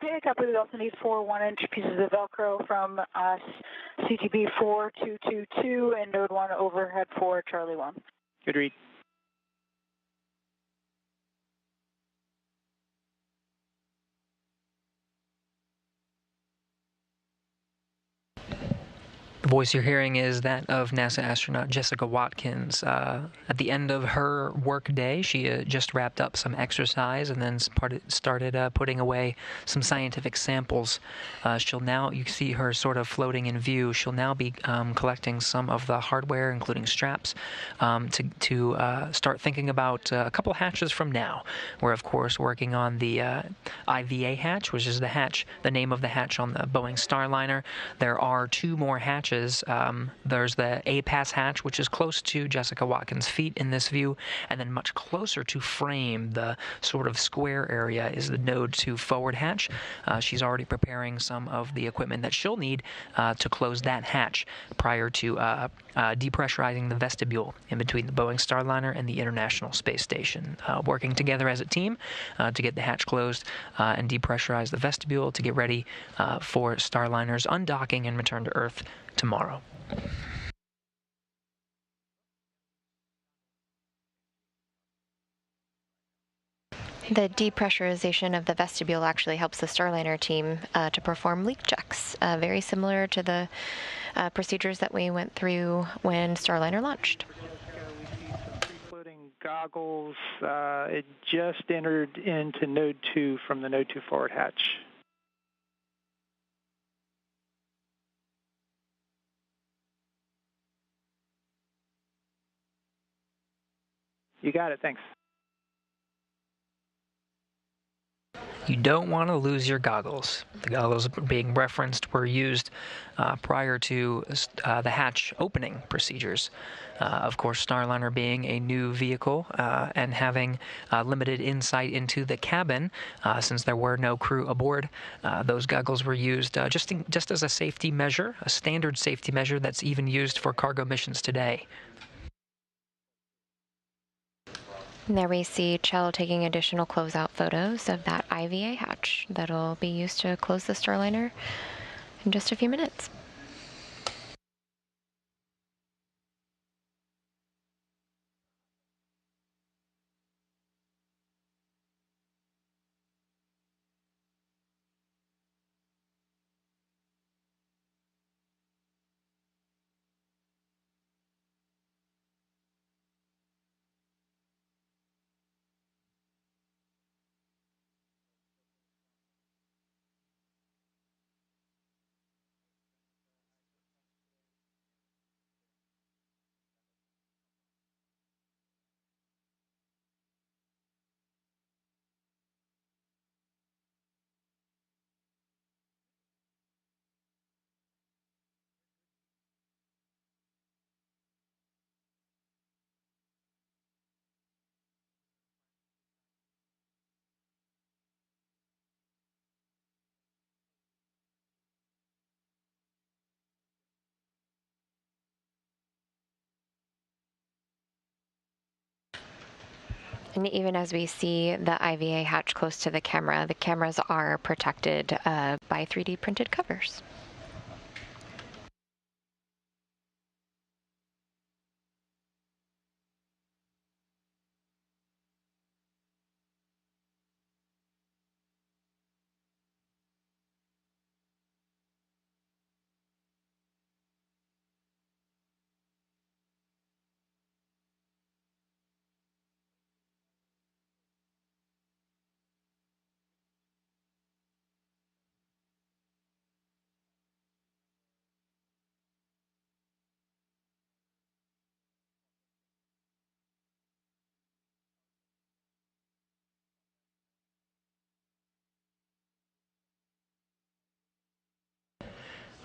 Okay, copy. We also need 4 1-inch pieces of Velcro from CTB 4222 and node 1 overhead 4 Charlie 1. Good read. The voice you're hearing is that of NASA astronaut Jessica Watkins. At the end of her work day, she just wrapped up some exercise and then started putting away some scientific samples. She'll now, you see her sort of floating in view, she'll now be collecting some of the hardware, including straps, to start thinking about a couple hatches from now. We're, of course, working on the IVA hatch, which is the name of the hatch on the Boeing Starliner. There are 2 more hatches. There's the A-pass hatch, which is close to Jessica Watkins' feet in this view, and then much closer to frame, the sort of square area, is the node 2 forward hatch. She's already preparing some of the equipment that she'll need to close that hatch prior to depressurizing the vestibule in between the Boeing Starliner and the International Space Station. Working together as a team to get the hatch closed and depressurize the vestibule to get ready for Starliner's undocking and return to Earth tomorrow. The depressurization of the vestibule actually helps the Starliner team to perform leak checks, very similar to the procedures that we went through when Starliner launched. Floating goggles. It just entered into node 2 from the node 2 forward hatch. You got it, thanks. You don't want to lose your goggles. The goggles being referenced were used prior to the hatch opening procedures. Of course, Starliner being a new vehicle and having limited insight into the cabin, since there were no crew aboard, those goggles were used just as a safety measure, a standard safety measure that's even used for cargo missions today. And there we see Chell taking additional closeout photos of that IVA hatch that'll be used to close the Starliner in just a few minutes. And even as we see the IVA hatch close to the cameras are protected by 3D printed covers.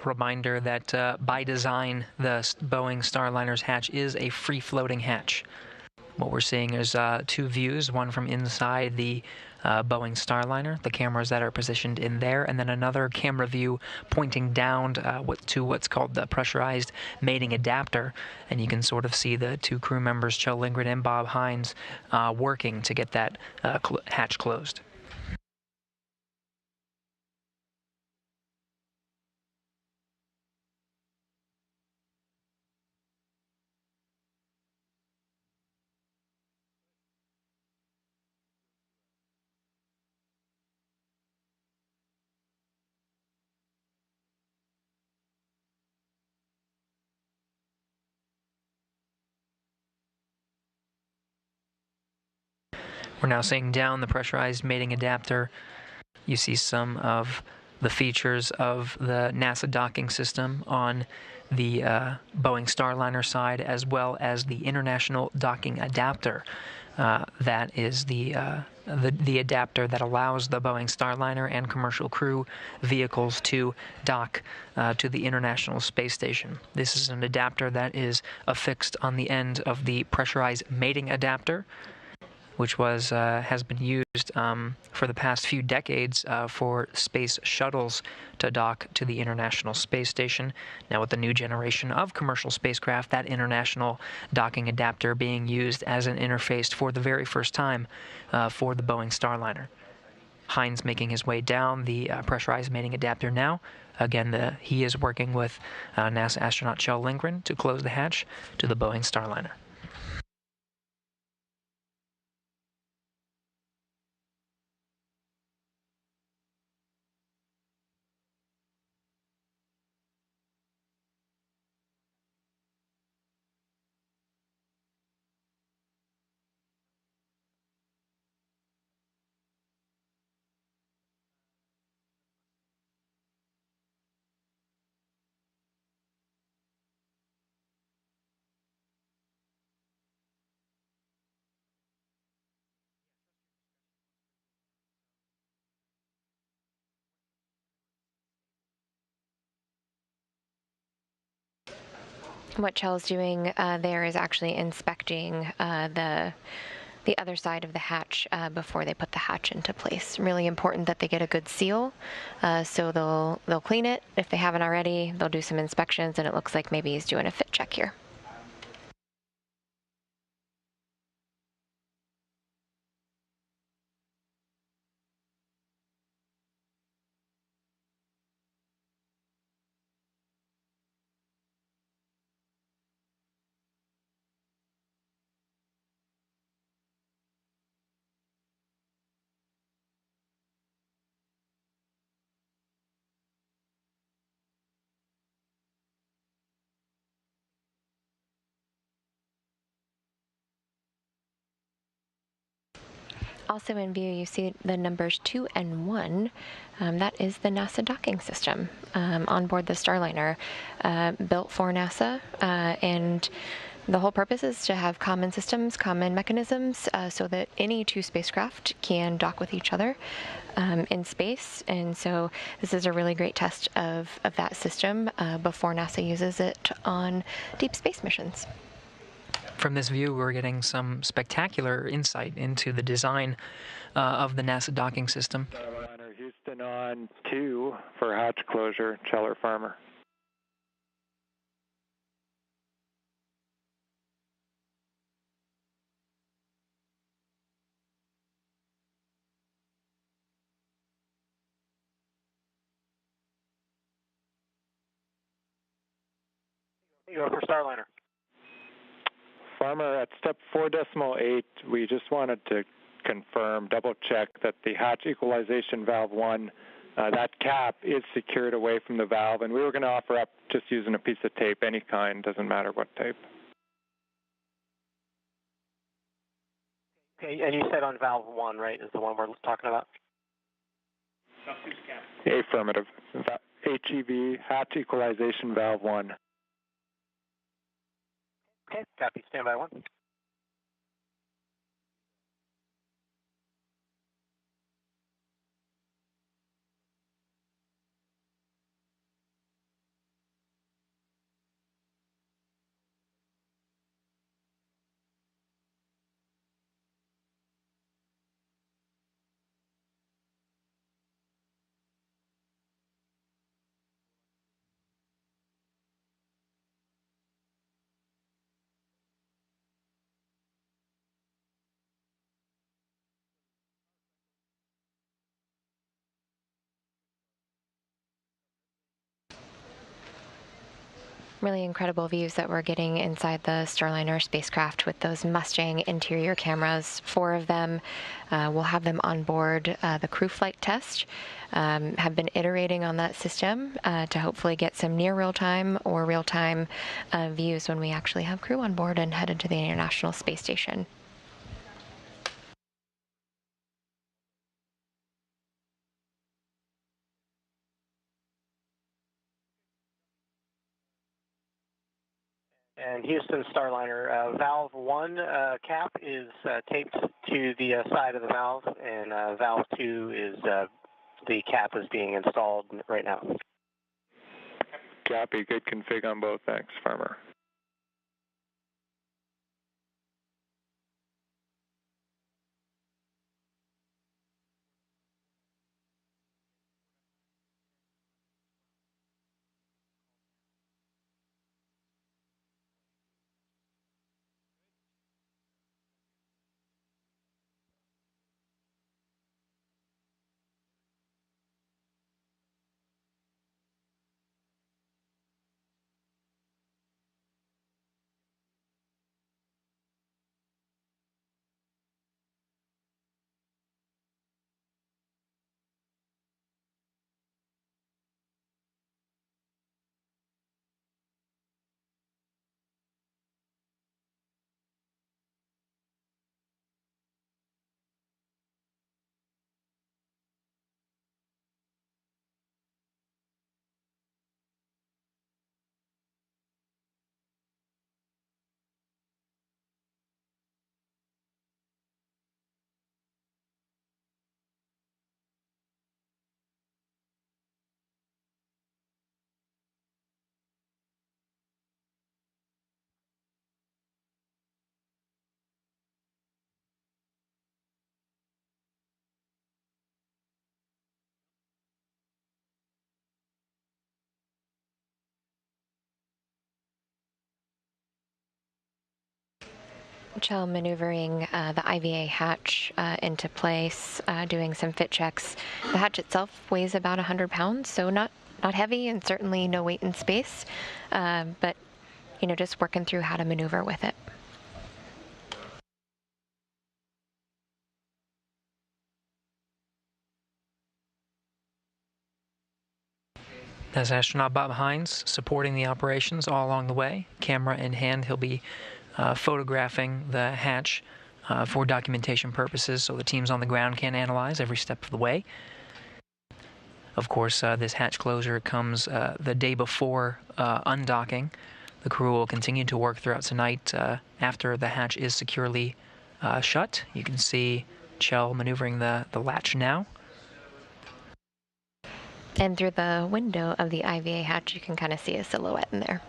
Reminder that by design, the Boeing Starliner's hatch is a free-floating hatch. What we're seeing is 2 views, one from inside the Boeing Starliner, the cameras that are positioned in there, and then another camera view pointing down to what's called the pressurized mating adapter. And you can sort of see the 2 crew members, Chell Lindgren and Bob Hines, working to get that hatch closed. We're now seeing down the pressurized mating adapter. You see some of the features of the NASA docking system on the Boeing Starliner side, as well as the International Docking Adapter. That is the adapter that allows the Boeing Starliner and commercial crew vehicles to dock to the International Space Station. This is an adapter that is affixed on the end of the pressurized mating adapter, which has been used for the past few decades for space shuttles to dock to the International Space Station. Now with the new generation of commercial spacecraft, that international docking adapter being used as an interface for the very first time for the Boeing Starliner. Heinz making his way down the pressurized mating adapter now. Again, he is working with NASA astronaut Kjell Lindgren to close the hatch to the Boeing Starliner. What Kjell's doing there is actually inspecting the other side of the hatch before they put the hatch into place. Really important that they get a good seal. So they'll clean it if they haven't already. They'll do some inspections, and it looks like maybe he's doing a fit check here. Also in view, you see the numbers 2 and 1. That is the NASA docking system on board the Starliner, built for NASA, and the whole purpose is to have common systems, common mechanisms, so that any two spacecraft can dock with each other in space. And so this is a really great test of that system before NASA uses it on deep space missions. From this view, we're getting some spectacular insight into the design of the NASA docking system. Starliner Houston on 2 for hatch closure, Cheller Farmer. You go for Starliner. Farmer, at step 4.8, we just wanted to confirm, double check that the hatch equalization valve 1, that cap is secured away from the valve, and we were going to offer up just using a piece of tape, any kind, doesn't matter what tape. Okay, and you said on valve 1, right, is the one we're talking about? Affirmative. HEV, hatch equalization valve 1. Okay, copy, standby 1. Really incredible views that we're getting inside the Starliner spacecraft with those Mustang interior cameras, 4 of them. We'll have them on board the crew flight test. Have been iterating on that system to hopefully get some near real-time or real-time views when we actually have crew on board and headed to the International Space Station. And Houston Starliner, valve 1 cap is taped to the side of the valve, and valve 2 is the cap is being installed right now. Copy. Good config on both. Thanks, Farmer. Chell maneuvering the IVA hatch into place, doing some fit checks. The hatch itself weighs about 100 pounds, so not heavy and certainly no weight in space, but just working through how to maneuver with it. As astronaut Bob Hines supporting the operations all along the way, camera in hand, he'll be photographing the hatch for documentation purposes so the teams on the ground can analyze every step of the way. Of course, this hatch closure comes the day before undocking. The crew will continue to work throughout tonight after the hatch is securely shut. You can see Chell maneuvering the latch now. And through the window of the IVA hatch, you can kind of see a silhouette in there.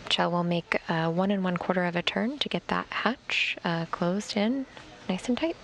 Chell will make 1 1/4 of a turn to get that hatch closed in nice and tight.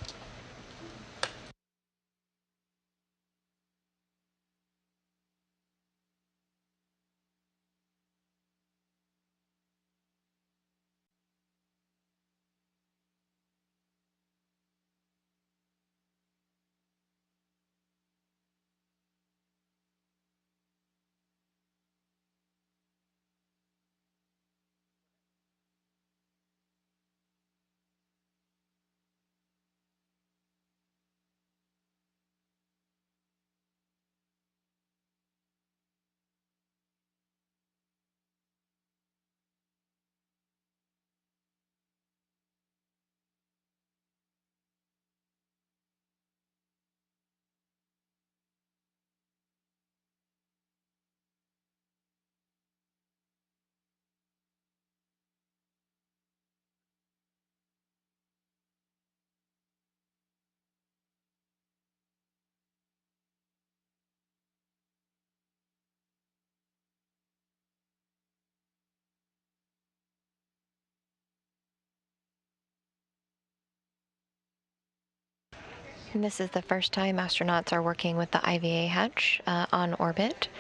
And this is the first time astronauts are working with the IVA hatch on orbit.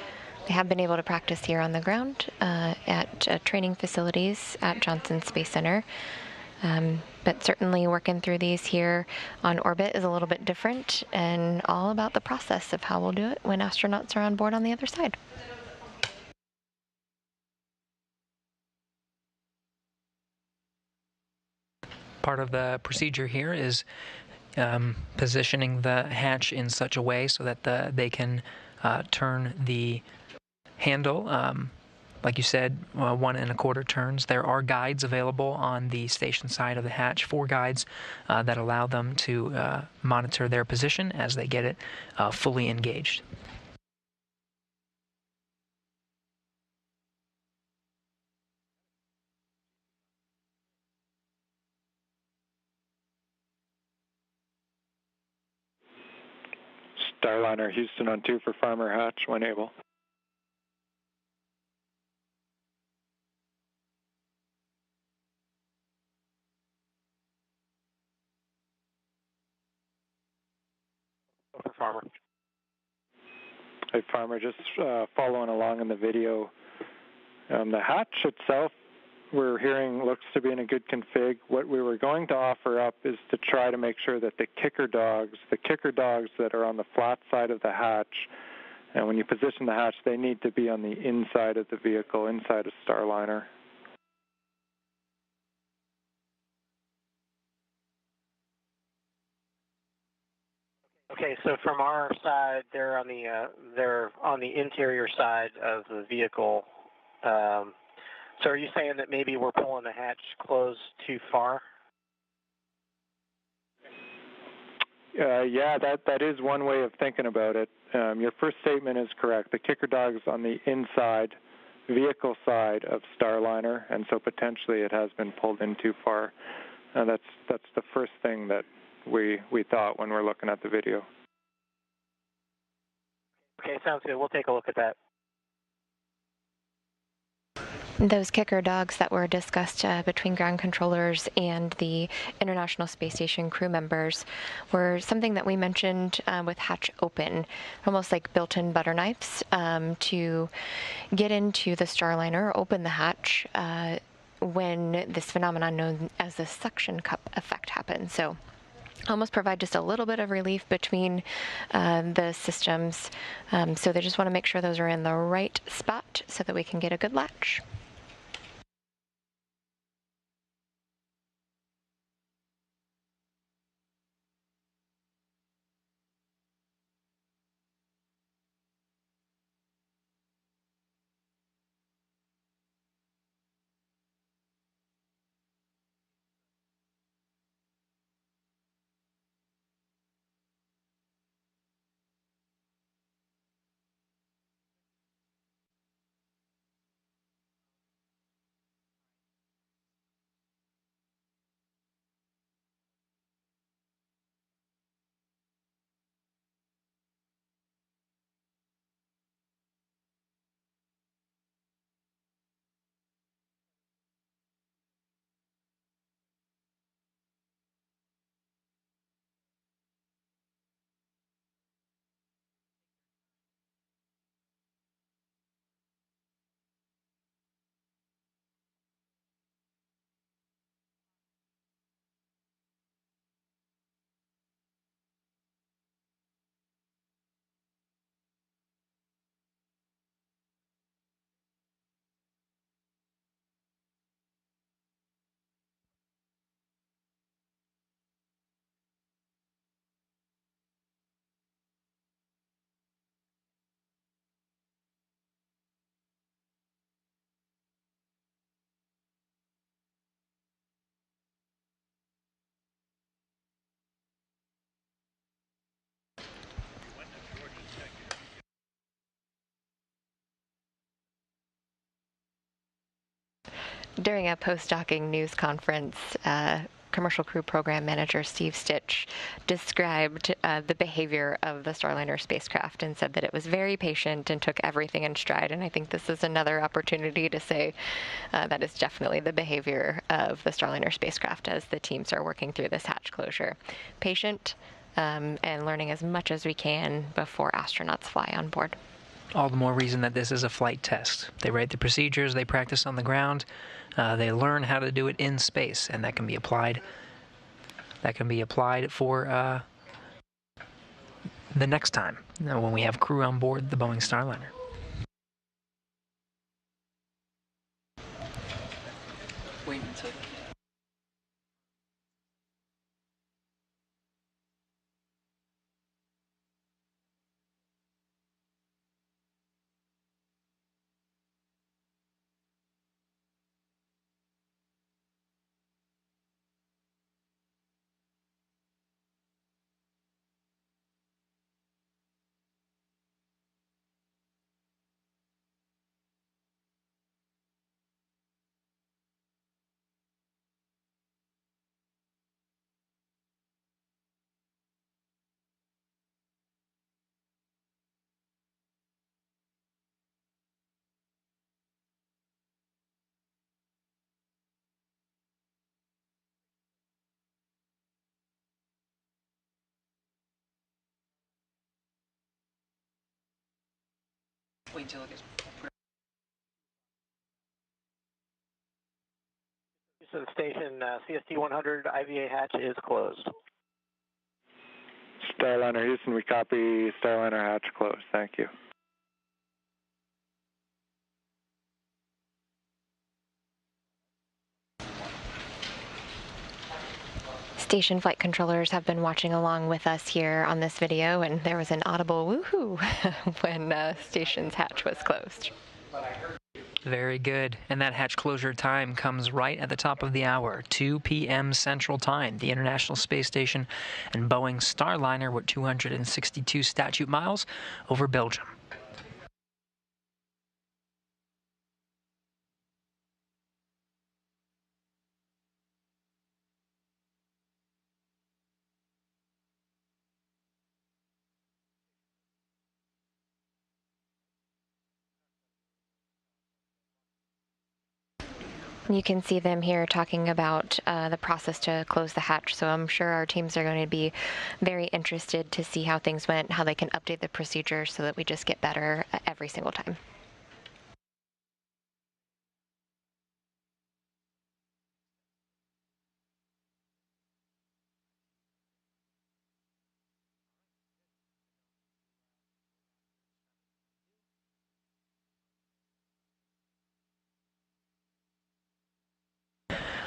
They have been able to practice here on the ground at training facilities at Johnson Space Center. But certainly working through these here on orbit is a little bit different and all about the process of how we'll do it when astronauts are on board on the other side. Part of the procedure here is positioning the hatch in such a way so that they can turn the handle like you said, 1¼ turns. There are guides available on the station side of the hatch, 4 guides that allow them to monitor their position as they get it fully engaged. Starliner Houston on 2 for Farmer Hatch when able. For Farmer. Hey, Farmer, just following along in the video. The hatch itself, we're hearing, looks to be in a good config. What we were going to offer up is to try to make sure that the kicker dogs that are on the flat side of the hatch, and when you position the hatch, they need to be on the inside of the vehicle, inside of Starliner. Okay, so from our side, they're on the interior side of the vehicle. So are you saying that maybe we're pulling the hatch closed too far? Yeah, that is one way of thinking about it. Your first statement is correct. The kicker dog's on the inside, vehicle side of Starliner, and so potentially it has been pulled in too far. That's the first thing that we thought when we're looking at the video. Okay, sounds good. We'll take a look at that. Those kicker dogs that were discussed between ground controllers and the International Space Station crew members were something that we mentioned with hatch open, almost like built-in butter knives to get into the Starliner, open the hatch when this phenomenon known as the suction cup effect happens. So almost provide just a little bit of relief between the systems. So they just want to make sure those are in the right spot so that we can get a good latch. During a post-docking news conference, Commercial Crew Program Manager Steve Stitch described the behavior of the Starliner spacecraft and said that it was very patient and took everything in stride. And I think this is another opportunity to say that is definitely the behavior of the Starliner spacecraft as the teams are working through this hatch closure. Patient and learning as much as we can before astronauts fly on board. All the more reason that this is a flight test. They write the procedures, they practice on the ground, they learn how to do it in space, and that can be applied. That can be applied for the next time when we have crew on board the Boeing Starliner. Wait until. Wait until it gets... Houston Station, CST 100 IVA hatch is closed. Starliner Houston, we copy. Starliner hatch closed. Thank you. Station flight controllers have been watching along with us here on this video, and there was an audible woohoo when station's hatch was closed. Very good. And that hatch closure time comes right at the top of the hour, 2 p.m. Central Time. The International Space Station and Boeing Starliner with 262 statute miles over Belgium. You can see them here talking about the process to close the hatch, so I'm sure our teams are going to be very interested to see how things went, how they can update the procedure so that we just get better every single time.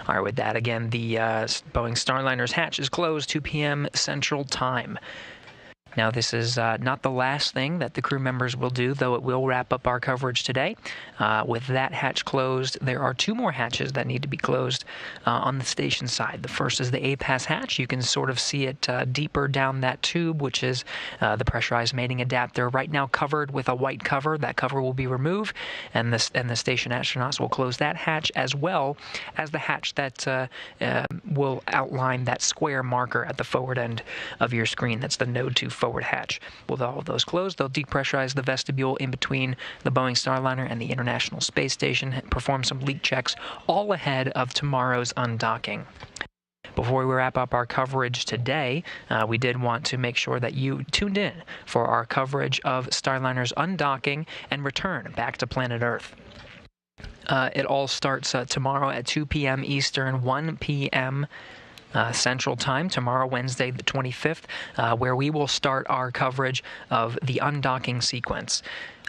All right, with that, again, the Boeing Starliner's hatch is closed 2 p.m. Central Time. Now, this is not the last thing that the crew members will do, though it will wrap up our coverage today. With that hatch closed, there are 2 more hatches that need to be closed on the station side. The first is the A-Pass hatch. You can sort of see it deeper down that tube, which is the pressurized mating adapter, right now covered with a white cover. That cover will be removed, and the station astronauts will close that hatch, as well as the hatch that will outline that square marker at the forward end of your screen. That's the Node 2 forward hatch. With all of those closed, they'll depressurize the vestibule in between the Boeing Starliner and the International Space Station and perform some leak checks all ahead of tomorrow's undocking. Before we wrap up our coverage today, we did want to make sure that you tuned in for our coverage of Starliner's undocking and return back to planet Earth. It all starts tomorrow at 2 p.m. Eastern, 1 p.m. Central Time, tomorrow, Wednesday the 25th, where we will start our coverage of the undocking sequence.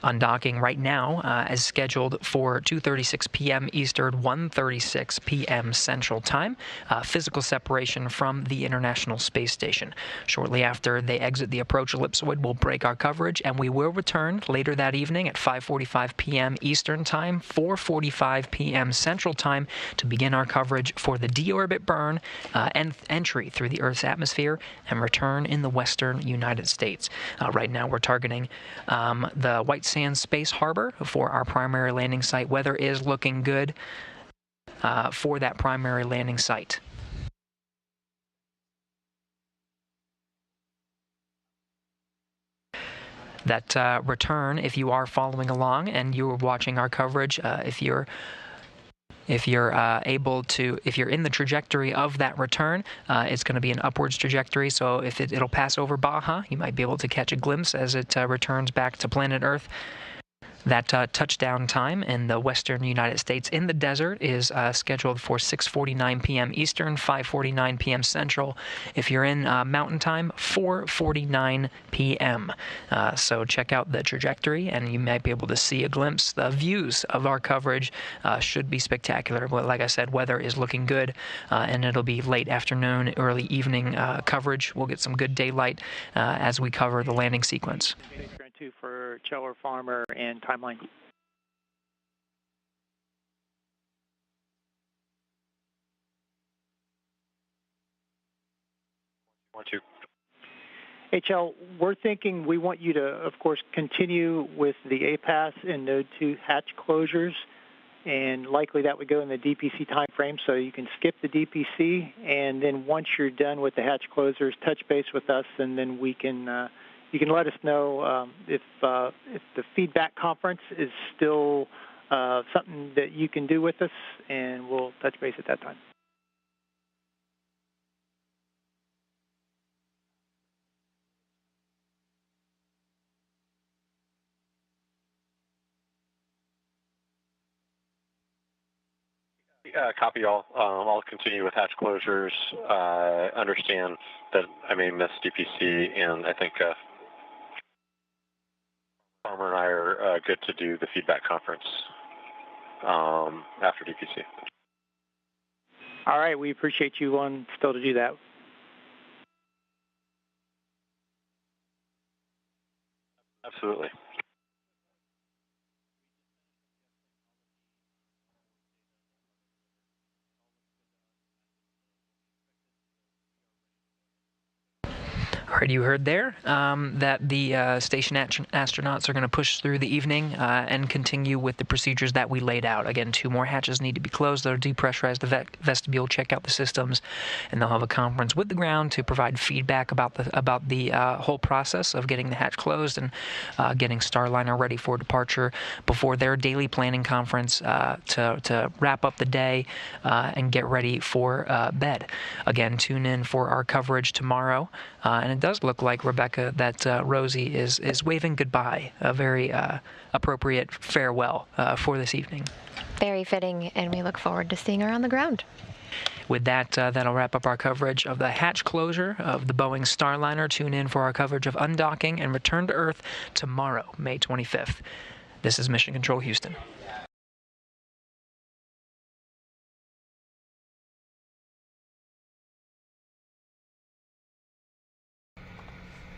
Undocking right now is scheduled for 2:36 p.m. Eastern, 1:36 p.m. Central Time. Physical separation from the International Space Station. Shortly after they exit the approach ellipsoid, we'll break our coverage, and we will return later that evening at 5:45 p.m. Eastern Time, 4:45 p.m. Central Time to begin our coverage for the deorbit burn and entry through the Earth's atmosphere and return in the western United States. Right now, we're targeting the White Sands Space Harbor for our primary landing site. Weather is looking good for that primary landing site. That return, if you are following along and you're watching our coverage, if you're able to, if you're in the trajectory of that return, it's going to be an upwards trajectory. So if it'll pass over Baja, you might be able to catch a glimpse as it returns back to planet Earth. That touchdown time in the western United States in the desert is scheduled for 6:49 p.m. Eastern, 5:49 p.m. Central. If you're in Mountain Time, 4:49 p.m. So check out the trajectory, and you might be able to see a glimpse. The views of our coverage should be spectacular. But like I said, weather is looking good, and it'll be late afternoon, early evening coverage. We'll get some good daylight as we cover the landing sequence. 2 for Cheller, Farmer, and Timeline. HL, we're thinking we want you to, of course, continue with the APAS and Node 2 hatch closures, and likely that would go in the DPC time frame, so you can skip the DPC, and then once you're done with the hatch closures, touch base with us, and then we can you can let us know if the feedback conference is still something that you can do with us, and we'll touch base at that time. copy all. I'll continue with hatch closures. Understand that I may miss DPC, and I think Farmer and I are good to do the feedback conference after DPC. All right, we appreciate you wanting still to do that. Absolutely. All right, you heard there that the station astronauts are going to push through the evening and continue with the procedures that we laid out. Again, 2 more hatches need to be closed. They'll depressurize the vestibule, check out the systems, and they'll have a conference with the ground to provide feedback about the whole process of getting the hatch closed and getting Starliner ready for departure before their daily planning conference to wrap up the day and get ready for bed. Again, tune in for our coverage tomorrow. And it does look like, Rebecca, that Rosie is waving goodbye, a very appropriate farewell for this evening. Very fitting, and we look forward to seeing her on the ground. With that, that'll wrap up our coverage of the hatch closure of the Boeing Starliner. Tune in for our coverage of undocking and return to Earth tomorrow, May 25th. This is Mission Control Houston.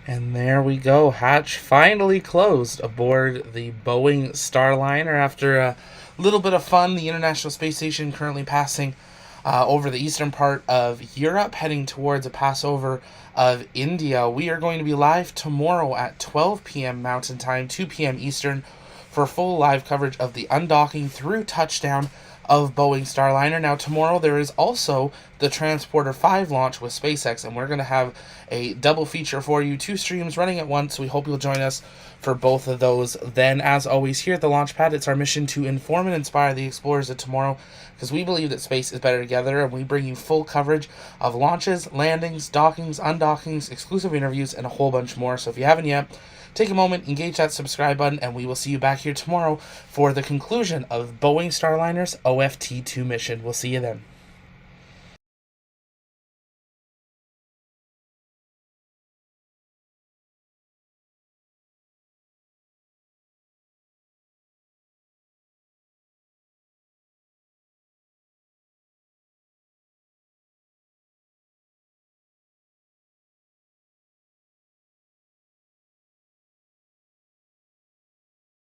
And there we go. Hatch finally closed aboard the Boeing Starliner after a little bit of fun. The International Space Station currently passing over the eastern part of Europe, heading towards a passover of India. We are going to be live tomorrow at 12 p.m. Mountain Time, 2 p.m. Eastern, for full live coverage of the undocking through touchdown of Boeing Starliner. Now, tomorrow there is also the Transporter 5 launch with SpaceX, and we're going to have a double feature for you, 2 streams running at once. We hope you'll join us for both of those. Then, as always, here at the Launchpad, it's our mission to inform and inspire the explorers of tomorrow, because we believe that space is better together, and we bring you full coverage of launches, landings, dockings, undockings, exclusive interviews, and a whole bunch more. So if you haven't yet, take a moment, engage that subscribe button, and we will see you back here tomorrow for the conclusion of Boeing Starliner's OFT-2 mission. We'll see you then.